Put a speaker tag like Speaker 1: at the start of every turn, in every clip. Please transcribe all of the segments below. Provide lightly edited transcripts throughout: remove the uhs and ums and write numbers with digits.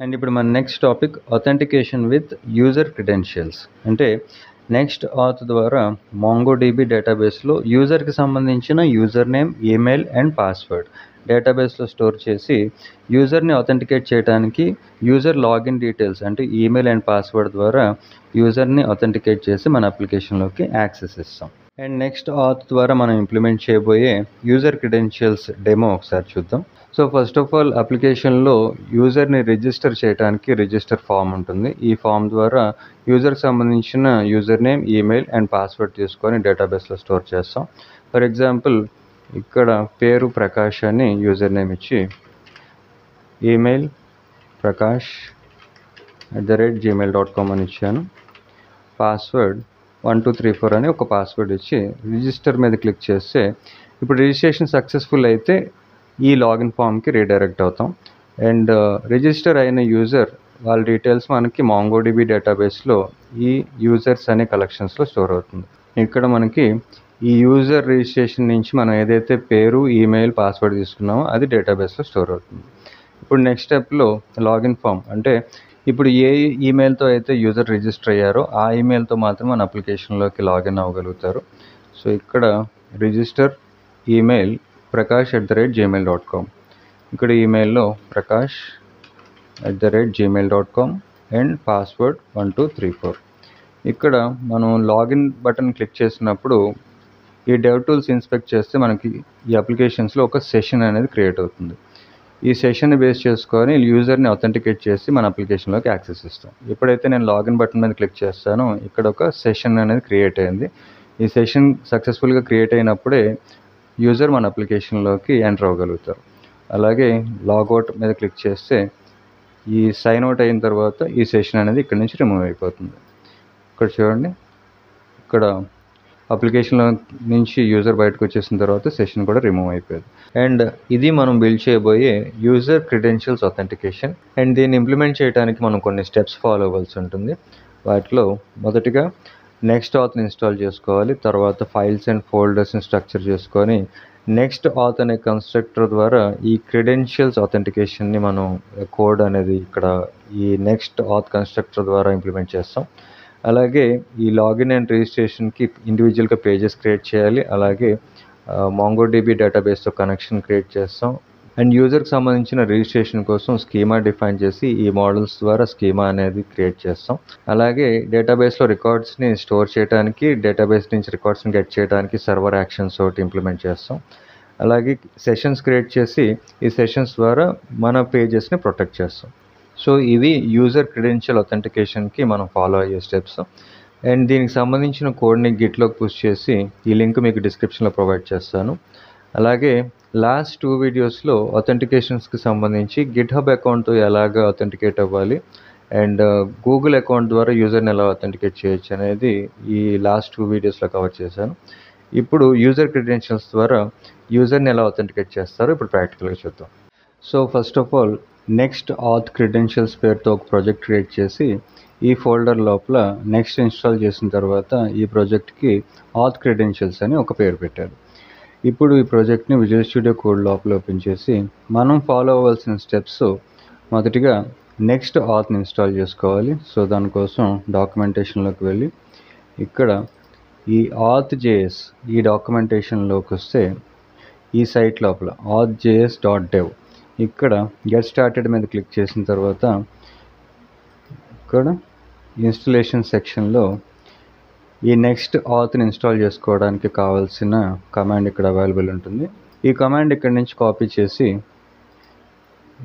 Speaker 1: And ఇప్పుడు మన next topic authentication with user credentials. అంటే నెక్స్ట్ ఆత్ ద్వారా మాంగోడిబి డేటాబేస్లో యూజర్కి సంబంధించిన user name, email and password డేటాబేస్లో స్టోర్ చేసి యూజర్ని అథెంటికేట్ చేయడానికి యూజర్ లాగిన్ డీటెయిల్స్ అంటే ఈమెయిల్ అండ్ పాస్వర్డ్ ద్వారా యూజర్ని అథెంటికేట్ చేసి మన అప్లికేషన్లోకి యాక్సెస్ ఇస్తాం. అండ్ నెక్స్ట్ ఆత్ ద్వారా మనం ఇంప్లిమెంట్ చేయబోయే యూజర్ క్రెడెన్షియల్స్ డెమో ఒకసారి చూద్దాం. సో ఫస్ట్ ఆఫ్ ఆల్ అప్లికేషన్లో యూజర్ని రిజిస్టర్ చేయడానికి రిజిస్టర్ ఫామ్ ఉంటుంది. ఈ ఫామ్ ద్వారా యూజర్కి సంబంధించిన user name, email and password తీసుకొని డేటాబేస్లో స్టోర్ చేస్తాం. ఫర్ ఎగ్జాంపుల్ ఇక్కడ పేరు ప్రకాష్ అని యూజర్ నేమ్ ఇచ్చి ఈమెయిల్ prakash@gmail.com అని ఇచ్చాను. పాస్వర్డ్ 1234 అని ఒక పాస్వర్డ్ ఇచ్చి రిజిస్టర్ మీద క్లిక్ చేస్తే ఇప్పుడు రిజిస్ట్రేషన్ సక్సెస్ఫుల్ అయితే ఈ లాగిన్ ఫామ్కి రీడైరెక్ట్ అవుతాం. అండ్ రిజిస్టర్ అయిన యూజర్ వాళ్ళ డీటెయిల్స్ మనకి మాంగోడిబి డేటాబేస్లో ఈ యూజర్స్ అనే కలెక్షన్స్లో స్టోర్ అవుతుంది. ఇక్కడ మనకి ఈ యూజర్ రిజిస్ట్రేషన్ నుంచి మనం ఏదైతే పేరు, ఈమెయిల్, పాస్వర్డ్ తీసుకున్నామో అది డేటాబేస్లో స్టోర్ అవుతుంది. ఇప్పుడు నెక్స్ట్ స్టెప్లో లాగిన్ ఫామ్ అంటే ఇప్పుడు ఏ ఈమెయిల్తో అయితే యూజర్ రిజిస్టర్ అయ్యారో ఆ ఈమెయిల్తో మాత్రం మన అప్లికేషన్లోకి లాగిన్ అవ్వగలుగుతారు. సో ఇక్కడ రిజిస్టర్ ఈమెయిల్ prakash@gmail.com, ఇక్కడ ఈమెయిల్లో prakash@gmail.com అండ్ పాస్వర్డ్ 1234. ఇక్కడ మనం లాగిన్ బటన్ క్లిక్ చేసినప్పుడు ఈ డెవ్ టూల్స్ ఇన్స్పెక్ట్ చేస్తే మనకి ఈ అప్లికేషన్స్లో ఒక సెషన్ అనేది క్రియేట్ అవుతుంది. ఈ సెషన్ని బేస్ చేసుకొని యూజర్ని అథెంటికేట్ చేసి మన అప్లికేషన్లోకి యాక్సెస్ ఇస్తాం. ఎప్పుడైతే నేను లాగిన్ బటన్ మీద క్లిక్ చేస్తానో ఇక్కడ ఒక సెషన్ అనేది క్రియేట్ అయింది. ఈ సెషన్ సక్సెస్ఫుల్గా క్రియేట్ అయినప్పుడే యూజర్ మన అప్లికేషన్లోకి ఎంటర్ అవ్వగలుగుతారు. అలాగే లాగౌట్ మీద క్లిక్ చేస్తే ఈ సైన్ అవుట్ అయిన తర్వాత ఈ సెషన్ అనేది ఇక్కడ నుంచి రిమూవ్ అయిపోతుంది. ఇక్కడ చూడండి, ఇక్కడ అప్లికేషన్లో నుంచి యూజర్ బయటకు వచ్చేసిన తర్వాత సెషన్ కూడా రిమూవ్ అయిపోయింది. అండ్ ఇది మనం బిల్డ్ చేయబోయే యూజర్ క్రెడెన్షియల్స్ అథెంటికేషన్. అండ్ దీన్ని ఇంప్లిమెంట్ చేయడానికి మనం కొన్ని స్టెప్స్ ఫాలో అవ్వాల్సి ఉంటుంది. వాటిలో మొదటిగా నెక్స్ట్ ఆత్ని ఇన్స్టాల్ చేసుకోవాలి. తర్వాత ఫైల్స్ అండ్ ఫోల్డర్స్ని స్ట్రక్చర్ చేసుకొని నెక్స్ట్ ఆత్ అనే కన్స్ట్రక్టర్ ద్వారా ఈ క్రెడెన్షియల్స్ అథెంటికేషన్ని మనం కోడ్ అనేది ఇక్కడ ఈ నెక్స్ట్ ఆత్ కన్స్ట్రక్టర్ ద్వారా ఇంప్లిమెంట్ చేస్తాం. అలాగే ఈ లాగిన్ అండ్ రిజిస్ట్రేషన్కి ఇండివిజువల్గా పేజెస్ క్రియేట్ చేయాలి. అలాగే మాంగోడిబి డేటాబేస్తో కనెక్షన్ క్రియేట్ చేస్తాం. అండ్ యూజర్కి సంబంధించిన రిజిస్ట్రేషన్ కోసం స్కీమా డిఫైన్ చేసి ఈ మోడల్స్ ద్వారా స్కీమా అనేది క్రియేట్ చేస్తాం. అలాగే డేటాబేస్లో రికార్డ్స్ని స్టోర్ చేయడానికి, డేటాబేస్ నుంచి రికార్డ్స్ని గెట్ చేయడానికి సర్వర్ యాక్షన్స్ ఒకటి ఇంప్లిమెంట్ చేస్తాం. అలాగే సెషన్స్ క్రియేట్ చేసి ఈ సెషన్స్ ద్వారా మన పేజెస్ని ప్రొటెక్ట్ చేస్తాం. సో ఇవి యూజర్ క్రెడెన్షియల్ అథెంటికేషన్కి మనం ఫాలో అయ్యే స్టెప్స్. అండ్ దీనికి సంబంధించిన కోడ్ని గిట్లోకి పుష్ చేసి ఈ లింక్ మీకు డిస్క్రిప్షన్లో ప్రొవైడ్ చేస్తాను. అలాగే లాస్ట్ 2 వీడియోస్లో అథెంటికేషన్స్కి సంబంధించి గిట్హబ్ అకౌంట్తో ఎలాగ అథెంటికేట్ అవ్వాలి అండ్ గూగుల్ అకౌంట్ ద్వారా యూజర్ని ఎలా అథెంటికేట్ చేయొచ్చు అనేది ఈ లాస్ట్ 2 వీడియోస్లో కవర్ చేశాను. ఇప్పుడు యూజర్ క్రెడెన్షియల్స్ ద్వారా యూజర్ని ఎలా అథెంటికేట్ చేస్తారో ఇప్పుడు ప్రాక్టికల్గా చూద్దాం. So first of all next auth credentials పేరుతో ఒక ప్రాజెక్ట్ క్రియేట్ చేసి ఈ ఫోల్డర్ లోపల నెక్స్ట్ ఇన్స్టాల్ చేసిన తర్వాత ఈ ప్రాజెక్ట్కి ఆత్ క్రెడెన్షియల్స్ అని ఒక పేరు పెట్టారు. ఇప్పుడు ఈ ప్రాజెక్ట్ని విజువల్ స్టూడియో కోడ్ లోపల ఓపెన్ చేసి మనం ఫాలో అవ్వాల్సిన స్టెప్స్ మొదటిగా నెక్స్ట్ ఆత్ని ఇన్స్టాల్ చేసుకోవాలి. సో దానికోసం డాక్యుమెంటేషన్లోకి వెళ్ళి ఇక్కడ ఈ auth.js ఈ డాక్యుమెంటేషన్లోకి వస్తే ఈ సైట్ లోపల auth.js.dev ఇక్కడ గెట్ స్టార్టెడ్ మీద క్లిక్ చేసిన తర్వాత ఇక్కడ ఇన్స్టలేషన్ సెక్షన్లో ఈ నెక్స్ట్ ఆత్ని ఇన్స్టాల్ చేసుకోవడానికి కావాల్సిన కమాండ్ ఇక్కడ అవైలబుల్ ఉంటుంది. ఈ కమాండ్ ఇక్కడ నుంచి కాపీ చేసి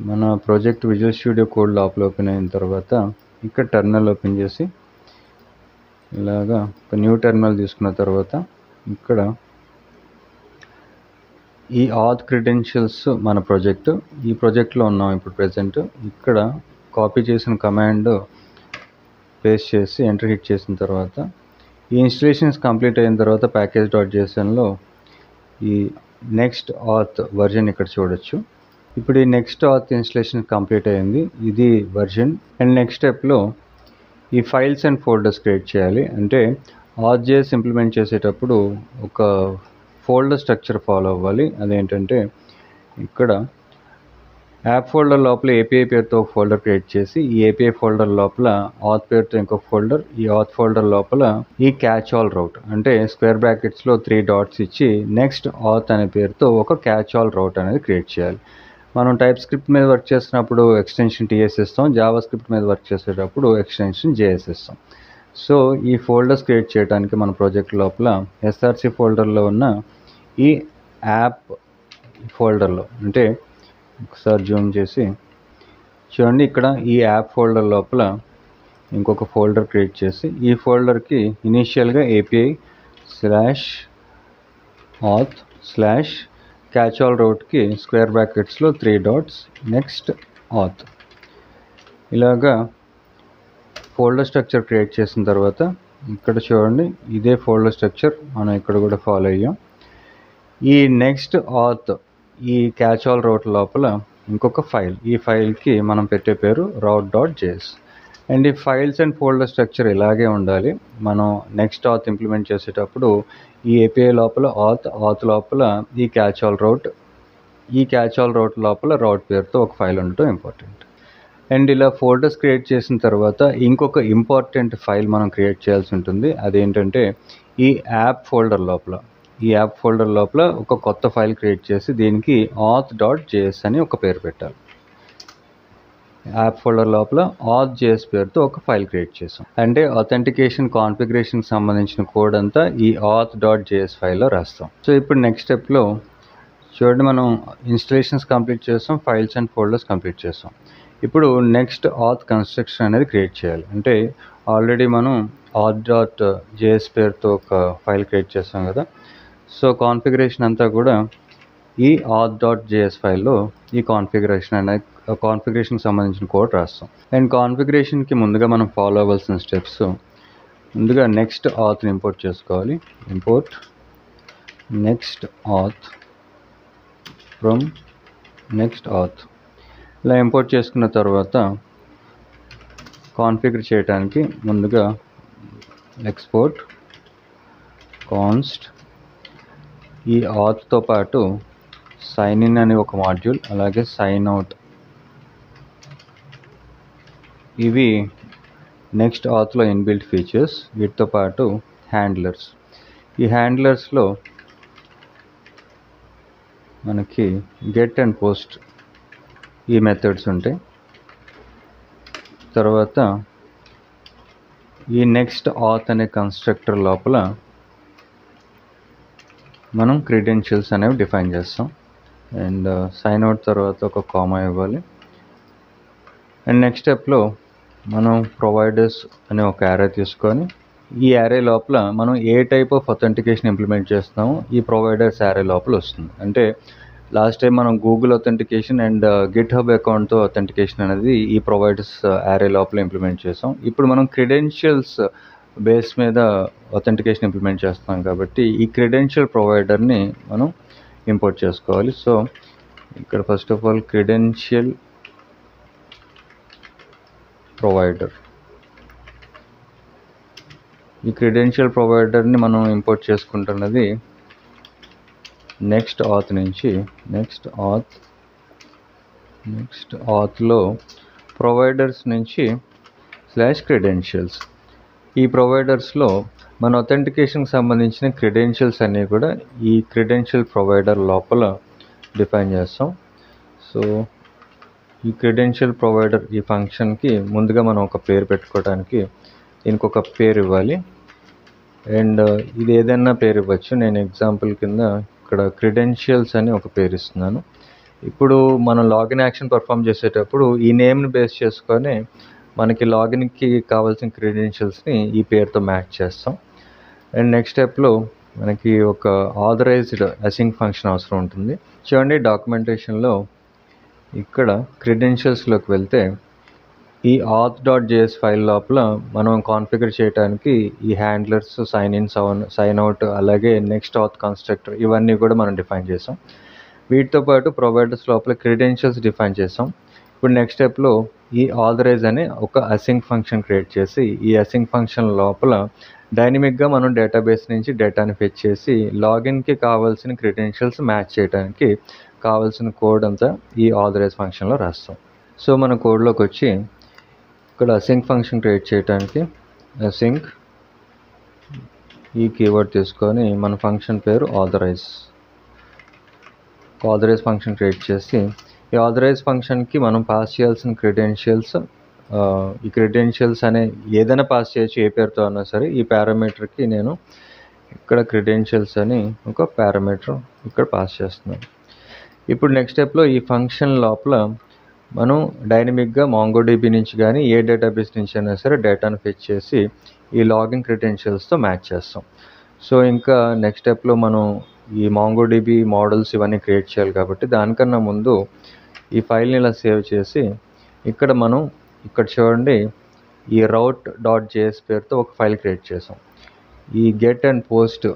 Speaker 1: మన ప్రాజెక్ట్ విజువల్ స్టూడియో కోడ్ లోపల ఓపెన్ అయిన తర్వాత ఇక్కడ టెర్మినల్ ఓపెన్ చేసి ఇలాగా ఒక న్యూ టెర్మినల్ తీసుకున్న తర్వాత ఇక్కడ ఈ ఆత్ క్రెడెన్షియల్స్ మన ఈ ప్రాజెక్ట్లో ఉన్నాం ఇప్పుడు ప్రెజెంట్. ఇక్కడ కాపీ చేసిన కమాండ్ పేస్ట్ చేసి ఎంటర్ హిట్ చేసిన తర్వాత ఈ ఇన్స్టలేషన్స్ కంప్లీట్ అయిన తర్వాత package.jsonలో ఈ నెక్స్ట్ ఆత్ వర్జన్ ఇక్కడ చూడొచ్చు. ఇప్పుడు ఈ నెక్స్ట్ ఆత్ ఇన్స్టలేషన్ కంప్లీట్ అయింది, ఇది వర్జన్. అండ్ నెక్స్ట్ స్టెప్లో ఈ ఫైల్స్ అండ్ ఫోల్డర్స్ క్రియేట్ చేయాలి. అంటే auth.js ఇంప్లిమెంట్ చేసేటప్పుడు ఒక ఫోల్డర్ స్ట్రక్చర్ ఫాలో అవ్వాలి. అదేంటంటే ఇక్కడ యాప్ ఫోల్డర్ లోపల ఏపీఐ పేరుతో ఒక ఫోల్డర్ క్రియేట్ చేసి ఈ ఏపీఐ ఫోల్డర్ లోపల ఆత్ పేరుతో ఇంకొక ఫోల్డర్, ఈ ఆత్ ఫోల్డర్ లోపల ఈ క్యాచ్ ఆల్ రౌట్ అంటే స్క్వేర్ బ్రాకెట్స్లో 3 డాట్స్ ఇచ్చి నెక్స్ట్ ఆత్ అనే పేరుతో ఒక క్యాచ్ ఆల్ రౌట్ అనేది క్రియేట్ చేయాలి. మనం టైప్ స్క్రిప్ట్ మీద వర్క్ చేసినప్పుడు ఎక్స్టెన్షన్ టీఎస్ ఇస్తాం, జావా స్క్రిప్ట్ మీద వర్క్ చేసేటప్పుడు ఎక్స్టెన్షన్ జేఎస్ ఇస్తాం. సో ఈ ఫోల్డర్స్ క్రియేట్ చేయడానికి మన ప్రాజెక్ట్ లోపల ఎస్ఆర్సి ఫోల్డర్లో ఉన్న ఈ యాప్ ఫోల్డర్లో అంటే ఒకసారి జూమ్ చేసి చూడండి, ఇక్కడ ఈ యాప్ ఫోల్డర్ లోపల ఇంకొక ఫోల్డర్ క్రియేట్ చేసి ఈ ఫోల్డర్కి ఇనీషియల్గా API/auth/ క్యాచ్ ఆల్ రౌట్కి స్క్వేర్ బ్రాకెట్స్లో 3 డాట్స్ నెక్స్ట్ ఆత్ ఇలాగా ఫోల్డర్ స్ట్రక్చర్ క్రియేట్ చేసిన తర్వాత ఇక్కడ చూడండి ఇదే ఫోల్డర్ స్ట్రక్చర్ మనం ఇక్కడ కూడా ఫాలో అయ్యాం. ఈ నెక్స్ట్ ఆత్ ఈ క్యాచ్ ఆల్ రౌట్ లోపల ఇంకొక ఫైల్, ఈ ఫైల్కి మనం పెట్టే పేరు route.js. అండ్ ఈ ఫైల్స్ అండ్ ఫోల్డర్ స్ట్రక్చర్ ఇలాగే ఉండాలి. మనం నెక్స్ట్ ఆత్ ఇంప్లిమెంట్ చేసేటప్పుడు ఈ ఏపీఐ లోపల ఆత్ లోపల ఈ క్యాచ్ ఆల్ రౌట్ లోపల రౌట్ పేరుతో ఒక ఫైల్ ఉండటం ఇంపార్టెంట్. అండ్ ఇలా ఫోల్డర్స్ క్రియేట్ చేసిన తర్వాత ఇంకొక ఇంపార్టెంట్ ఫైల్ మనం క్రియేట్ చేయాల్సి ఉంటుంది. అదేంటంటే ఈ యాప్ ఫోల్డర్ లోపల ఒక కొత్త ఫైల్ క్రియేట్ చేసి దీనికి auth.js అని ఒక పేరు పెట్టాలి. యాప్ ఫోల్డర్ లోపల auth.js పేరుతో ఒక ఫైల్ క్రియేట్ చేసాం. అంటే అథెంటికేషన్ కాన్ఫిగరేషన్కి సంబంధించిన కోడ్ అంతా ఈ auth.js ఫైల్లో రాస్తాం. సో ఇప్పుడు నెక్స్ట్ స్టెప్లో చూడండి, మనం ఇన్స్టలేషన్స్ కంప్లీట్ చేస్తాం, ఫైల్స్ అండ్ ఫోల్డర్స్ కంప్లీట్ చేస్తాం. ఇప్పుడు నెక్స్ట్ ఆత్ కన్స్ట్రక్షన్ అనేది క్రియేట్ చేయాలి. అంటే ఆల్రెడీ మనం auth.js పేరుతో ఒక ఫైల్ క్రియేట్ చేస్తాం కదా. సో కాన్ఫిగరేషన్ అంతా కూడా ఈ auth.js ఫైల్లో ఈ కాన్ఫిగరేషన్కి సంబంధించిన కోడ్ రాస్తాం. అండ్ కాన్ఫిగరేషన్కి ముందుగా మనం ఫాలో అవ్వాల్సిన స్టెప్స్, ముందుగా నెక్స్ట్ ఆత్ని ఇంపోర్ట్ చేసుకోవాలి. Import next auth from next auth. ఇలా ఇంపోర్ట్ చేసుకున్న తర్వాత కాన్ఫిగర్ చేయడానికి ముందుగా ఎక్స్పోర్ట్ కాన్స్ట్ ఈ ఆత్తో పాటు సైన్ ఇన్ అనే ఒక మాడ్యూల్, అలాగే సైన్ అవుట్, ఇవి నెక్స్ట్ ఆత్లో ఇన్బిల్ట్ ఫీచర్స్. వీటితో పాటు హ్యాండ్లర్స్, ఈ హ్యాండ్లర్స్లో మనకి గెట్ అండ్ పోస్ట్ ఈ మెథడ్స్ ఉంటాయి. తర్వాత ఈ నెక్స్ట్ ఆత్ అనే కన్స్ట్రక్టర్ లోపల మనం క్రెడెన్షియల్స్ అనేవి డిఫైన్ చేస్తాం. అండ్ సైన్ అవుట్ తర్వాత ఒక కామా ఇవ్వాలి. అండ్ నెక్స్ట్ స్టెప్లో మనం ప్రొవైడర్స్ అనే ఒక యారే తీసుకొని ఈ యారే లోపల మనం ఏ టైప్ ఆఫ్ అథెంటికేషన్ ఇంప్లిమెంట్ చేస్తున్నామో ఈ ప్రొవైడర్స్ యారే లోపల వస్తుంది. అంటే లాస్ట్ టైం మనం గూగుల్ అథెంటికేషన్ అండ్ గిట్హబ్ అకౌంట్తో అథెంటికేషన్ అనేది ఈ ప్రొవైడర్స్ యారే లోపల ఇంప్లిమెంట్ చేసాం. ఇప్పుడు మనం క్రెడెన్షియల్స్ బేస్ మీద అథెంటికేషన్ ఇంప్లిమెంట్ చేస్తున్నాం కాబట్టి ఈ క్రెడెన్షియల్ ప్రొవైడర్ని మనం ఇంపోర్ట్ చేసుకోవాలి. సో ఇక్కడ first of all credential provider, ఈ క్రెడెన్షియల్ ప్రొవైడర్ని మనం ఇంపోర్ట్ చేసుకుంటున్నది నెక్స్ట్ ఆత్ నుంచి. నెక్స్ట్ ఆత్లో ప్రొవైడర్స్ నుంచి /క్రెడెన్షియల్స్. ఈ ప్రొవైడర్స్లో మన అథెంటికేషన్కి సంబంధించిన క్రెడెన్షియల్స్ అన్నీ కూడా ఈ క్రెడెన్షియల్ ప్రొవైడర్ లోపల డిఫైన్ చేస్తాం. సో ఈ క్రెడెన్షియల్ ప్రొవైడర్ ఈ ఫంక్షన్కి ముందుగా మనం ఒక పేరు పెట్టుకోవడానికి దీనికి ఒక పేరు ఇవ్వాలి. అండ్ ఇది ఏదైనా పేరు ఇవ్వచ్చు. నేను ఎగ్జాంపుల్ కింద ఇక్కడ క్రెడెన్షియల్స్ అని ఒక పేరు ఇస్తున్నాను. ఇప్పుడు మనం లాగిన్ యాక్షన్ పర్ఫామ్ చేసేటప్పుడు ఈ నేమ్ని బేస్ చేసుకొని మనకి లాగిన్కి కావాల్సిన క్రెడెన్షియల్స్ని ఈ పేరుతో మ్యాచ్ చేస్తాం. అండ్ నెక్స్ట్ స్టెప్లో మనకి ఒక ఆథరైజ్డ్ అసింక్ ఫంక్షన్ అవసరం ఉంటుంది. చూడండి డాక్యుమెంటేషన్లో ఇక్కడ క్రెడెన్షియల్స్లోకి వెళ్తే ఈ auth.js ఫైల్ లోపల మనం కాన్ఫిగర్ చేయడానికి ఈ handlers, sign in, sign out, అలాగే నెక్స్ట్ ఆత్ కన్స్ట్రక్టర్ ఇవన్నీ కూడా మనం డిఫైన్ చేసాం. వీటితో పాటు ప్రొవైడర్స్ లోపల క్రెడెన్షియల్స్ డిఫైన్ చేసాం. ఇప్పుడు నెక్స్ట్ స్టెప్లో ఈ ఆథరైజ్ అనే ఒక అసింక్ ఫంక్షన్ క్రియేట్ చేసి ఈ అసింక్ ఫంక్షన్ లోపల డైనమిక్గా మనం డేటాబేస్ నుంచి డేటాని ఫెచ్ చేసి లాగిన్కి కావాల్సిన క్రెడెన్షియల్స్ మ్యాచ్ చేయడానికి కావాల్సిన కోడ్ అంతా ఈ ఆథరైజ్ ఫంక్షన్లో రాస్తాం. సో మన కోడ్లోకి వచ్చి ఇక్కడ సింక్ ఫంక్షన్ క్రియేట్ చేయడానికి సింక్ ఈ కీవర్డ్ తీసుకొని మన ఫంక్షన్ పేరు ఆథరైజ్ ఫంక్షన్ క్రియేట్ చేసి ఈ ఆథరైజ్ ఫంక్షన్కి మనం పాస్ చేయాల్సిన క్రెడెన్షియల్స్, ఈ క్రెడెన్షియల్స్ అనే ఏదైనా పాస్ చేయొచ్చు, ఏ పేరుతో అన్నా సరే. ఈ పారామీటర్కి నేను ఇక్కడ క్రెడెన్షియల్స్ అని ఒక పారామీటర్ ఇక్కడ పాస్ చేస్తున్నాను. ఇప్పుడు నెక్స్ట్ స్టెప్లో ఈ ఫంక్షన్ లోపల మనం డైనమిక్గా MongoDB నుంచి కానీ ఏ డేటాబేస్ నుంచి అయినా సరే డేటాను ఫెచ్ చేసి ఈ లాగిన్ క్రెడెన్షియల్స్తో మ్యాచ్ చేస్తాం. సో ఇంకా నెక్స్ట్ స్టెప్లో మనం ఈ MongoDB మోడల్స్ ఇవన్నీ క్రియేట్ చేయాలి కాబట్టి దానికన్నా ముందు ఈ ఫైల్ని ఇలా సేవ్ చేసి ఇక్కడ మనం ఇక్కడ చూడండి ఈ route.js పేరుతో ఒక ఫైల్ క్రియేట్ చేసాం. ఈ గెట్ అండ్ పోస్ట్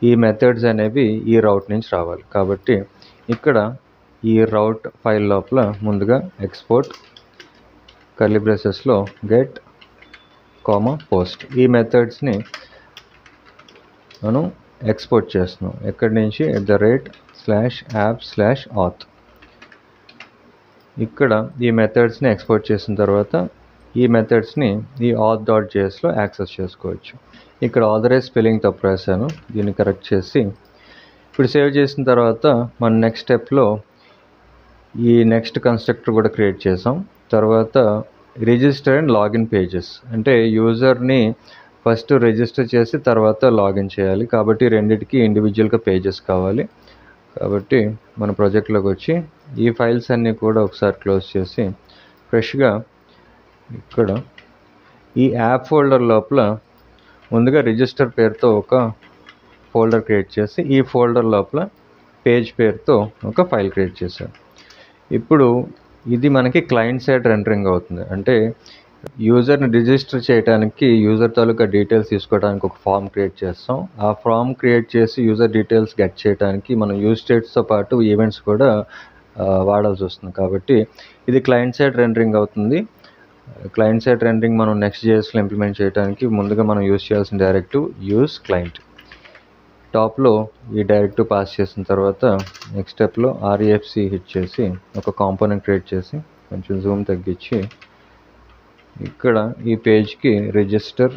Speaker 1: ఈ మెథడ్స్ అనేవి ఈ రౌట్ నుంచి రావాలి కాబట్టి ఇక్కడ ఈ రౌట్ ఫైల్ లోపల ముందుగా ఎక్స్పోర్ట్ కర్లీ బ్రేసెస్లో గెట్ పోస్ట్ ఈ మెథడ్స్ని మనం ఎక్స్పోర్ట్ చేస్తున్నాం. ఎక్కడి నుంచి @apps/auth ఇక్కడ ఈ మెథడ్స్ని ఎక్స్పోర్ట్ చేసిన తర్వాత ఈ మెథడ్స్ని ఈ auth.jsలో యాక్సెస్ చేసుకోవచ్చు. ఇక్కడ ఆథరైజ్ స్పెల్లింగ్ తప్పు రాశాను, దీన్ని కరెక్ట్ చేసి ఇప్పుడు సేవ్ చేసిన తర్వాత మన నెక్స్ట్ స్టెప్లో ఈ నెక్స్ట్ కన్స్ట్రక్టర్ కూడా క్రియేట్ చేసాం. తర్వాత రిజిస్టర్ అండ్ లాగిన్ పేజెస్ అంటే యూజర్ని ఫస్ట్ రిజిస్టర్ చేసి తర్వాత లాగిన్ చేయాలి కాబట్టి రెండింటికి ఇండివిజువల్గా పేజెస్ కావాలి. కాబట్టి మన ప్రాజెక్ట్లోకి వచ్చి ఈ ఫైల్స్ అన్నీ కూడా ఒకసారి క్లోజ్ చేసి ఫ్రెష్గా ఇక్కడ ఈ యాప్ ఫోల్డర్ లోపల ముందుగా రిజిస్టర్ పేరుతో ఒక ఫోల్డర్ క్రియేట్ చేసి ఈ ఫోల్డర్ లోపల పేజ్ పేరుతో ఒక ఫైల్ క్రియేట్ చేశాను. ఇప్పుడు ఇది మనకి క్లయింట్ సైడ్ రెండరింగ్ అవుతుంది. అంటే యూజర్ని రిజిస్టర్ చేయడానికి యూజర్ తాలూకా డీటెయిల్స్ తీసుకోవడానికి ఒక ఫామ్ క్రియేట్ చేస్తాం. ఆ ఫామ్ క్రియేట్ చేసి యూజర్ డీటెయిల్స్ గెట్ చేయడానికి మనం యూజ్ స్టేట్స్తో పాటు ఈవెంట్స్ కూడా వాడాల్సి వస్తుంది. కాబట్టి ఇది క్లయింట్ సైడ్ రెండరింగ్ అవుతుంది. క్లయింట్ సైడ్ రెండరింగ్ మనం Next.jsలో ఇంప్లిమెంట్ చేయడానికి ముందుగా మనం యూజ్ చేయాల్సిన డైరెక్టివ్ యూజ్ క్లయింట్. టాప్లో ఈ డైరెక్టివ్ పాస్ చేసిన తర్వాత నెక్స్ట్ స్టెప్లో REFC హిట్ చేసి ఒక కాంపోనెంట్ క్రియేట్ చేసి కొంచెం జూమ్ తగ్గించి ఇక్కడ ఈ పేజ్కి రిజిస్టర్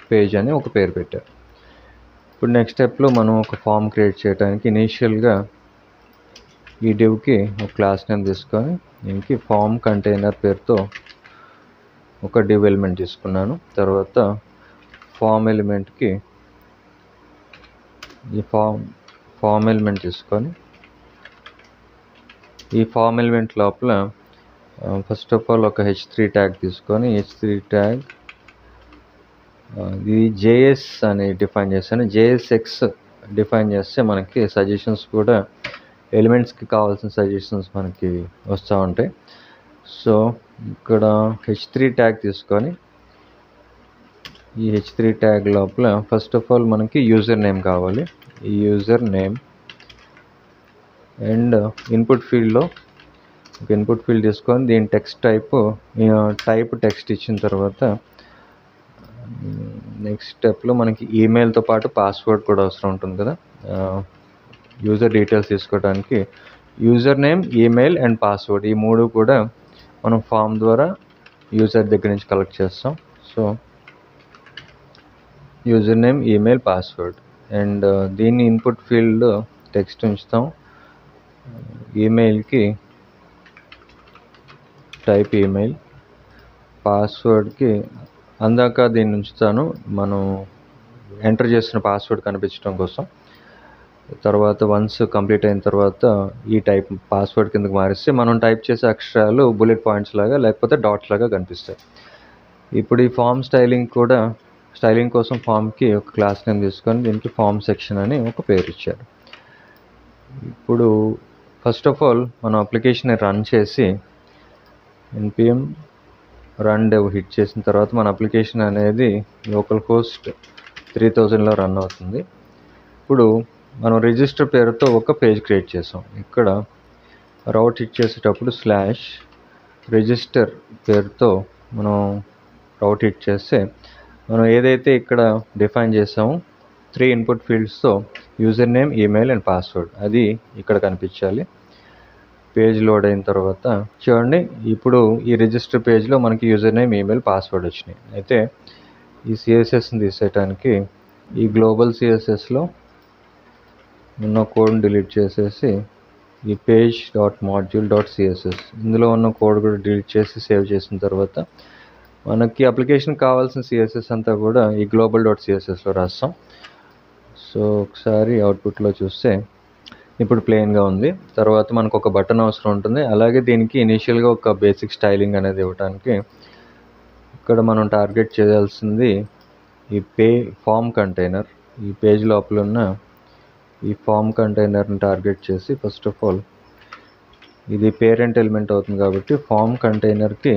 Speaker 1: పేజ్ అని ఒక పేరు పెట్టారు. ఇప్పుడు నెక్స్ట్ స్టెప్లో మనం ఒక ఫామ్ క్రియేట్ చేయడానికి ఇనీషియల్గా ఈ డివ్కి ఒక క్లాస్ నేమ్ తీసుకొని దీనికి ఫామ్ కంటైనర్ పేరుతో ఒక డివ్ ఎలిమెంట్ తీసుకున్నాను. తర్వాత ఫామ్ ఎలిమెంట్కి ఈ ఫామ్ ఎలిమెంట్ తీసుకొని ఈ ఫామ్ ఎలిమెంట్ లోపల ఫస్ట్ ఆఫ్ ఆల్ ఒక H3 ట్యాగ్ తీసుకొని H3 ట్యాగ్ ఇది JS అని డిఫైన్ చేశాను. JSX డిఫైన్ చేస్తే మనకి సజెషన్స్ కూడా ఎలిమెంట్స్కి కావాల్సిన సజెషన్స్ మనకి వస్తూ ఉంటాయి. సో ఇక్కడ H3 ట్యాగ్ తీసుకొని ఈ H3 ట్యాగ్ లోపల ఫస్ట్ ఆఫ్ ఆల్ మనకి యూజర్ నేమ్ కావాలి. ఈ యూజర్ నేమ్ అండ్ ఇన్పుట్ ఫీల్డ్లో ఒక ఇన్పుట్ ఫీల్డ్ తీసుకొని దీని టెక్స్ట్ టైప్ టెక్స్ట్ ఇచ్చిన తర్వాత నెక్స్ట్ స్టెప్లో మనకి ఈమెయిల్తో పాటు పాస్వర్డ్ కూడా అవసరం ఉంటుంది కదా. యూజర్ డీటెయిల్స్ తీసుకోవడానికి user name, email and password ఈ మూడు కూడా మనం ఫామ్ ద్వారా యూజర్ దగ్గర నుంచి కలెక్ట్ చేస్తాం. So user name, email, password and దీన్ని ఇన్పుట్ ఫీల్డ్ టెక్స్ట్ ఉంచుతాం. ఈమెయిల్కి టైప్ ఈమెయిల్, పాస్వర్డ్కి అందాక దీన్ని ఉంచుతాను మనం ఎంటర్ చేసిన పాస్వర్డ్ కనిపించడం కోసం. తర్వాత వన్స్ కంప్లీట్ అయిన తర్వాత ఈ టైప్ పాస్వర్డ్ కిందకి మారిస్తే మనం టైప్ చేసే అక్షరాలు బుల్లెట్ పాయింట్స్ లాగా లేకపోతే డాట్స్ లాగా కనిపిస్తాయి. ఇప్పుడు ఈ ఫామ్ స్టైలింగ్ కోసం ఫామ్కి ఒక క్లాస్ నేమ్ తీసుకొని దీనికి ఫామ్ సెక్షన్ అని ఒక పేరు ఇచ్చారు. ఇప్పుడు ఫస్ట్ ఆఫ్ ఆల్ మనం అప్లికేషన్ రన్ చేసి npm రన్ dev హిట్ చేసిన తర్వాత మన అప్లికేషన్ అనేది లోకల్ హోస్ట్ 3000లో రన్ అవుతుంది. ఇప్పుడు మనం రిజిస్టర్ పేరుతో ఒక పేజ్ క్రియేట్ చేసాం. ఇక్కడ రౌట్ హిట్ చేసేటప్పుడు /register పేరుతో మనం రౌట్ హిట్ చేస్తే మనం ఏదైతే ఇక్కడ డిఫైన్ చేసామో 3 ఇన్పుట్ ఫీల్డ్స్తో user name, email and password అది ఇక్కడ కనిపించాలి. పేజ్ లోడ్ అయిన తర్వాత చూడండి, ఇప్పుడు ఈ రిజిస్టర్ పేజ్లో మనకి యూజర్ నేమ్, ఈమెయిల్, పాస్వర్డ్ వచ్చినాయి. అయితే ఈ సిఎస్ఎస్ని తీసేయడానికి ఈ గ్లోబల్ సిఎస్ఎస్లో ఉన్న కోడ్ని డిలీట్ చేసేసి ఈ page dot module dot CSS ఇందులో ఉన్న కోడ్ కూడా డిలీట్ చేసి సేవ్ చేసిన తర్వాత మనకి అప్లికేషన్ కావాల్సిన సిఎస్ఎస్ అంతా కూడా ఈ గ్లోబల్ డాట్ సిఎస్ఎస్లో రాస్తాం. సో ఒకసారి అవుట్పుట్లో చూస్తే ఇప్పుడు ప్లెయిన్గా ఉంది. తర్వాత మనకు ఒక బటన్ అవసరం ఉంటుంది. అలాగే దీనికి ఇనీషియల్గా ఒక బేసిక్ స్టైలింగ్ అనేది ఇవ్వడానికి ఇక్కడ మనం టార్గెట్ చేయాల్సింది ఈ ఫామ్ కంటైనర్. ఈ పేజ్ లోపల ఉన్న ఈ ఫామ్ కంటైనర్ని టార్గెట్ చేసి ఫస్ట్ ఆఫ్ ఆల్ ఇది పేరెంట్ ఎలిమెంట్ అవుతుంది కాబట్టి ఫామ్ కంటైనర్కి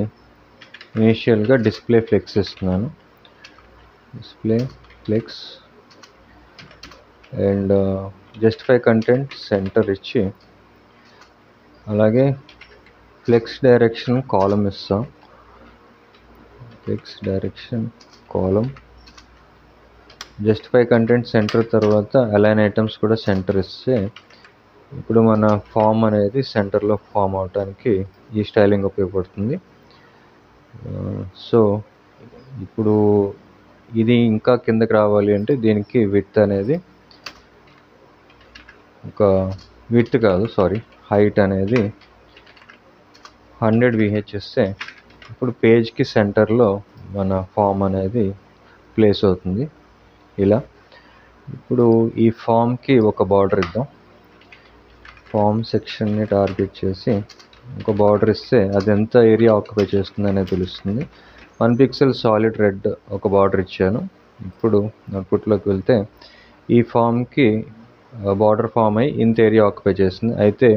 Speaker 1: ఇనీషియల్గా డిస్ప్లే ఫ్లెక్స్ ఇస్తున్నాను. Display flex and justify content center ఇచ్చి అలాగే ఫ్లెక్స్ డైరెక్షన్ కాలం ఇస్తాం. Flex direction column justify content center తర్వాత అలైన్ ఐటమ్స్ కూడా సెంటర్ ఇస్తే ఇప్పుడు మన ఫామ్ అనేది సెంటర్లో ఫామ్ అవడానికి ఈ స్టైలింగ్ ఉపయోగపడుతుంది. సో ఇప్పుడు ఇది ఇంకా కిందకి రావాలి అంటే దీనికి విడ్త్ అనేది హైట్ అనేది 100 VH ఇస్తే ఇప్పుడు పేజ్కి సెంటర్లో మన ఫామ్ అనేది ప్లేస్ అవుతుంది. ఇలా ఇప్పుడు ఈ ఫామ్కి ఒక బార్డర్ ఇద్దాం. ఫామ్ సెక్షన్ని టార్గెట్ చేసి ఒక బార్డర్ ఇస్తే అది ఎంత ఏరియా ఆక్యుపై చేస్తుంది అనేది తెలుస్తుంది. 1 పిక్సెల్ సాలిడ్ రెడ్ ఒక బార్డర్ ఇచ్చాను. ఇప్పుడు అవుట్పుట్లోకి వెళ్తే ఈ ఫామ్కి బార్డర్ ఫామ్ అయ్యి ఇంత ఏరియా ఆక్యుపై చేస్తుంది. అయితే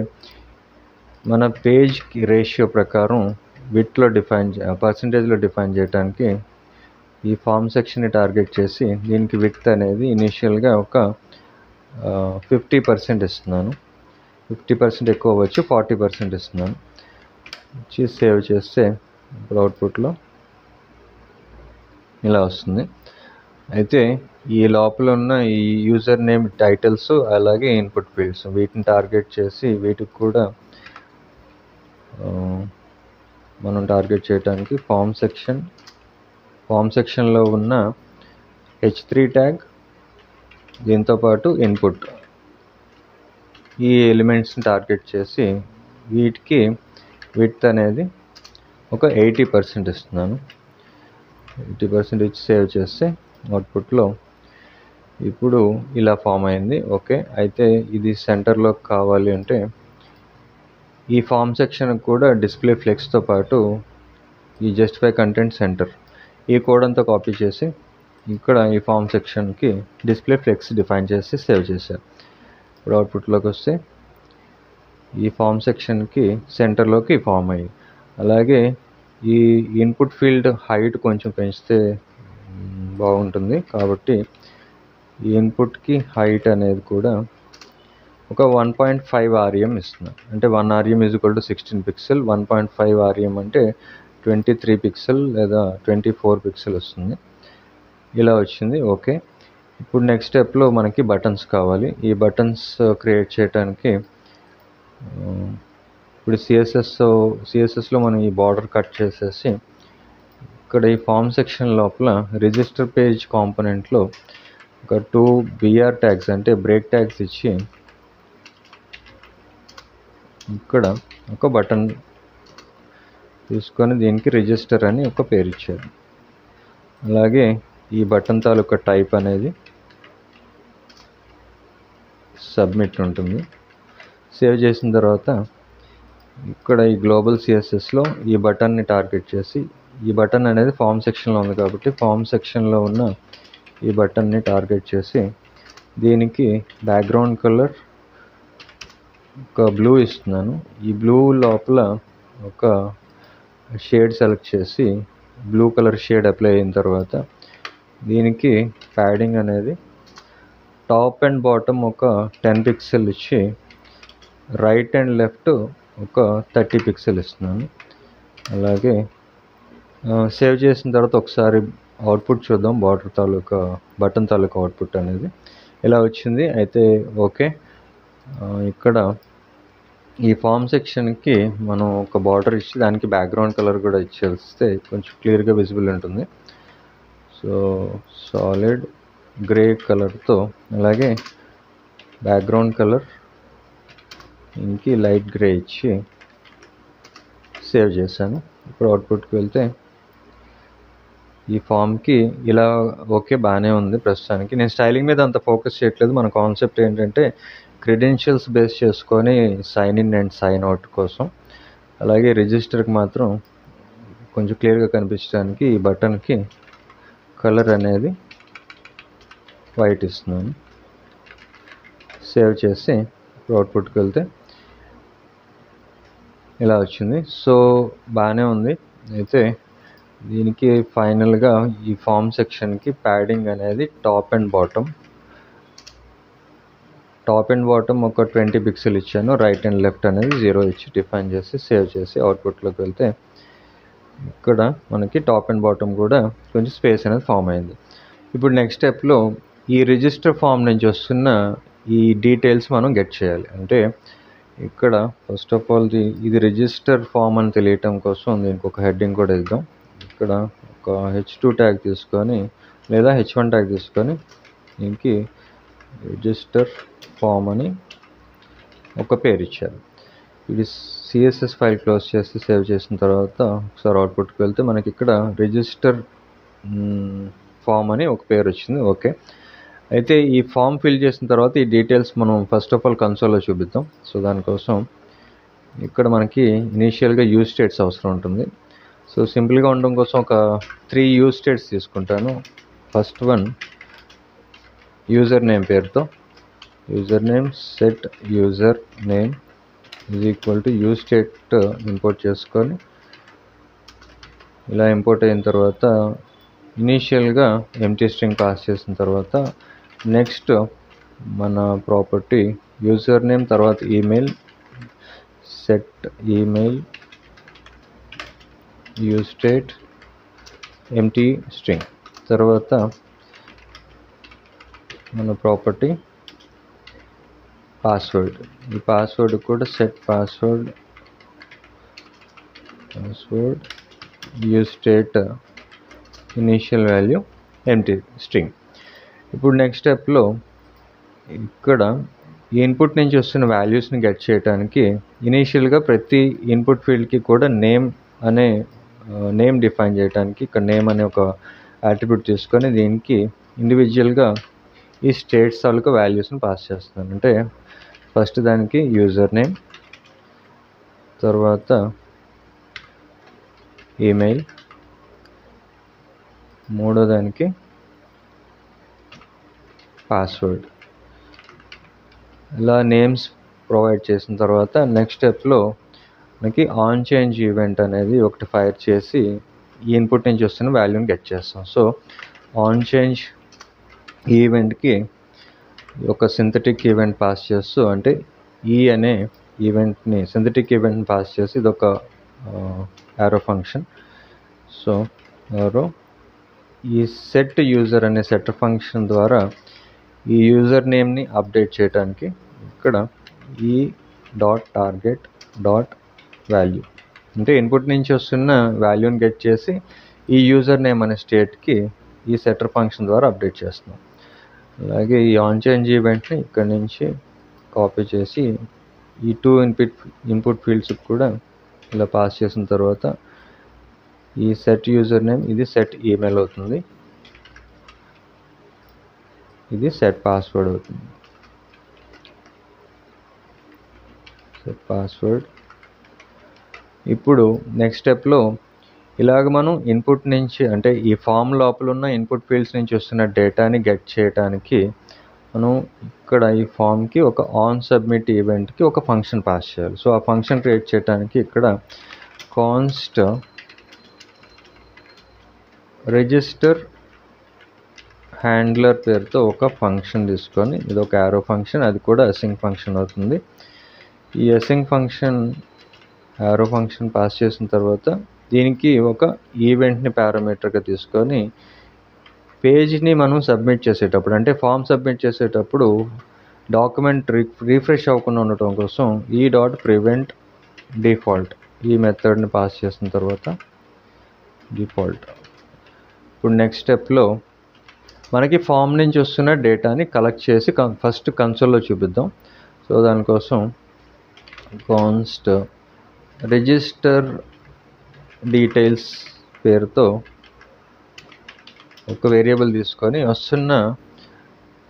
Speaker 1: మన పేజ్కి రేషియో ప్రకారం పర్సంటేజ్లో డిఫైన్ చేయడానికి ఈ ఫామ్ సెక్షన్ని టార్గెట్ చేసి దీనికి విడ్త్ అనేది ఇనీషియల్గా ఒక 50% ఇస్తున్నాను. 50% ఎక్కువ అవ్వచ్చు, 40% ఇస్తున్నాను. సేవ్ చేస్తే ఇప్పుడు అవుట్పుట్లో ఇలా వస్తుంది. అయితే ఈ లోపల ఉన్న ఈ యూజర్ నేమ్ టైటిల్స్ అలాగే ఇన్పుట్ ఫీల్డ్స్ వీటిని టార్గెట్ చేసి వీటికి కూడా మనం టార్గెట్ చేయడానికి ఫామ్ సెక్షన్లో ఉన్న H3 ట్యాగ్ దీంతోపాటు ఇన్పుట్ ఈ ఎలిమెంట్స్ని టార్గెట్ చేసి వీటికి విడ్త్ అనేది ఒక 80% ఇస్తున్నాను. 80% ఇచ్చి సేవ్ చేస్తే అవుట్పుట్లో ఇప్పుడు ఇలా ఫామ్ అయింది. ఓకే, అయితే ఇది సెంటర్లో కావాలి అంటే ఈ ఫామ్ సెక్షన్ కూడా డిస్ప్లే ఫ్లెక్స్తో పాటు ఈ జస్టిఫై కంటెంట్ సెంటర్ ఈ కోడ్ అంతా కాపీ చేసి ఇక్కడ ఈ ఫామ్ సెక్షన్కి డిస్ప్లే ఫ్లెక్స్ డిఫైన్ చేసి సేవ్ చేశారు. ఇప్పుడు అవుట్పుట్లోకి వస్తే ఈ ఫామ్ సెక్షన్కి సెంటర్లోకి ఫామ్ అయ్యి అలాగే ఈ ఇన్పుట్ ఫీల్డ్ హైట్ కొంచెం పెంచితే బాగుంటుంది కాబట్టి ఈ ఇన్పుట్కి హైట్ అనేది కూడా ఒక 1.5 RM ఇస్తున్నాను. అంటే 1 RM = 16 పిక్సెల్, 1.5 RM అంటే 23 పిక్సెల్ లేదా 24 పిక్సెల్ వస్తుంది. ఇలా వచ్చింది. ఓకే, ఇప్పుడు నెక్స్ట్ స్టెప్లో మనకి బటన్స్ కావాలి. ఈ బటన్స్ క్రియేట్ చేయడానికి ఇప్పుడు సిఎస్ఎస్లో మనం ఈ బార్డర్ కట్ చేసేసి ఇక్కడ ఈ ఫామ్ సెక్షన్ లోపల రిజిస్టర్ పేజ్ కాంపోనెంట్లో ఒక 2 BR ట్యాగ్స్ అంటే బ్రేక్ ట్యాగ్స్ ఇచ్చి ఇక్కడ ఒక బటన్ తీసుకొని దీనికి రిజిస్టర్ అని ఒక పేరు ఇచ్చారు. అలాగే ఈ బటన్ తాలూకా టైప్ అనేది సబ్మిట్ ఉంటుంది. సేవ్ చేసిన తర్వాత ఇక్కడ ఈ గ్లోబల్ సిఎస్ఎస్లో ఈ బటన్ని టార్గెట్ చేసి ఈ బటన్ అనేది ఫామ్ సెక్షన్లో ఉంది కాబట్టి ఫామ్ సెక్షన్లో ఉన్న ఈ బటన్ని టార్గెట్ చేసి దీనికి బ్యాక్గ్రౌండ్ కలర్ ఒక బ్లూ ఇస్తున్నాను. ఈ బ్లూ లోపల ఒక షేడ్ సెలెక్ట్ చేసి బ్లూ కలర్ షేడ్ అప్లై అయిన తర్వాత దీనికి ప్యాడింగ్ అనేది టాప్ అండ్ బాటమ్ ఒక 10 పిక్సెల్ ఇచ్చి రైట్ అండ్ లెఫ్ట్ ఒక 30 పిక్సెల్ ఇస్తున్నాను. అలాగే సేవ్ చేసిన తర్వాత ఒకసారి అవుట్పుట్ చూద్దాం. బటన్ తాలూకా అవుట్పుట్ అనేది ఇలా వచ్చింది. అయితే ఓకే, ఇక్కడ ఈ ఫామ్ సెక్షన్కి మనం ఒక బార్డర్ ఇచ్చి దానికి బ్యాక్గ్రౌండ్ కలర్ కూడా ఇచ్చేస్తే కొంచెం క్లియర్గా విజిబుల్ ఉంటుంది. సో సాలిడ్ గ్రే కలర్తో అలాగే బ్యాక్గ్రౌండ్ కలర్ ఇంకి లైట్ గ్రే ఇచ్చి సేవ్ చేశాను. ఇప్పుడు అవుట్పుట్కి వెళ్తే ఈ ఫామ్కి ఇలా ఓకే బాగానే ఉంది ప్రస్తుతానికి. నేను స్టైలింగ్ మీద అంత ఫోకస్ చేయట్లేదు. మన కాన్సెప్ట్ ఏంటంటే క్రెడెన్షియల్స్ బేస్ చేసుకొని sign in and sign out కోసం. అలాగే రిజిస్టర్కి మాత్రం కొంచెం క్లియర్గా కనిపించడానికి ఈ బటన్కి కలర్ అనేది వైట్ ఇస్తున్నాను. సేవ్ చేసి అవుట్పుట్కి వెళ్తే ఇలా వచ్చింది. సో బాగానే ఉంది. అయితే దీనికి ఫైనల్గా ఈ ఫామ్ సెక్షన్కి ప్యాడింగ్ అనేది టాప్ అండ్ బాటమ్ ఒక 20 పిక్సెల్ ఇచ్చాను. రైట్ అండ్ లెఫ్ట్ అనేది 0 ఇచ్చి డిఫైన్ చేసి సేవ్ చేసి అవుట్పుట్లోకి వెళ్తే ఇక్కడ మనకి టాప్ అండ్ బాటమ్ కూడా కొంచెం స్పేస్ అనేది ఫామ్ అయింది. ఇప్పుడు నెక్స్ట్ స్టెప్లో ఈ రిజిస్టర్ ఫామ్ నుంచి వస్తున్న ఈ డీటెయిల్స్ మనం గెట్ చేయాలి. అంటే ఇక్కడ ఫస్ట్ ఆఫ్ ఆల్ ఇది రిజిస్టర్ ఫామ్ అని తెలియటం కోసం దీనికి ఒక హెడ్డింగ్ కూడా ఇద్దాం. ఇక్కడ ఒక H2 ట్యాగ్ తీసుకొని లేదా H1 ట్యాగ్ తీసుకొని దీనికి రిజిస్టర్ ఫామ్ అని ఒక పేరు ఇచ్చారు. ఇది CSS ఫైల్ క్లోజ్ చేసి సేవ్ చేసిన తర్వాత ఒకసారి అవుట్పుట్కి వెళ్తే మనకి ఇక్కడ రిజిస్టర్ ఫామ్ అని ఒక పేరు వచ్చింది. ఓకే, అయితే ఈ ఫామ్ ఫిల్ చేసిన తర్వాత ఈ డీటెయిల్స్ మనం ఫస్ట్ ఆఫ్ ఆల్ కన్సోల్లో చూపిద్దాం. సో దానికోసం ఇక్కడ మనకి ఇనీషియల్గా యూజ్ స్టేట్స్ అవసరం ఉంటుంది. సో సింపుల్గా ఉండడం కోసం ఒక 3 యూజ్ స్టేట్స్ తీసుకుంటాను. ఫస్ట్ వన్ యూజర్ నేమ్ పేరుతో user name set user name is equal to use state import చేసుకొని ఇలా ఇంపోర్ట్ అయిన తర్వాత ఇనీషియల్గా ఎంటీ స్ట్రింగ్ పాస్ చేసిన తర్వాత నెక్స్ట్ మన ప్రాపర్టీ యూజర్ నేమ్ తర్వాత email set email use state empty string తర్వాత మన ప్రాపర్టీ పాస్వర్డ్. ఈ పాస్వర్డ్ కూడా set password use state initial value empty string. ఇప్పుడు నెక్స్ట్ స్టెప్లో ఇక్కడ ఈ ఇన్పుట్ నుంచి వస్తున్న వాల్యూస్ని గెట్ చేయడానికి ఇనీషియల్గా ప్రతి ఇన్పుట్ ఫీల్డ్కి కూడా నేమ్ డిఫైన్ చేయడానికి ఇక్కడ నేమ్ అనే ఒక అట్రిబ్యూట్ తీసుకొని దీనికి ఇండివిజువల్గా ఈ స్టేట్స్ తాలూకా వాల్యూస్ని పాస్ చేస్తాను. అంటే ఫస్ట్ దానికి యూజర్ నేమ్ తర్వాత ఈమెయిల్ మూడో దానికి పాస్వర్డ్. ఇలా నేమ్స్ ప్రొవైడ్ చేసిన తర్వాత నెక్స్ట్ స్టెప్లో మనకి ఆన్ చేంజ్ ఈవెంట్ అనేది ఒకటి ఫైర్ చేసి ఈ ఇన్పుట్ నుంచి వస్తున్న వాల్యూని గెట్ చేస్తాం. సో ఆన్ చేంజ్ ఈవెంట్కి ఒక సింథటిక్ ఈవెంట్ పాస్ చేస్తూ అంటే ఈ అనే ఈవెంట్ని సింథటిక్ ఈవెంట్ని పాస్ చేసి ఇది ఒక యారో ఫంక్షన్. సో యారో ఈ సెట్ యూజర్ అనే సెట్ ఫంక్షన్ ద్వారా ఈ యూజర్ నేమ్ని అప్డేట్ చేయడానికి ఇక్కడ ఈ టార్గెట్ వాల్యూ అంటే ఇన్పుట్ నుంచి వస్తున్న వాల్యూని గెట్ చేసి ఈ యూజర్ నేమ్ అనే స్టేట్కి ఈ సెటర్ ఫంక్షన్ ద్వారా అప్డేట్ చేస్తున్నాం. అలాగే ఈ ఆన్ చేంజ్ ఈవెంట్ని ఇక్కడ నుంచి కాపీ చేసి ఈ 2 ఇన్పుట్ ఫీల్డ్స్కి కూడా ఇలా పాస్ చేసిన తర్వాత ఈ సెట్ యూజర్ నేమ్ ఇది సెట్ ఈమెయిల్ అవుతుంది, ఇది సెట్ పాస్వర్డ్ అవుతుంది. Set password. ఇప్పుడు నెక్స్ట్ స్టెప్లో ఇలాగ మనం ఇన్పుట్ నుంచి అంటే ఈ ఫామ్ లోపల ఉన్న ఇన్పుట్ ఫీల్డ్స్ నుంచి వస్తున్న డేటాని గెట్ చేయడానికి మనం ఇక్కడ ఈ ఫామ్కి ఒక ఆన్ సబ్మిట్ ఈవెంట్కి ఒక ఫంక్షన్ పాస్ చేయాలి. సో ఆ ఫంక్షన్ క్రియేట్ చేయడానికి ఇక్కడ కాన్స్ట్ రిజిస్టర్ హ్యాండ్లర్ పేరుతో ఒక ఫంక్షన్ తీసుకొని ఇది ఒక యారో ఫంక్షన్, అది కూడా అసింగ్ ఫంక్షన్ అవుతుంది. ఈ async function arrow function pass చేసిన తర్వాత దీనికి ఒక ఈవెంట్ని పారామీటర్గా తీసుకొని పేజ్ని మనం సబ్మిట్ చేసేటప్పుడు అంటే ఫామ్ సబ్మిట్ చేసేటప్పుడు డాక్యుమెంట్ రీఫ్రెష్ అవ్వకుండా ఉండటం కోసం ఈ డాట్ ప్రివెంట్ డిఫాల్ట్ ఈ మెథడ్ని పాస్ చేసిన తర్వాత డిఫాల్ట్. ఇప్పుడు నెక్స్ట్ స్టెప్లో మనకి ఫామ్ నుంచి వస్తున్న డేటాని కలెక్ట్ చేసి ఫస్ట్ కన్సోల్లో చూపిద్దాం. సో దానికోసం కాన్స్ట్ రిజిస్టర్ డీటెయిల్స్ పేరుతో ఒక వేరియబుల్ తీసుకొని వస్తున్న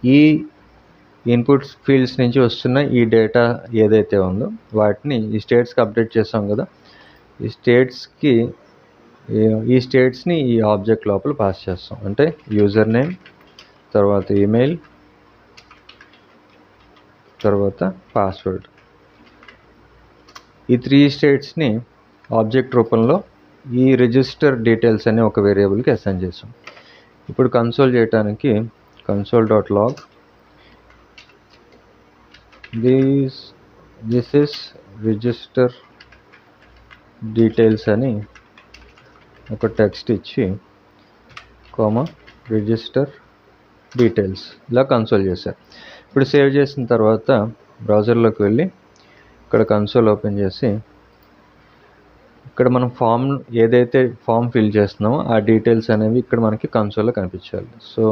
Speaker 1: ఈ ఇన్పుట్ ఫీల్డ్స్ నుంచి వస్తున్న ఈ డేటా ఏదైతే ఉందో వాటిని ఈ స్టేట్స్కి అప్డేట్ చేసాం కదా, ఈ స్టేట్స్ని ఈ ఆబ్జెక్ట్ లోపల పాస్ చేస్తాం. అంటే యూజర్ నేమ్, తర్వాత ఈమెయిల్, తర్వాత పాస్వర్డ్. ఈ 3 స్టేట్స్ని ఆబ్జెక్ట్ రూపంలో ఈ రిజిస్టర్ డీటెయిల్స్ అనే ఒక వేరియబుల్కి అసైన్ చేసాం. ఇప్పుడు కన్సోల్ చేయడానికి console.log this is register details అని ఒక టెక్స్ట్ ఇచ్చి రిజిస్టర్ డీటెయిల్స్ ఇలా కన్సోల్ చేశారు. ఇప్పుడు సేవ్ చేసిన తర్వాత బ్రౌజర్లోకి వెళ్ళి ఇక్కడ కన్సోల్ ఓపెన్ చేసి ఇక్కడ మనం ఏదైతే ఫామ్ ఫిల్ చేస్తున్నామో ఆ డీటెయిల్స్ అనేవి ఇక్కడ మనకి కన్సోల్లో కనిపించాలి. So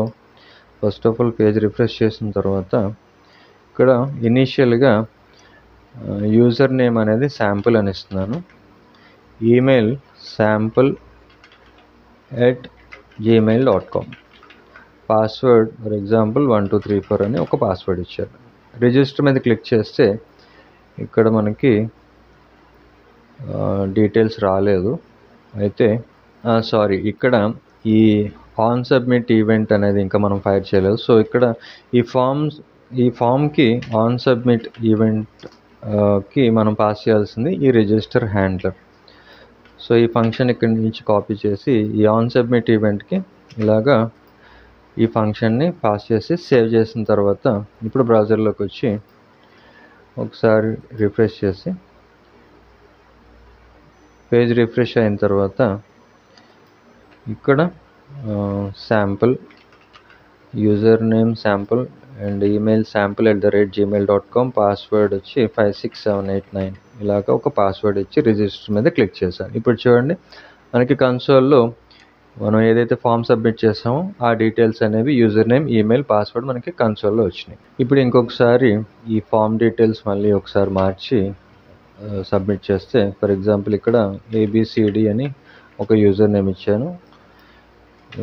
Speaker 1: first of all page refresh చేసిన తర్వాత ఇక్కడ ఇనీషియల్గా యూజర్ నేమ్ అనేది శాంపుల్ అని ఇస్తున్నాను, email sample@gmail.com, password for example 1234 అని ఒక పాస్వర్డ్ ఇచ్చారు. రిజిస్టర్ మీద క్లిక్ చేస్తే ఇక్కడ మనకి డీటెయిల్స్ రాలేదు. అయితే ఇక్కడ ఈ ఆన్ సబ్మిట్ ఈవెంట్ అనేది ఇంకా మనం ఫైర్ చేయలేదు. సో ఇక్కడ ఈ ఫామ్కి ఆన్ సబ్మిట్ ఈవెంట్కి మనం పాస్ చేయాల్సింది ఈ రిజిస్టర్ హ్యాండ్లర్. సో ఈ ఫంక్షన్ ఇక్కడి నుంచి కాపీ చేసి ఈ ఆన్ సబ్మిట్ ఈవెంట్కి ఇలాగా ఈ ఫంక్షన్ని పాస్ చేసి సేవ్ చేసిన తర్వాత ఇప్పుడు బ్రౌజర్లోకి వచ్చి ఒకసారి రిఫ్రెష్ చేసి పేజ్ రిఫ్రెష్ అయిన తర్వాత ఇక్కడ sample, user name sample and email sample@gmail.com, password వచ్చి 56789 ఇలాగ ఒక పాస్వర్డ్ ఇచ్చి రిజిస్టర్ మీద క్లిక్ చేశాను. ఇప్పుడు చూడండి మనకి కన్సోల్లో మనం ఏదైతే ఫామ్ సబ్మిట్ చేసామో ఆ డీటెయిల్స్ అనేవి యూజర్ నేమ్, ఈమెయిల్, పాస్వర్డ్ మనకి కన్సోల్లో వచ్చినాయి. ఇప్పుడు ఇంకొకసారి ఈ ఫామ్ డీటెయిల్స్ మళ్ళీ ఒకసారి మార్చి సబ్మిట్ చేస్తే ఫర్ ఎగ్జాంపుల్ ఇక్కడ ABCD అని ఒక యూజర్ నేమ్ ఇచ్చాను,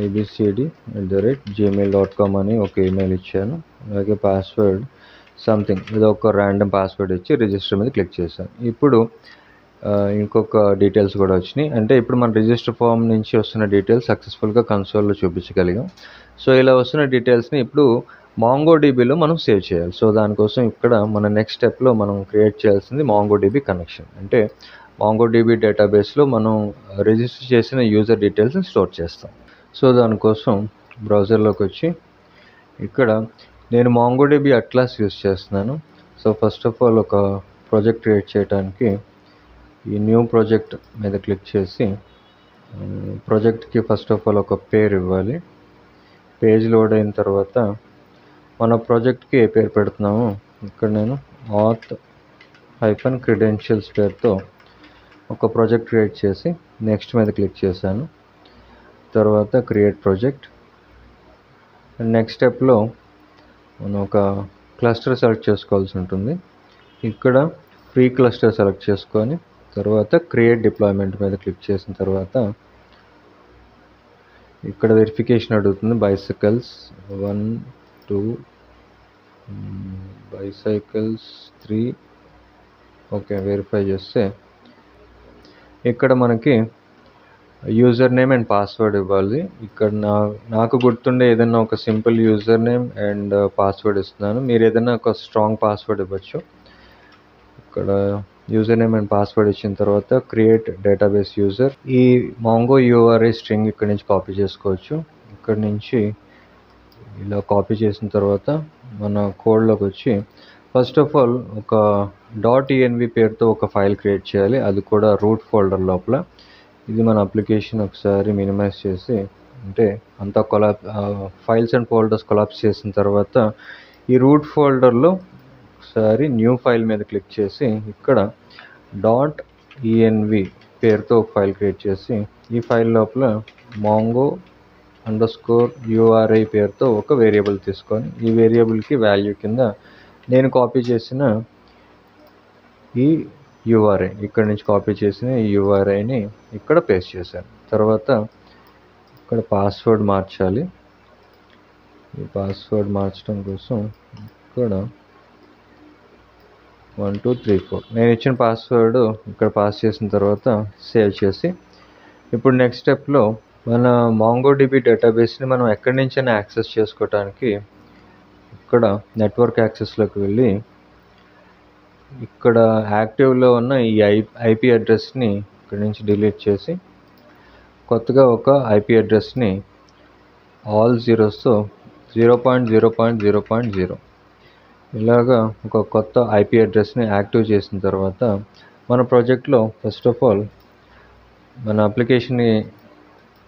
Speaker 1: abcd@gmail.com అని ఒక ఈమెయిల్ ఇచ్చాను, అలాగే పాస్వర్డ్ సంథింగ్ ఏదో ఒక ర్యాండమ్ పాస్వర్డ్ ఇచ్చి రిజిస్టర్ మీద క్లిక్ చేశాను. ఇప్పుడు ఇంకొక డీటెయిల్స్ కూడా వచ్చినాయి. అంటే ఇప్పుడు మన రిజిస్టర్ ఫామ్ నుంచి వస్తున్న డీటెయిల్స్ సక్సెస్ఫుల్గా కన్సోల్లో చూపించగలిగాం. సో ఇలా వస్తున్న డీటెయిల్స్ని ఇప్పుడు MongoDBలో మనం సేవ్ చేయాలి. సో దానికోసం ఇక్కడ మన నెక్స్ట్ స్టెప్లో మనం క్రియేట్ చేయాల్సింది MongoDB కనెక్షన్. అంటే MongoDB డేటాబేస్లో మనం రిజిస్టర్ చేసిన యూజర్ డీటెయిల్స్ని స్టోర్ చేస్తాం. సో దానికోసం బ్రౌజర్లోకి వచ్చి ఇక్కడ నేను MongoDB అట్లాస్ యూస్ చేస్తున్నాను. సో ఫస్ట్ ఆఫ్ ఆల్ ఒక ప్రాజెక్ట్ క్రియేట్ చేయడానికి ఈ న్యూ ప్రాజెక్ట్ మీద క్లిక్ చేసి ప్రాజెక్ట్కి ఫస్ట్ ఆఫ్ ఆల్ ఒక పేరు ఇవ్వాలి. పేజ్ లోడ్ అయిన తర్వాత మన ప్రాజెక్ట్కి ఏ పేరు పెడుతున్నామో ఇక్కడ నేను auth-credentials పేరుతో ఒక ప్రాజెక్ట్ క్రియేట్ చేసి నెక్స్ట్ మీద క్లిక్ చేశాను. తర్వాత క్రియేట్ ప్రాజెక్ట్. నెక్స్ట్ స్టెప్లో మనం ఒక క్లస్టర్ సెలెక్ట్ చేసుకోవాల్సి ఉంటుంది. ఇక్కడ ఫ్రీ క్లస్టర్ సెలెక్ట్ చేసుకొని తర్వాత క్రియేట్ డిప్లాయ్మెంట్ మీద క్లిక్ చేసిన తర్వాత ఇక్కడ వెరిఫికేషన్ అడుగుతుంది. బైసైకిల్స్ 1 2 బైసైకిల్స్ 3 ఓకే వెరిఫై చేస్తే ఇక్కడ మనకి యూజర్ నేమ్ అండ్ పాస్వర్డ్ ఇవ్వాలి. ఇక్కడ నాకు గుర్తుండే ఏదైనా ఒక simple user name and password ఇస్తున్నాను. మీరు ఏదైనా ఒక స్ట్రాంగ్ పాస్వర్డ్ ఇవ్వచ్చు. ఇక్కడ యూజర్ నేమ్ అండ్ పాస్వర్డ్ ఇచ్చిన తర్వాత క్రియేట్ డేటాబేస్ యూజర్. ఈ Mongo URI స్ట్రింగ్ ఇక్కడ నుంచి కాపీ చేసుకోవచ్చు. ఇక్కడ నుంచి ఇలా కాపీ చేసిన తర్వాత మన కోడ్లోకి వచ్చి ఫస్ట్ ఆఫ్ ఆల్ ఒక .env పేరుతో ఒక ఫైల్ క్రియేట్ చేయాలి. అది కూడా రూట్ ఫోల్డర్ లోపల. ఇది మన అప్లికేషన్ ఒకసారి మినిమైజ్ చేసి అంటే అంతా ఫైల్స్ అండ్ ఫోల్డర్స్ కొలాప్స్ చేసిన తర్వాత ఈ రూట్ ఫోల్డర్లో ఒకసారి న్యూ ఫైల్ మీద క్లిక్ చేసి ఇక్కడ .env పేరుతో ఒక ఫైల్ క్రియేట్ చేసి ఈ ఫైల్ లోపల mongo_uri పేరుతో ఒక వేరియబుల్ తీసుకొని ఈ వేరియబుల్కి వాల్యూ కింద నేను కాపీ చేసిన ఈ URI ఇక్కడ నుంచి కాపీ చేసిన ఈ URIని ఇక్కడ పేస్ట్ చేశాను. తర్వాత ఇక్కడ పాస్వర్డ్ మార్చాలి. ఈ పాస్వర్డ్ మార్చడం కోసం ఇక్కడ 1234 నేను ఇచ్చిన పాస్వర్డ్ ఇక్కడ పాస్ చేసిన తర్వాత సేవ్ చేసి ఇప్పుడు నెక్స్ట్ స్టెప్లో మన MongoDB డేటాబేస్ని మనం ఎక్కడి నుంచైనా యాక్సెస్ చేసుకోవడానికి ఇక్కడ నెట్వర్క్ యాక్సెస్లోకి వెళ్ళి ఇక్కడ యాక్టివ్లో ఉన్న ఈ IP అడ్రస్ని ఇక్కడ నుంచి డిలీట్ చేసి కొత్తగా ఒక IP అడ్రస్ని ఆల్ జీరోస్తో 0.0.0.0 ఇలాగా ఒక కొత్త IP అడ్రస్ని యాక్టివ్ చేసిన తర్వాత మన ప్రాజెక్ట్లో ఫస్ట్ ఆఫ్ ఆల్ మన అప్లికేషన్ని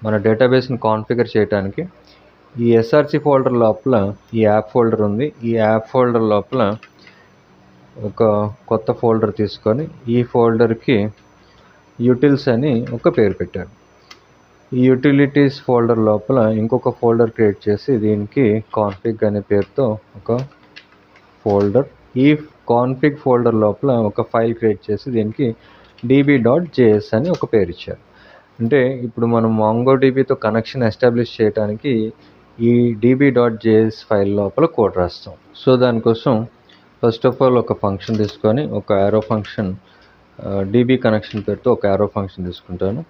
Speaker 1: మన డేటాబేస్ని కాన్ఫిగర్ చేయడానికి ఈ SRC ఫోల్డర్ లోపల ఈ యాప్ ఫోల్డర్ ఉంది. ఈ యాప్ ఫోల్డర్ లోపల ఒక కొత్త ఫోల్డర్ తీసుకొని ఈ ఫోల్డర్కి యూటిల్స్ అని ఒక పేరు పెట్టారు. ఈ యూటిలిటీస్ ఫోల్డర్ లోపల ఇంకొక ఫోల్డర్ క్రియేట్ చేసి దీనికి కాన్ఫిగ్ అనే పేరుతో ఒక ఫోల్డర్, ఈ కాన్ఫిగ్ ఫోల్డర్ లోపల ఒక ఫైల్ క్రియేట్ చేసి దీనికి db.js అని ఒక పేరు ఇచ్చారు. అంటే ఇప్పుడు మనం MongoDBతో కనెక్షన్ ఎస్టాబ్లిష్ చేయడానికి ఈ db.js ఫైల్ లోపల కోడ్ రాస్తాం. సో దానికోసం ఫస్ట్ ఆఫ్ ఆల్ ఒక ఫంక్షన్ తీసుకొని ఒక యారో ఫంక్షన్ db కనెక్షన్ పేరుతో ఒక యారో ఫంక్షన్ తీసుకుంటాను.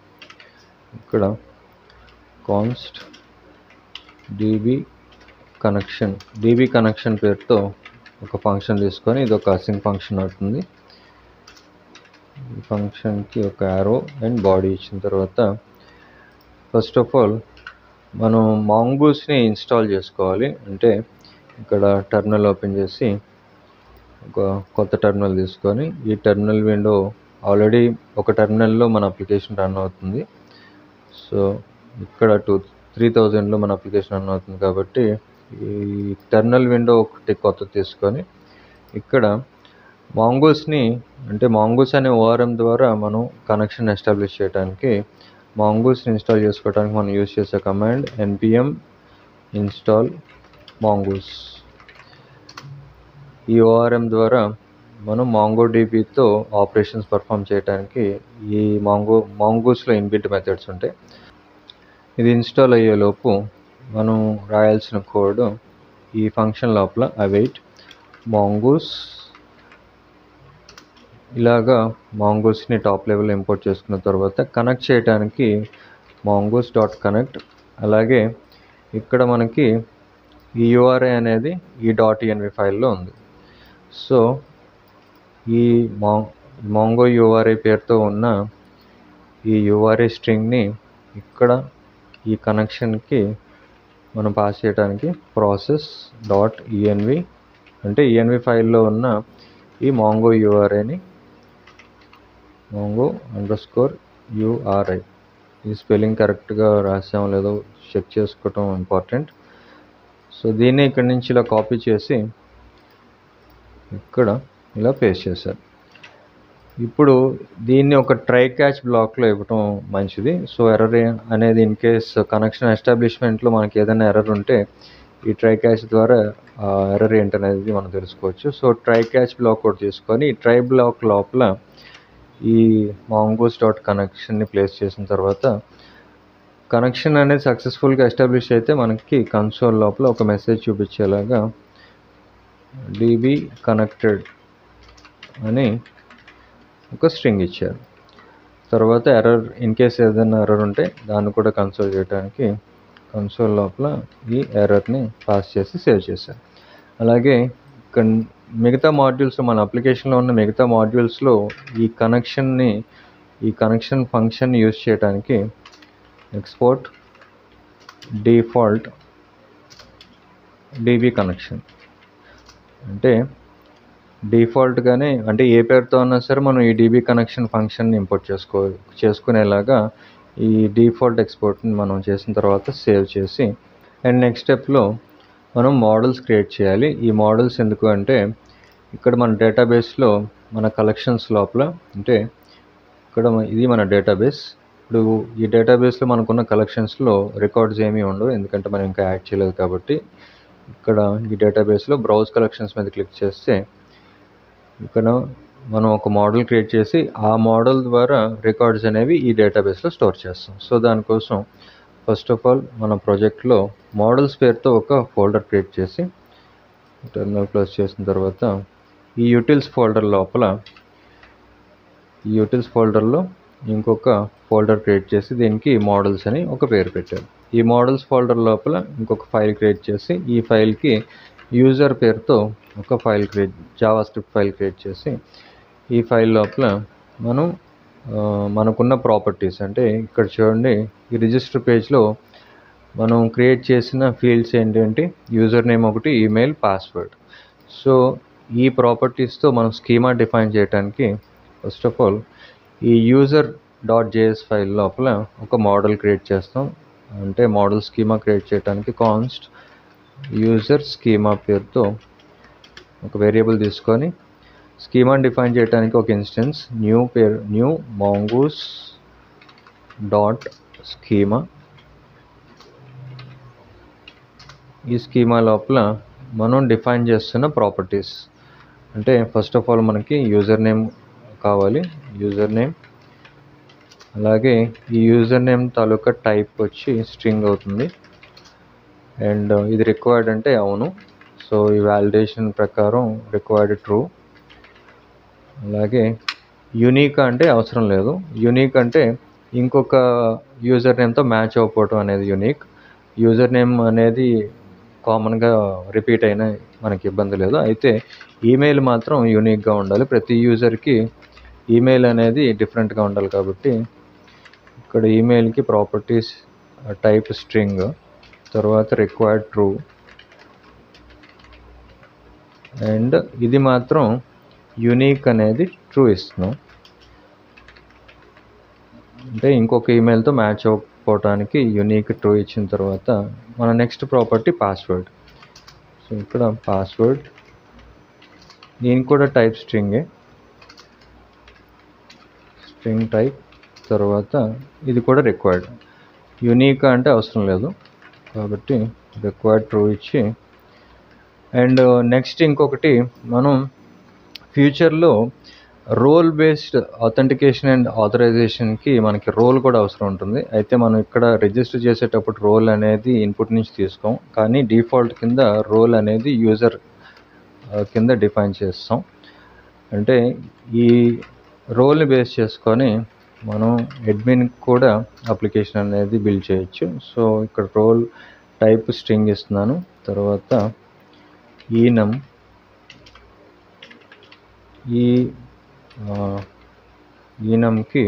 Speaker 1: ఇక్కడ కాన్స్ట్ db కనెక్షన్ పేరుతో ఒక ఫంక్షన్ తీసుకొని ఇది ఒక అసింగ్ ఫంక్షన్ అవుతుంది. ఈ ఫంక్షన్కి ఒక యారో అండ్ బాడీ ఇచ్చిన తర్వాత ఫస్ట్ ఆఫ్ ఆల్ మనం మాంగూస్ని ఇన్స్టాల్ చేసుకోవాలి. అంటే ఇక్కడ టెర్మినల్ ఓపెన్ చేసి ఒక కొత్త టెర్మినల్ తీసుకొని ఈ టెర్మినల్ విండో ఆల్రెడీ ఒక టెర్మినల్లో మన అప్లికేషన్ రన్ అవుతుంది. సో ఇక్కడ 3000లో మన అప్లికేషన్ రన్ అవుతుంది కాబట్టి ఈ టెర్మినల్ విండో ఒకటి కొత్త తీసుకొని ఇక్కడ మాంగూస్ని అంటే మాంగూస్ అనే ORM ద్వారా మనం కనెక్షన్ ఎస్టాబ్లిష్ చేయడానికి మాంగూస్ని ఇన్స్టాల్ చేసుకోవడానికి మనం యూజ్ చేసే కమాండ్ npm install mongoose. ఈ ORM ద్వారా మనం MongoDBతో ఆపరేషన్స్ పర్ఫామ్ చేయడానికి ఈ మాంగూస్లో ఇన్బిల్ట్ మెథడ్స్ ఉంటాయి. ఇది ఇన్స్టాల్ అయ్యేలోపు మనం రాయాల్సిన కోడ్ ఈ ఫంక్షన్ లోపల await mongoose ఇలాగా మాంగూస్ని టాప్ లెవెల్ ఇంపోర్ట్ చేసుకున్న తర్వాత కనెక్ట్ చేయడానికి mongoose.connect అలాగే ఇక్కడ మనకి ఈ URI అనేది ఈ .env ఫైల్లో ఉంది. సో ఈ mongo URI పేరుతో ఉన్న ఈ URI స్ట్రింగ్ని ఇక్కడ ఈ కనెక్షన్కి మనం పాస్ చేయడానికి process.env అంటే env ఫైల్లో ఉన్న ఈ mongo URIని mongo_uri ఈ స్పెల్లింగ్ కరెక్ట్గా రాసామో లేదో చెక్ చేసుకోవటం ఇంపార్టెంట్. సో దీన్ని ఇక్కడి నుంచి ఇలా కాపీ చేసి ఇక్కడ ఇలా పేస్ట్ చేశారు. ఇప్పుడు దీన్ని ఒక ట్రై క్యాచ్ బ్లాక్లో ఇవ్వటం మంచిది. సో ఎర్రర్ అనేది ఇన్ కేస్ కనెక్షన్ ఎస్టాబ్లిష్మెంట్లో మనకి ఏదైనా ఎర్రర్ ఉంటే ఈ ట్రై క్యాచ్ ద్వారా ఎర్రర్ ఏంటనేది మనం తెలుసుకోవచ్చు. సో ట్రై క్యాచ్ బ్లాక్ ఒకటి తీసుకొని ఈ ట్రై బ్లాక్ లోపల ఈ mongoose.connectionని ప్లేస్ చేసిన తర్వాత కనెక్షన్ అనేది సక్సెస్ఫుల్గా ఎస్టాబ్లిష్ అయితే మనకి కన్సోల్ లోపల ఒక మెసేజ్ చూపించేలాగా db connected అని ఒక స్ట్రింగ్ ఇచ్చారు. తర్వాత ఎర్రర్ ఇన్ కేస్ ఏదైనా ఎర్రర్ ఉంటే దాన్ని కూడా కన్సోల్ చేయడానికి కన్సోల్ లోపల ఈ ఎర్రర్ని పాస్ చేసి సేవ్ చేశారు. అలాగే మిగతా మాడ్యూల్స్ మన అప్లికేషన్లో ఉన్న మిగతా మాడ్యూల్స్లో ఈ కనెక్షన్ ఫంక్షన్ యూజ్ చేయడానికి ఎక్స్పోర్ట్ డిఫాల్ట్ db కనెక్షన్ అంటే డిఫాల్ట్గానే అంటే ఏ పేరుతో ఉన్నా సరే మనం ఈ db కనెక్షన్ ఫంక్షన్ని ఇంపోర్ట్ చేసుకునేలాగా ఈ డిఫాల్ట్ ఎక్స్పోర్ట్ని మనం చేసిన తర్వాత సేవ్ చేసి అండ్ నెక్స్ట్ స్టెప్లో మనం మోడల్స్ క్రియేట్ చేయాలి. ఈ మోడల్స్ ఎందుకు అంటే ఇక్కడ మన డేటాబేస్లో మన కలెక్షన్స్ లోపల అంటే ఇక్కడ ఇది మన డేటాబేస్. ఇప్పుడు ఈ డేటాబేస్లో మనకున్న కలెక్షన్స్లో రికార్డ్స్ ఏమీ ఉండవు, ఎందుకంటే మనం ఇంకా యాడ్ చేయలేదు కాబట్టి. ఇక్కడ ఈ డేటాబేస్లో బ్రౌజ్ కలెక్షన్స్ మీద క్లిక్ చేస్తే ఇక్కడ మనం ఒక మోడల్ క్రియేట్ చేసి ఆ మోడల్ ద్వారా రికార్డ్స్ అనేవి ఈ డేటాబేస్లో స్టోర్ చేస్తాం. సో దానికోసం ఫస్ట్ ఆఫ్ ఆల్ మన ప్రాజెక్ట్లో మోడల్స్ పేరుతో ఒక ఫోల్డర్ క్రియేట్ చేసి టెర్మినల్ క్లోజ్ చేసిన తర్వాత ఈ యూటిల్స్ ఫోల్డర్ లోపల ఈ యూటిల్స్ ఫోల్డర్లో ఇంకొక ఫోల్డర్ క్రియేట్ చేసి దీనికి మోడల్స్ అని ఒక పేరు పెట్టారు. ఈ మోడల్స్ ఫోల్డర్ లోపల ఇంకొక ఫైల్ క్రియేట్ చేసి ఈ ఫైల్కి యూజర్ పేరుతో ఒక ఫైల్ జావాస్క్రిప్ట్ ఫైల్ క్రియేట్ చేసి ఈ ఫైల్ లోపల మనం మనకున్న ప్రాపర్టీస్ అంటే ఇక్కడ చూడండి ఈ రిజిస్టర్ పేజ్లో మనం క్రియేట్ చేసిన ఫీల్డ్స్ ఏంటంటే యూజర్ నేమ్ ఒకటి, ఈమెయిల్, పాస్వర్డ్. సో ఈ ప్రాపర్టీస్తో మనం స్కీమా డిఫైన్ చేయడానికి ఫస్ట్ ఆఫ్ ఆల్ ఈ user.js ఫైల్ లోపల ఒక మోడల్ క్రియేట్ చేస్తాం. అంటే మోడల్ స్కీమా క్రియేట్ చేయడానికి కాన్స్ట్ యూజర్ స్కీమా పేరుతో ఒక వేరియబుల్ తీసుకొని స్కీమాని డిఫైన్ చేయడానికి ఒక instance new mongoose dot schema. ఈ స్కీమా లోపల మనం డిఫైన్ చేస్తున్న ప్రాపర్టీస్ అంటే ఫస్ట్ ఆఫ్ ఆల్ మనకి యూజర్ నేమ్ కావాలి, యూజర్ నేమ్. అలాగే ఈ యూజర్ నేమ్ తాలూకా టైప్ వచ్చి స్ట్రింగ్ అవుతుంది. అండ్ ఇది రిక్వైర్డ్ అంటే అవును. సో ఈ వ్యాలిడేషన్ ప్రకారం రిక్వైర్డ్ ట్రూ. అలాగే యూనిక్ అంటే అవసరం లేదు. యూనిక్ అంటే ఇంకొక యూజర్ నేమ్తో మ్యాచ్ అవ్వకపోవడం అనేది యూనిక్. యూజర్ నేమ్ అనేది కామన్గా రిపీట్ అయినా మనకి ఇబ్బంది లేదు. అయితే ఈమెయిల్ మాత్రం యూనిక్గా ఉండాలి. ప్రతి యూజర్కి ఈమెయిల్ అనేది డిఫరెంట్గా ఉండాలి కాబట్టి ఇక్కడ ఈమెయిల్కి ప్రాపర్టీస్ టైప్ స్ట్రింగ్, తర్వాత రిక్వైర్డ్ ట్రూ. అండ్ ఇది మాత్రం యూనిక్ అనేది ట్రూ ఇస్తున్నాం. అంటే ఇంకొక ఈమెయిల్తో మ్యాచ్ అవ్వకపోవడానికి యూనిక్ ట్రూ ఇచ్చిన తర్వాత మన నెక్స్ట్ ప్రాపర్టీ పాస్వర్డ్. సో ఇక్కడ పాస్వర్డ్ దీనికి కూడా టైప్ స్ట్రింగే, స్ట్రింగ్ టైప్. తర్వాత ఇది కూడా రిక్వైర్డ్. యూనిక్ అంటే అవసరం లేదు కాబట్టి రిక్వైర్డ్ ట్రూ ఇచ్చి అండ్ నెక్స్ట్ ఇంకొకటి మనం ఫ్యూచర్లో రోల్ బేస్డ్ అథెంటికేషన్ అండ్ ఆథరైజేషన్కి మనకి రోల్ కూడా అవసరం ఉంటుంది. అయితే మనం ఇక్కడ రిజిస్టర్ చేసేటప్పుడు రోల్ అనేది ఇన్పుట్ నుంచి తీసుకోం, కానీ డిఫాల్ట్ కింద రోల్ అనేది యూజర్ కింద డిఫైన్ చేస్తాం. అంటే ఈ రోల్ని బేస్ చేసుకొని మనం అడ్మిన్ కూడా అప్లికేషన్ అనేది బిల్డ్ చేయొచ్చు. సో ఇక్కడ రోల్ టైప్ స్ట్రింగ్ ఇస్తున్నాను. తర్వాత ఈనమ్ ఈనమ్కి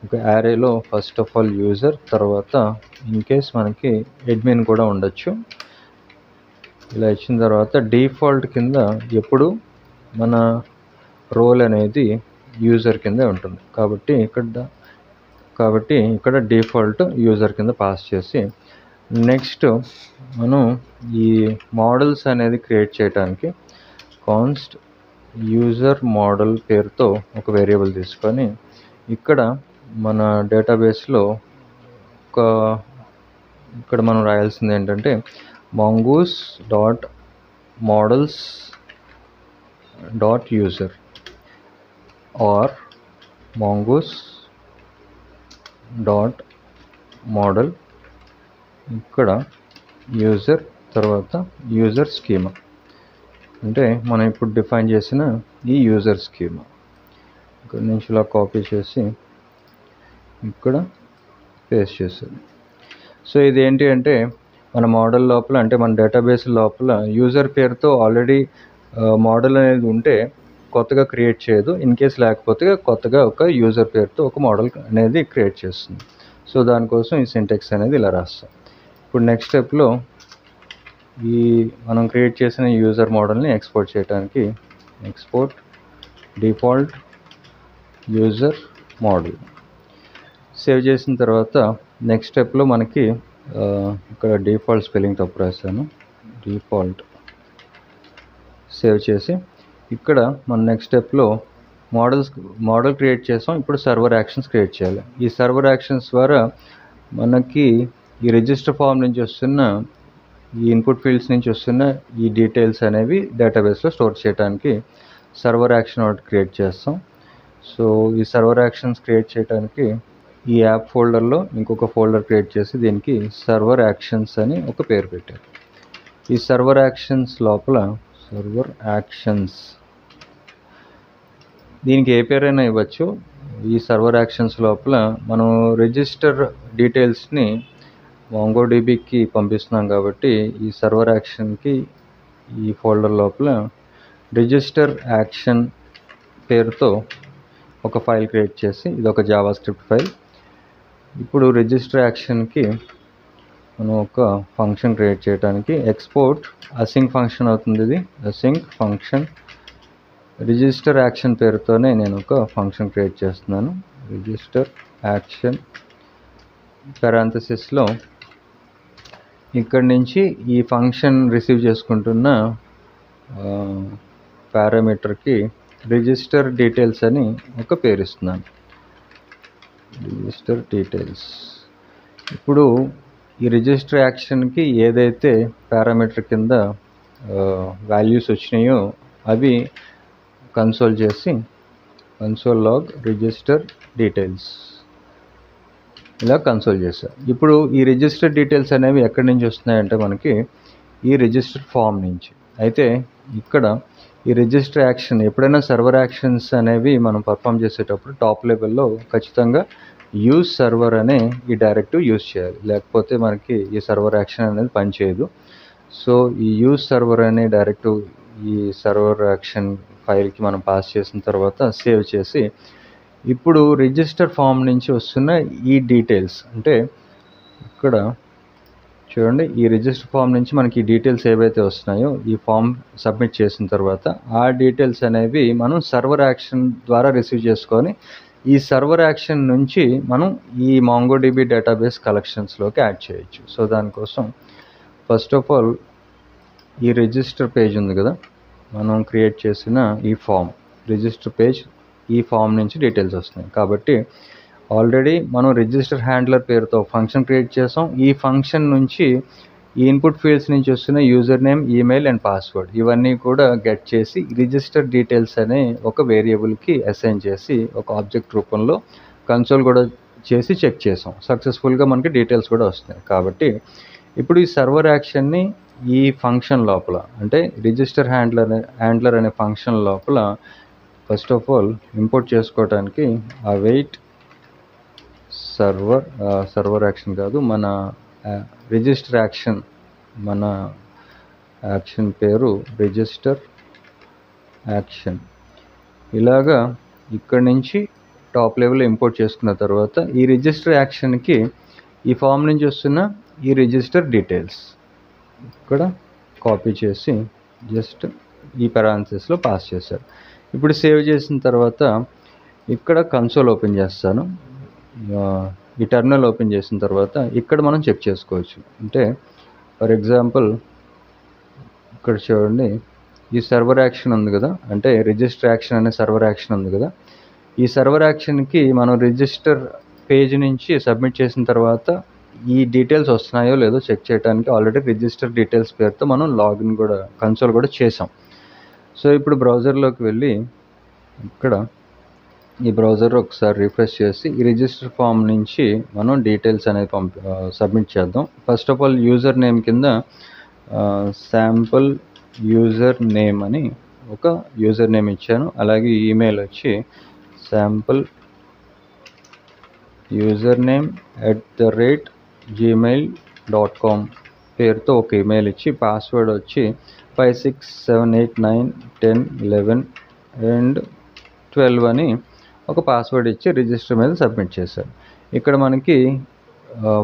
Speaker 1: ఒక యారేలో ఫస్ట్ ఆఫ్ ఆల్ యూజర్, తర్వాత ఇన్ కేస్ మనకి అడ్మిన్ కూడా ఉండొచ్చు. ఇలా ఇచ్చిన తర్వాత డిఫాల్ట్ కింద ఎప్పుడు మన రోల్ అనేది యూజర్ కింద ఉంటుంది కాబట్టి ఇక్కడ డిఫాల్ట్ యూజర్ కింద పాస్ చేసి నెక్స్ట్ మనం ఈ మోడల్స్ అనేది క్రియేట్ చేయడానికి కాన్స్ట్ యూజర్ మోడల్ పేరుతో ఒక వేరియబుల్ తీసుకొని ఇక్కడ మన డేటాబేస్లో ఇక్కడ మనం రాయాల్సింది ఏంటంటే mongoose dot models dot user are mongoose dot model, ఇక్కడ యూజర్, తర్వాత యూజర్ స్కీమా. అంటే మనం ఇప్పుడు డిఫైన్ చేసిన ఈ యూజర్ స్కీమా ఇక్కడ నుంచి ఇలా కాపీ చేసి ఇక్కడ పేస్ట్ చేసేది. సో ఇది ఏంటి అంటే మన మోడల్ లోపల అంటే మన డేటాబేస్ లోపల యూజర్ పేరుతో ఆల్రెడీ మోడల్ అనేది ఉంటే కొత్తగా క్రియేట్ చేయదు. ఇన్ కేస్ లేకపోతే కొత్తగా ఒక యూజర్ పేరుతో ఒక మోడల్ అనేది క్రియేట్ చేస్తుంది. సో దానికోసం ఈ సింటాక్స్ అనేది ఇలా రాస్తాం. ఇప్పుడు నెక్స్ట్ స్టెప్లో ఈ మనం క్రియేట్ చేసిన యూజర్ మోడల్ని ఎక్స్పోర్ట్ చేయడానికి export default user model save చేసిన తర్వాత నెక్స్ట్ స్టెప్లో మనకి ఇక్కడ డిఫాల్ట్ స్పెల్లింగ్ తప్పు రాశాను, డిఫాల్ట్ సేవ్ చేసి ఇక్కడ మన నెక్స్ట్ స్టెప్లో మోడల్ క్రియేట్ చేసాం. ఇప్పుడు సర్వర్ యాక్షన్స్ క్రియేట్ చేయాలి. ఈ సర్వర్ యాక్షన్స్ ద్వారా మనకి ఈ రిజిస్టర్ ఫామ్ నుంచి వస్తున్న ఈ ఇన్పుట్ ఫీల్డ్స్ నుంచి వస్తున్న ఈ డీటెయిల్స్ అనేవి డేటాబేస్లో స్టోర్ చేయడానికి సర్వర్ యాక్షన్ ఒకటి క్రియేట్ చేస్తాం. సో ఈ సర్వర్ యాక్షన్స్ క్రియేట్ చేయడానికి ఈ యాప్ ఫోల్డర్లో ఇంకొక ఫోల్డర్ క్రియేట్ చేసి దీనికి సర్వర్ యాక్షన్స్ అని ఒక పేరు పెట్టారు. ఈ సర్వర్ యాక్షన్స్ లోపల సర్వర్ యాక్షన్స్ దీనికి ఏ పేరైనా ఇవ్వచ్చు. ఈ సర్వర్ యాక్షన్స్ లోపల మనం రిజిస్టర్ డీటెయిల్స్ని MongoDBకి పంపిస్తున్నాం కాబట్టి ఈ సర్వర్ యాక్షన్కి ఈ ఫోల్డర్ లోపల రిజిస్టర్ యాక్షన్ పేరుతో ఒక ఫైల్ క్రియేట్ చేసి ఇది ఒక జావాస్క్రిప్ట్ ఫైల్. ఇప్పుడు రిజిస్టర్ యాక్షన్కి మనం ఒక ఫంక్షన్ క్రియేట్ చేయడానికి ఎక్స్పోర్ట్ అసింక్ ఫంక్షన్ అవుతుంది. ఇది అసింక్ ఫంక్షన్ రిజిస్టర్ యాక్షన్ పేరుతోనే నేను ఒక ఫంక్షన్ క్రియేట్ చేస్తున్నాను. రిజిస్టర్ యాక్షన్ పారాంథసిస్లో ఇక్కడి నుంచి ఈ ఫంక్షన్ రిసీవ్ చేసుకుంటున్న పారామీటర్కి రిజిస్టర్ డీటెయిల్స్ అని ఒక పేరు ఇస్తున్నాను. Register details. ఇప్పుడు ఈ రిజిస్టర్ యాక్షన్కి ఏదైతే పారామీటర్ కింద వాల్యూస్ వచ్చినాయో అవి కన్సోల్ చేసి కన్సోల్ లాగ్ రిజిస్టర్ డీటెయిల్స్ ఇలా కన్సోల్ చేశారు. ఇప్పుడు ఈ రిజిస్టర్ డీటెయిల్స్ అనేవి ఎక్కడి నుంచి వస్తున్నాయంటే మనకి ఈ రిజిస్టర్ ఫామ్ నుంచి. అయితే ఇక్కడ ఈ రిజిస్టర్ యాక్షన్ ఎప్పుడైనా సర్వర్ యాక్షన్స్ అనేవి మనం పర్ఫామ్ చేసేటప్పుడు టాప్ లెవెల్లో ఖచ్చితంగా యూజ్ సర్వర్ అనే ఈ డైరెక్టివ్ యూజ్ చేయాలి, లేకపోతే మనకి ఈ సర్వర్ యాక్షన్ అనేది పనిచేయదు. సో ఈ యూజ్ సర్వర్ అనే డైరెక్టివ్ ఈ సర్వర్ యాక్షన్ ఫైల్కి మనం పాస్ చేసిన తర్వాత సేవ్ చేసి ఇప్పుడు రిజిస్టర్ ఫామ్ నుంచి వస్తున్న ఈ డీటెయిల్స్ అంటే ఇక్కడ చూడండి, ఈ రిజిస్టర్ ఫామ్ నుంచి మనకి డీటెయిల్స్ ఏవైతే వస్తున్నాయో ఈ ఫామ్ సబ్మిట్ చేసిన తర్వాత ఆ డీటెయిల్స్ అనేవి మనం సర్వర్ యాక్షన్ ద్వారా రిసీవ్ చేసుకొని ఈ సర్వర్ యాక్షన్ నుంచి మనం ఈ MongoDB డేటాబేస్ కలెక్షన్స్లోకి యాడ్ చేయొచ్చు. సో దానికోసం ఫస్ట్ ఆఫ్ ఆల్ ఈ రిజిస్టర్ పేజ్ ఉంది కదా, మనం క్రియేట్ చేసిన ఈ ఫామ్ రిజిస్టర్ పేజ్, ఈ ఫామ్ నుంచి డీటెయిల్స్ వస్తున్నాయి కాబట్టి ఆల్రెడీ మనం రిజిస్టర్ హ్యాండ్లర్ పేరుతో ఫంక్షన్ క్రియేట్ చేసాం. ఈ ఫంక్షన్ నుంచి ఈ ఇన్పుట్ ఫీల్డ్స్ నుంచి వస్తున్న user name, email and password ఇవన్నీ కూడా గెట్ చేసి రిజిస్టర్ డీటెయిల్స్ అనే ఒక వేరియబుల్కి అసైన్ చేసి ఒక ఆబ్జెక్ట్ రూపంలో కన్సోల్ కూడా చేసి చెక్ చేసాం. సక్సెస్ఫుల్గా మనకి డీటెయిల్స్ కూడా వస్తున్నాయి. కాబట్టి ఇప్పుడు ఈ సర్వర్ యాక్షన్ని ఈ ఫంక్షన్ లోపల అంటే రిజిస్టర్ హ్యాండ్లర్ అనే ఫంక్షన్ లోపల ఫస్ట్ ఆఫ్ ఆల్ ఇంపోర్ట్ చేసుకోవడానికి ఆ వెయిట్ సర్వర్ యాక్షన్ కాదు, మన రిజిస్టర్ యాక్షన్, మన యాక్షన్ పేరు రిజిస్టర్ యాక్షన్. ఇలాగా ఇక్కడి నుంచి టాప్ లెవెల్లో ఇంపోర్ట్ చేసుకున్న తర్వాత ఈ రిజిస్టర్ యాక్షన్కి ఈ ఫామ్ నుంచి వస్తున్న ఈ రిజిస్టర్ డీటెయిల్స్ ఇక్కడ కాపీ చేసి జస్ట్ ఈ పారాంథసిస్లో పాస్ చేశారు. ఇప్పుడు సేవ్ చేసిన తర్వాత ఇక్కడ కన్సోల్ ఓపెన్ చేస్తాను. ఈ టెర్మినల్ ఓపెన్ చేసిన తర్వాత ఇక్కడ మనం చెక్ చేసుకోవచ్చు. అంటే ఫర్ ఎగ్జాంపుల్ ఇక్కడ చూడండి, ఈ సర్వర్ యాక్షన్ ఉంది కదా, అంటే రిజిస్టర్ యాక్షన్ అనే సర్వర్ యాక్షన్ ఉంది కదా, ఈ సర్వర్ యాక్షన్కి మనం రిజిస్టర్ పేజ్ నుంచి సబ్మిట్ చేసిన తర్వాత ఈ డీటెయిల్స్ వస్తున్నాయో లేదో చెక్ చేయడానికి ఆల్రెడీ రిజిస్టర్ డీటెయిల్స్ పేరుతో మనం లాగిన్ కూడా కన్సోల్ కూడా చేసాం. సో ఇప్పుడు బ్రౌజర్లోకి వెళ్ళి ఇక్కడ ఈ బ్రౌజర్ ఒకసారి రిఫ్రెష్ చేసి ఈ రిజిస్టర్ ఫామ్ నుంచి మనం డీటెయిల్స్ అనేది సబ్మిట్ చేద్దాం. First of all user name కింద శాంపుల్ యూజర్ నేమ్ అని ఒక యూజర్ నేమ్ ఇచ్చాను. అలాగే ఈమెయిల్ వచ్చి శాంపుల్ యూజర్ నేమ్ @gmail.com పేరుతో ఒక ఈమెయిల్ ఇచ్చి పాస్వర్డ్ వచ్చి 5678910111 అండ్ 12 అని ఒక పాస్వర్డ్ ఇచ్చి రిజిస్టర్ మీద సబ్మిట్ చేశారు. ఇక్కడ మనకి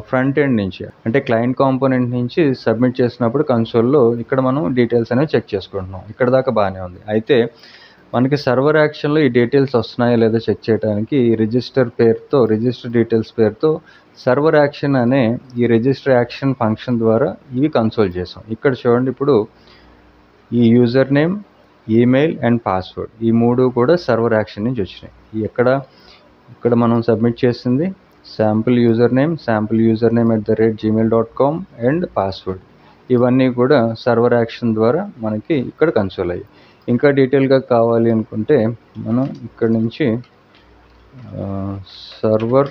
Speaker 1: ఫ్రంట్ ఎండ్ నుంచి అంటే క్లయింట్ కాంపోనెంట్ నుంచి సబ్మిట్ చేసినప్పుడు కన్సోల్లో ఇక్కడ మనం డీటెయిల్స్ అనేవి చెక్ చేసుకుంటున్నాం. ఇక్కడ దాకా బాగానే ఉంది. అయితే మనకి సర్వర్ యాక్షన్లో ఈ డీటెయిల్స్ వస్తున్నాయో లేదో చెక్ చేయడానికి ఈ రిజిస్టర్ డీటెయిల్స్ పేరుతో సర్వర్ యాక్షన్ అనే ఈ రిజిస్టర్ యాక్షన్ ఫంక్షన్ ద్వారా ఇవి కన్సోల్ చేసాం. ఇక్కడ చూడండి, ఇప్పుడు ఈ user name email and password ఈ 3 కూడా సర్వర్ యాక్షన్ నుంచి వచ్చినాయి. ఇక్కడ మనం సబ్మిట్ చేసింది sample user name @gmail.com and password. ఇవన్నీ కూడా సర్వర్ యాక్షన్ ద్వారా మనకి ఇక్కడ కన్సోల్ అయ్యాయి. ఇంకా డీటెయిల్గా కావాలి అనుకుంటే మనం ఇక్కడ నుంచి సర్వర్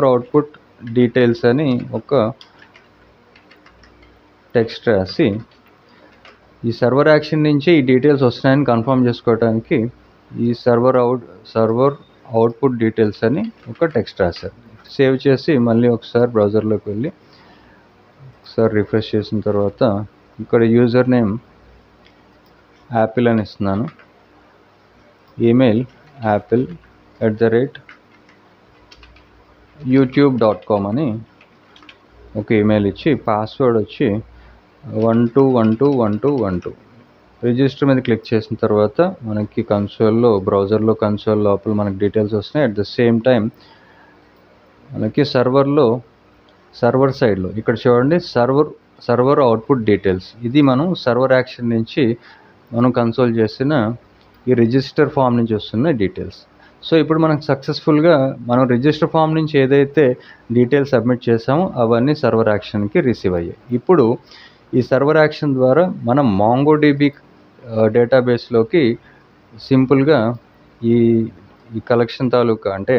Speaker 1: అవుట్పుట్ డీటెయిల్స్ అని ఒక టెక్స్ట్ రాసి ఈ సర్వర్ యాక్షన్ నుంచి ఈ డీటెయిల్స్ వస్తున్నాయని కన్ఫర్మ్ చేసుకోవడానికి ఈ సర్వర్ అవుట్పుట్ డీటెయిల్స్ అని ఒక టెక్స్ట్ రాశారు. సేవ్ చేసి మళ్ళీ ఒకసారి బ్రౌజర్లోకి వెళ్ళి ఒకసారి రిఫ్రెష్ చేసిన తర్వాత ఇక్కడ యూజర్ నేమ్ యాపిల్ అని ఇస్తున్నాను, ఈమెయిల్ apple@youtube.com అని ఒక ఈమెయిల్ ఇచ్చి పాస్వర్డ్ వచ్చి 12121212. రిజిస్టర్ మీద క్లిక్ చేసిన తర్వాత మనకి బ్రౌజర్లో కన్సోల్ లోపల మనకి డీటెయిల్స్ వస్తున్నాయి. అట్ ద సేమ్ టైం మనకి సర్వర్ సైడ్లో ఇక్కడ చూడండి సర్వర్ అవుట్పుట్ డీటెయిల్స్. ఇది మనం సర్వర్ యాక్షన్ నుంచి మనం కన్సోల్ చేసిన ఈ రిజిస్టర్ ఫామ్ నుంచి వస్తున్న డీటెయిల్స్. సో ఇప్పుడు మనకు సక్సెస్ఫుల్గా మనం రిజిస్టర్ ఫామ్ నుంచి ఏదైతే డీటెయిల్స్ సబ్మిట్ చేసామో అవన్నీ సర్వర్ యాక్షన్కి రిసీవ్ అయ్యాయి. ఇప్పుడు ఈ సర్వర్ యాక్షన్ ద్వారా మనం MongoDB డేటాబేస్లోకి సింపుల్గా ఈ కలెక్షన్ తాలూకా అంటే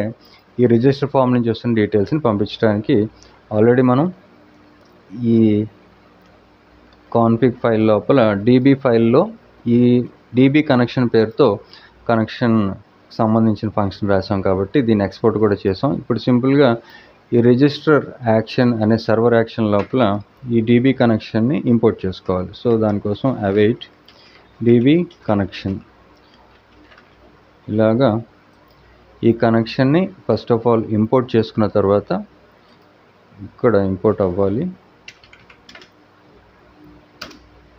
Speaker 1: ఈ రిజిస్టర్ ఫామ్ నుంచి వస్తున్న డీటెయిల్స్ని పంపించడానికి ఆల్రెడీ మనం ఈ కాన్ఫిగ్ ఫైల్ లోపల DB ఫైల్లో ఈ DB కనెక్షన్ పేరుతో కనెక్షన్ సంబంధించిన ఫంక్షన్ రాసాం కాబట్టి దీన్ని ఎక్స్పోర్ట్ కూడా చేసాం. ఇప్పుడు సింపుల్గా ఈ రిజిస్టర్ యాక్షన్ అనే సర్వర్ యాక్షన్ లోపల ఈ DB కనెక్షన్ని ఇంపోర్ట్ చేసుకోవాలి. సో దానికోసం await DB కనెక్షన్ ఇలాగా ఈ కనెక్షన్ని ఫస్ట్ ఆఫ్ ఆల్ ఇంపోర్ట్ చేసుకున్న తర్వాత ఇక్కడ ఇంపోర్ట్ అవ్వాలి.